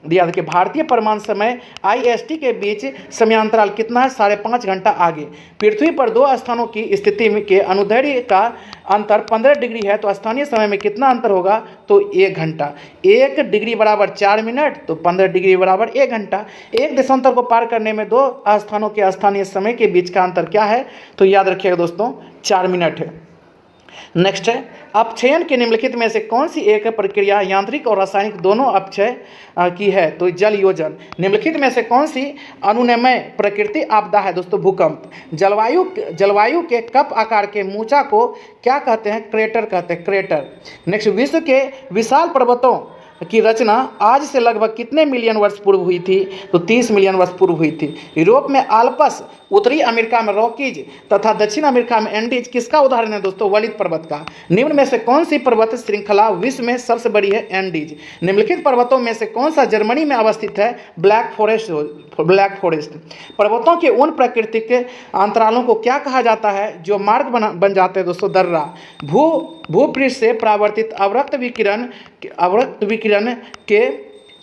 याद रखिए भारतीय प्रमाण समय IST के बीच समयांतराल कितना है? 5.5 घंटा आगे। पृथ्वी पर दो स्थानों की स्थिति के अनुदैर्ध्य का अंतर 15 डिग्री है तो स्थानीय समय में कितना अंतर होगा? तो 1 घंटा। 1 डिग्री बराबर 4 मिनट, तो 15 डिग्री बराबर 1 घंटा। एक देशांतर को पार करने में दो स्थानों के स्थानीय समय के बीच का अंतर क्या है? तो याद रखिएगा दोस्तों 4 मिनट है। नेक्स्ट है अपक्षयन के निम्नलिखित में से कौन सी एक प्रक्रिया यांत्रिक और रासायनिक दोनों अपक्षय की है? तो जल योजन। निम्नलिखित में से कौन सी अनुनयमय प्रकृति आपदा है? दोस्तों भूकंप। जलवायु के कप आकार के मूचा को क्या कहते हैं? क्रेटर कहते हैं, क्रेटर। नेक्स्ट, विश्व के विशाल पर्वतों की रचना आज से लगभग कितने मिलियन वर्ष पूर्व हुई थी? तो 30 मिलियन वर्ष पूर्व हुई थी। यूरोप में आल्प्स, उत्तरी अमेरिका में रॉकीज तथा दक्षिण अमेरिका में एंडीज किसका उदाहरण है? दोस्तों वलित पर्वत का। निम्न में से कौन सी पर्वत श्रृंखला विश्व में सबसे बड़ी है? एंडीज। निम्नलिखित पर्वतों में से कौन सा जर्मनी में अवस्थित है? Black forest. पर्वतों के उन प्राकृतिक अंतरालों को क्या कहा जाता है जो मार्ग बन जाते हैं? दोस्तों दर्रा। भूपृष्ठ से परावर्तित अवरक्त विकिरण के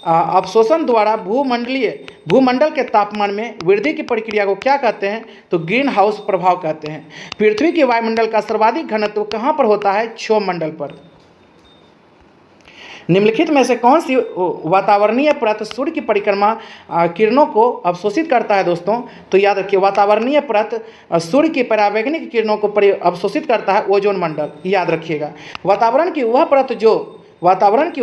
अवशोषण द्वारा भूमंडल के तापमान में वृद्धि की प्रक्रिया को क्या कहते हैं? तो ग्रीन हाउस प्रभाव कहते हैं। पृथ्वी के वायुमंडल का सर्वाधिक घनत्व कहाँ पर होता है? क्षोभमंडल पर। निम्नलिखित में से कौन सी वातावरणीय परत सूर्य की परिक्रमा किरणों को अवशोषित करता है? दोस्तों तो याद रखिए वातावरणीय परत सूर्य की परावैंगनिक किरणों को अवशोषित करता है ओजोन मंडल। याद रखिएगा वातावरण की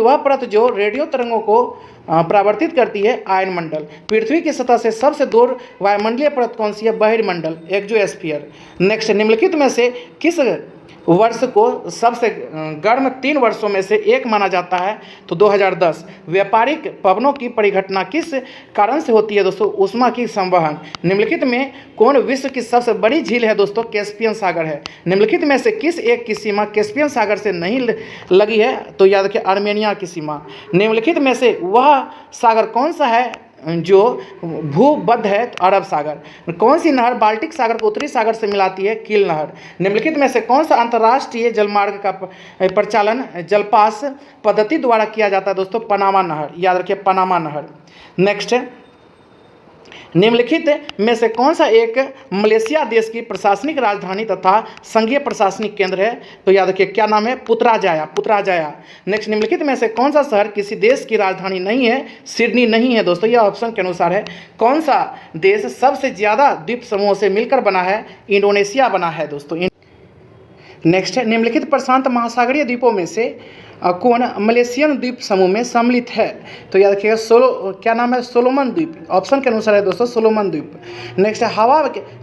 वह परत जो रेडियो तरंगों को परावर्तित करती है आयन मंडल। पृथ्वी की सतह से सबसे दूर वायुमंडलीय परत कौन सी है? बहिर्मंडल, एक्सोस्फीयर। नेक्स्ट, निम्नलिखित में से किस वर्ष को सबसे गर्म 3 वर्षों में से एक माना जाता है? तो 2010। व्यापारिक पवनों की परिघटना किस कारण से होती है? दोस्तों ऊष्मा की संवहन। निम्नलिखित में कौन विश्व की सबसे बड़ी झील है? दोस्तों कैस्पियन सागर है। निम्नलिखित में से किस एक की सीमा कैस्पियन सागर से नहीं लगी है? तो याद रखिए आर्मेनिया की सीमा। निम्नलिखित में से वह सागर कौन सा है जो भूबद्ध है? तो अरब सागर। कौन सी नहर बाल्टिक सागर को उत्तरी सागर से मिलाती है? कील नहर। निम्नलिखित में से कौन सा अंतर्राष्ट्रीय जलमार्ग का परिचालन जलपास पद्धति द्वारा किया जाता है? दोस्तों पनामा नहर। याद रखिए पनामा नहर। नेक्स्ट, निम्नलिखित में से कौन सा एक मलेशिया देश की प्रशासनिक राजधानी तथा संघीय प्रशासनिक केंद्र है? तो याद रखिए क्या नाम है? पुत्राजाया। नेक्स्ट, निम्नलिखित में से कौन सा शहर किसी देश की राजधानी नहीं है? सिडनी नहीं है। दोस्तों यह ऑप्शन के अनुसार है। कौन सा देश सबसे ज़्यादा द्वीप समूहों से मिलकर बना है? इंडोनेशिया बना है दोस्तों। नेक्स्ट है निम्नलिखित प्रशांत महासागरीय द्वीपों में से कौन मलेशियन द्वीप समूह में सम्मिलित है? तो याद रखिएगा क्या नाम है? सोलोमन द्वीप। ऑप्शन के अनुसार है दोस्तों सोलोमन द्वीप। नेक्स्ट है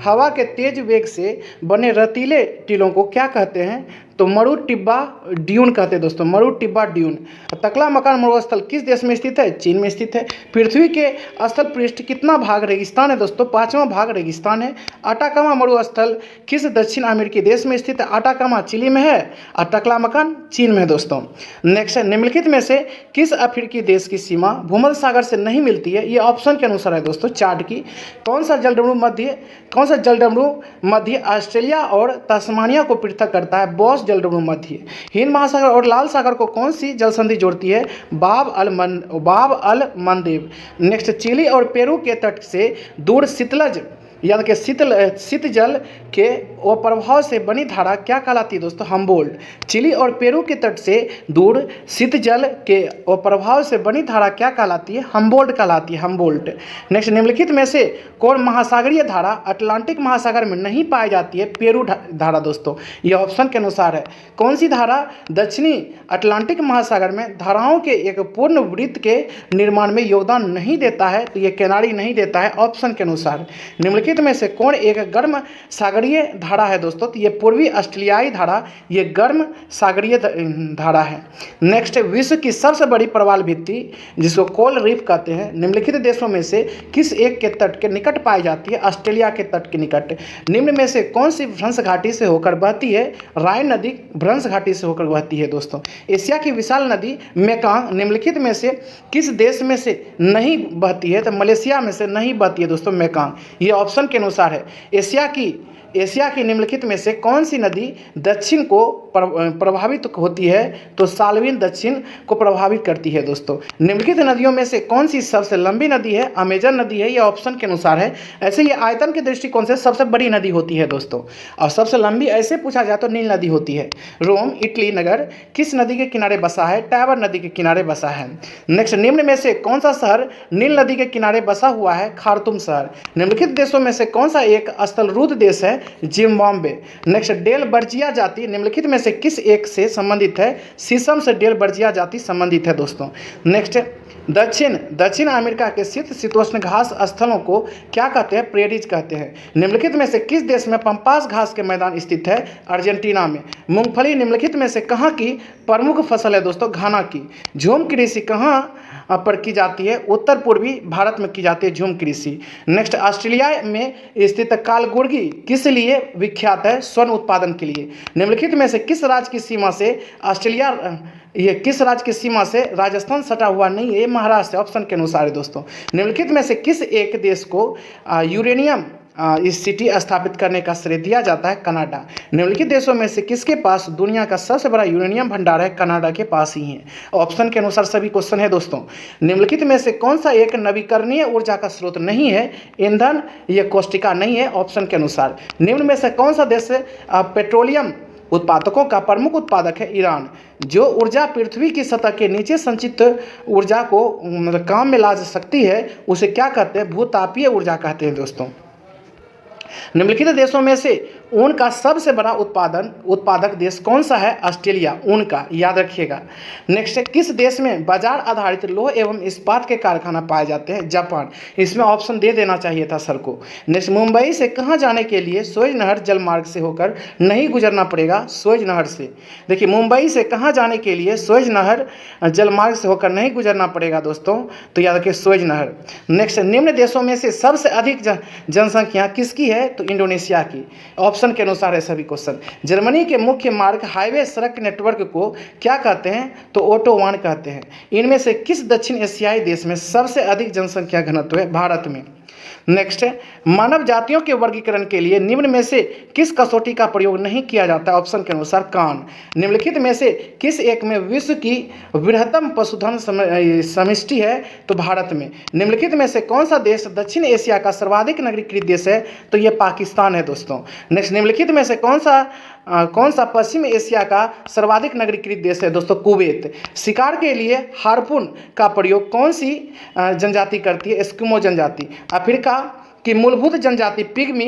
हवा के तेज वेग से बने रतीले टीलों को क्या कहते हैं? तो मरु टिब्बा ड्यून कहते हैं दोस्तों, मरु टिब्बा ड्यून। तकला मकान मरुस्थल किस देश में स्थित है? चीन में स्थित है। पृथ्वी के स्थल पृष्ठ कितना भाग रेगिस्तान है? दोस्तों 5वां भाग रेगिस्तान है। अटाकामा मरुस्थल किस दक्षिण अमेरिकी देश में स्थित है? अटाकामा चिली में है और टकला मकान चीन में है दोस्तों। नेक्स्ट, निम्नलिखित में से किस अफ्रीकी देश की सीमा भूमध्य सागर से नहीं मिलती है? ये ऑप्शन के अनुसार है दोस्तों चार्ट की। कौन सा जलडमरू मध्य ऑस्ट्रेलिया और तस्मानिया को पृथक करता है? बॉस जलडमरू मध्य। हिंद महासागर और लाल सागर को कौन सी जलसंधि जोड़ती है? बाब अल मंदेब। नेक्स्ट, चिली और पेरू के तट से दूर याद के शीत जल के अप्रभाव से बनी धारा क्या कहलाती है? दोस्तों हम्बोल्ट। चिली और पेरू के तट से दूर शीत जल के अप्रभाव से बनी धारा क्या कहलाती है? हम्बोल्ट कहलाती है, हम्बोल्ट। नेक्स्ट, निम्नलिखित में से कौन महासागरीय धारा अटलांटिक महासागर में नहीं पाई जाती है? पेरू धारा दोस्तों, यह ऑप्शन के अनुसार है। कौन सी धारा दक्षिणी अटलांटिक महासागर में धाराओं के एक पूर्ण वृत्त के निर्माण में योगदान नहीं देता है? तो यह केनारी नहीं देता है, ऑप्शन के अनुसार। निम्नलिखित में से कौन एक गर्म सागरीय धारा है? दोस्तों तो ये पूर्वी ऑस्ट्रेलियाई धारा, ये गर्म सागरीय धारा है। नेक्स्ट, विश्व की सबसे बड़ी प्रवाल भित्ति जिसको कोरल रीफ कहते हैं निम्नलिखित देशों में से किस एक के तट के निकट पाई जाती है? ऑस्ट्रेलिया के तट के निकट। निम्न में से कौन सी भ्रंश घाटी से होकर बहती है? राइन नदी भ्रंश घाटी से होकर बहती है दोस्तों। एशिया की विशाल नदी मेकांग निम्नलिखित में से किस देश में से नहीं बहती है? तो मलेशिया में से नहीं बहती है दोस्तों मेकांग, ये ऑप्शन के अनुसार है। एशिया की निम्नलिखित में से कौन सी नदी दक्षिण को प्रभावित होती है? तो साल्विन दक्षिण को प्रभावित करती है दोस्तों। निम्नलिखित नदियों में से कौन सी सबसे लंबी नदी है? अमेजन नदी है, यह ऑप्शन के अनुसार है। ऐसे ये आयतन के दृष्टिकोण से सबसे बड़ी नदी होती है दोस्तों, और सबसे लंबी ऐसे पूछा जाए तो नील नदी होती है। रोम इटली नगर किस नदी के किनारे बसा है? टाइबर नदी के किनारे बसा है। नेक्स्ट, निम्न में से कौन सा शहर नील नदी के किनारे बसा हुआ है? खार्तूम शहर। निम्नलिखित देशों में से कौन सा एक स्थलरूढ़ देश है? जिम्बाब्वे। नेक्स्ट, डेल बर्जिया जाति निम्नलिखित में से किस एक से संबंधित है? शीशम से डेल बर्जिया जाति संबंधित है दोस्तों। नेक्स्ट, दक्षिण अमेरिका के शीतोष्ण घास स्थलों को क्या कहते हैं? प्रेरीज कहते हैं। निम्नलिखित में से किस देश में पंपास घास के मैदान स्थित है? अर्जेंटीना में। मूंगफली निम्नलिखित में से कहाँ की प्रमुख फसल है दोस्तों? घाना की। झूम कृषि कहाँ पर की जाती है? उत्तर पूर्वी भारत में की जाती है झूम कृषि। नेक्स्ट, ऑस्ट्रेलिया में स्थित कालगुर्गी किस लिए विख्यात है? स्वर्ण उत्पादन के लिए। निम्नलिखित में से किस राज्य की सीमा से राजस्थान सटा हुआ नहीं है? ये महाराष्ट्र ऑप्शन के अनुसार है दोस्तों। निम्नलिखित में से किस एक देश को यूरेनियम इस सिटी स्थापित करने का श्रेय दिया जाता है? कनाडा। निम्नलिखित देशों में से किसके पास दुनिया का सबसे बड़ा यूरेनियम भंडार है? कनाडा के पास ही है। ऑप्शन के अनुसार सभी क्वेश्चन है दोस्तों। निम्नलिखित में से कौन सा एक नवीकरणीय ऊर्जा का स्रोत नहीं है? ईंधन, यह कोष्टिका नहीं है ऑप्शन के अनुसार। निम्न में से कौन सा देश पेट्रोलियम उत्पादकों का प्रमुख उत्पादक है? ईरान। जो ऊर्जा पृथ्वी की सतह के नीचे संचित ऊर्जा को काम में ला सकती है उसे क्या कहते हैं? भूतापीय ऊर्जा कहते हैं दोस्तों। निम्नलिखित देशों में से ऊन का सबसे बड़ा उत्पादक देश कौन सा है? ऑस्ट्रेलिया। ऊन का याद रखिएगा। नेक्स्ट है, किस देश में बाजार आधारित लोह एवं इस्पात के कारखाना पाए जाते हैं? जापान। इसमें ऑप्शन दे देना चाहिए था सर को। नेक्स्ट, मुंबई से कहाँ जाने के लिए सुएज नहर जलमार्ग से होकर नहीं गुजरना पड़ेगा? सुएज नहर से। देखिए, मुंबई से कहाँ जाने के लिए सुएज नहर जलमार्ग से होकर नहीं गुजरना पड़ेगा दोस्तों? तो याद रखिए सुएज नहर। नेक्स्ट, निम्न देशों में से सबसे अधिक जनसंख्या किसकी है? तो इंडोनेशिया की। ऑप्शन के अनुसार है सभी क्वेश्चन। जर्मनी के मुख्य मार्ग हाईवे सड़क नेटवर्क को क्या कहते हैं? तो ऑटोबान कहते हैं। इनमें से किस दक्षिण एशियाई देश में सबसे अधिक जनसंख्या घनत्व है? भारत में। नेक्स्ट है, मानव जातियों के वर्गीकरण के लिए निम्न में से किस कसौटी का प्रयोग नहीं किया जाता है? ऑप्शन के अनुसार कान। निम्नलिखित में से किस एक में विश्व की बृहत्तम पशुधन समष्टि है? तो भारत में। निम्नलिखित में से कौन सा देश दक्षिण एशिया का सर्वाधिक नगरीकृत देश है? तो ये पाकिस्तान है दोस्तों। नेक्स्ट, निम्नलिखित में से कौन सा पश्चिम एशिया का सर्वाधिक नगरीकृत देश है? दोस्तों कुवैत। शिकार के लिए हार्पून का प्रयोग कौन सी जनजाति करती है? एस्किमो जनजाति। अफ्रीका की मूलभूत जनजाति पिग्मी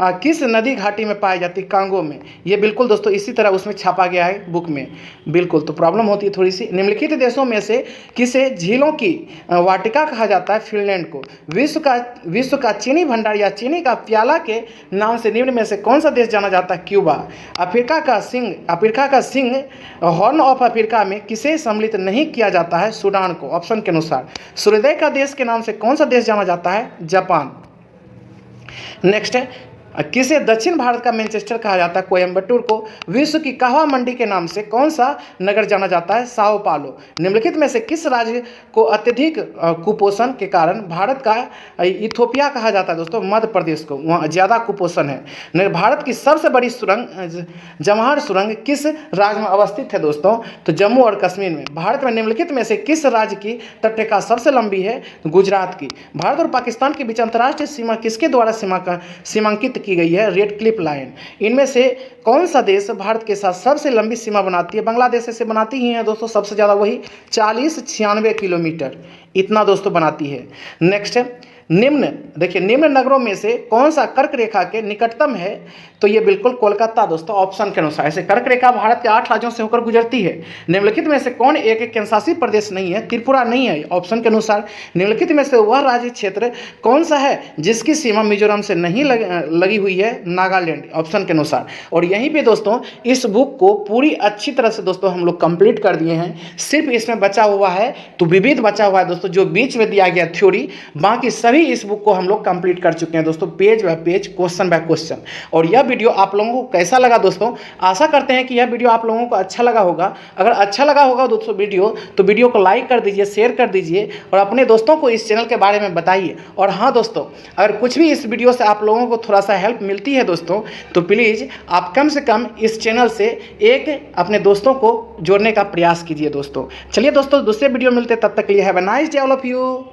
किस नदी घाटी में पाई जाती है? कांगो में। ये बिल्कुल दोस्तों इसी तरह उसमें छापा गया है बुक में, बिल्कुल, तो प्रॉब्लम होती है थोड़ी सी। निम्नलिखित देशों में से किसे झीलों की वाटिका कहा जाता है? फिनलैंड को। विश्व का चीनी भंडार या चीनी का प्याला के नाम से निम्न में से कौन सा देश जाना जाता है? क्यूबा। अफ्रीका का सिंह हॉर्न ऑफ अफ्रीका में किसे सम्मिलित नहीं किया जाता है? सूडान को। ऑप्शन के अनुसार। सूर्योदय का देश के नाम से कौन सा देश जाना जाता है? जापान। नेक्स्ट है, किसे दक्षिण भारत का मैनचेस्टर कहा जाता है? कोयम्बटूर को। विश्व की कहवा मंडी के नाम से कौन सा नगर जाना जाता है? साओ पालो। निम्नलिखित में से किस राज्य को अत्यधिक कुपोषण के कारण भारत का इथोपिया कहा जाता है? दोस्तों मध्य प्रदेश को, वहाँ ज़्यादा कुपोषण है। भारत की सबसे बड़ी सुरंग जवाहर सुरंग किस राज्य में अवस्थित है? दोस्तों तो जम्मू और कश्मीर में। भारत में निम्नलिखित में से किस राज्य की तटरेखा सबसे लंबी है? गुजरात की। भारत और पाकिस्तान के बीच अंतर्राष्ट्रीय सीमा किसके द्वारा सीमांकित की गई है? Red Cliff line. इनमें से कौन सा देश भारत के साथ सबसे लंबी सीमा बनाती है? बांग्लादेश से बनाती ही है दोस्तों सबसे ज़्यादा, वही 40-96 किलोमीटर इतना दोस्तों बनाती है। नेक्स्ट है, निम्न नगरों में से कौन सा कर्क रेखा के निकटतम है? तो ये बिल्कुल कोलकाता दोस्तों, ऑप्शन के अनुसार। ऐसे कर्क रेखा भारत के 8 राज्यों से होकर गुजरती है। निम्नलिखित में से कौन एक केंद्रशासित प्रदेश नहीं है? त्रिपुरा नहीं है, ऑप्शन के अनुसार। निम्नलिखित में से वह राज्य क्षेत्र कौन सा है जिसकी सीमा मिजोरम से नहीं लगी हुई है? नागालैंड, ऑप्शन के अनुसार। और यहीं पे दोस्तों इस बुक को पूरी अच्छी तरह से दोस्तों हम लोग कंप्लीट कर दिए हैं। सिर्फ इसमें बचा हुआ है तो विविध बचा हुआ है दोस्तों, जो बीच में दिया गया थ्योरी, बाकी सभी ही इस बुक को हम लोग कंप्लीट कर चुके हैं दोस्तों, page bye page, question by question. और यह वीडियो आप लोगों को कैसा लगा दोस्तों? आशा करते हैं कि यह वीडियो आप लोगों को अच्छा लगा होगा। अगर अच्छा लगा होगा दोस्तों वीडियो, तो वीडियो को लाइक कर दीजिए, शेयर कर दीजिए और अपने दोस्तों को इस चैनल के बारे में बताइए। और हाँ दोस्तों, अगर कुछ भी इस वीडियो से आप लोगों को थोड़ा सा हेल्प मिलती है दोस्तों, तो प्लीज़ आप कम से कम इस चैनल से एक अपने दोस्तों को जोड़ने का प्रयास कीजिए दोस्तों। चलिए दोस्तों, दूसरे वीडियो मिलते, तब तक के लिए have a nice day all of you.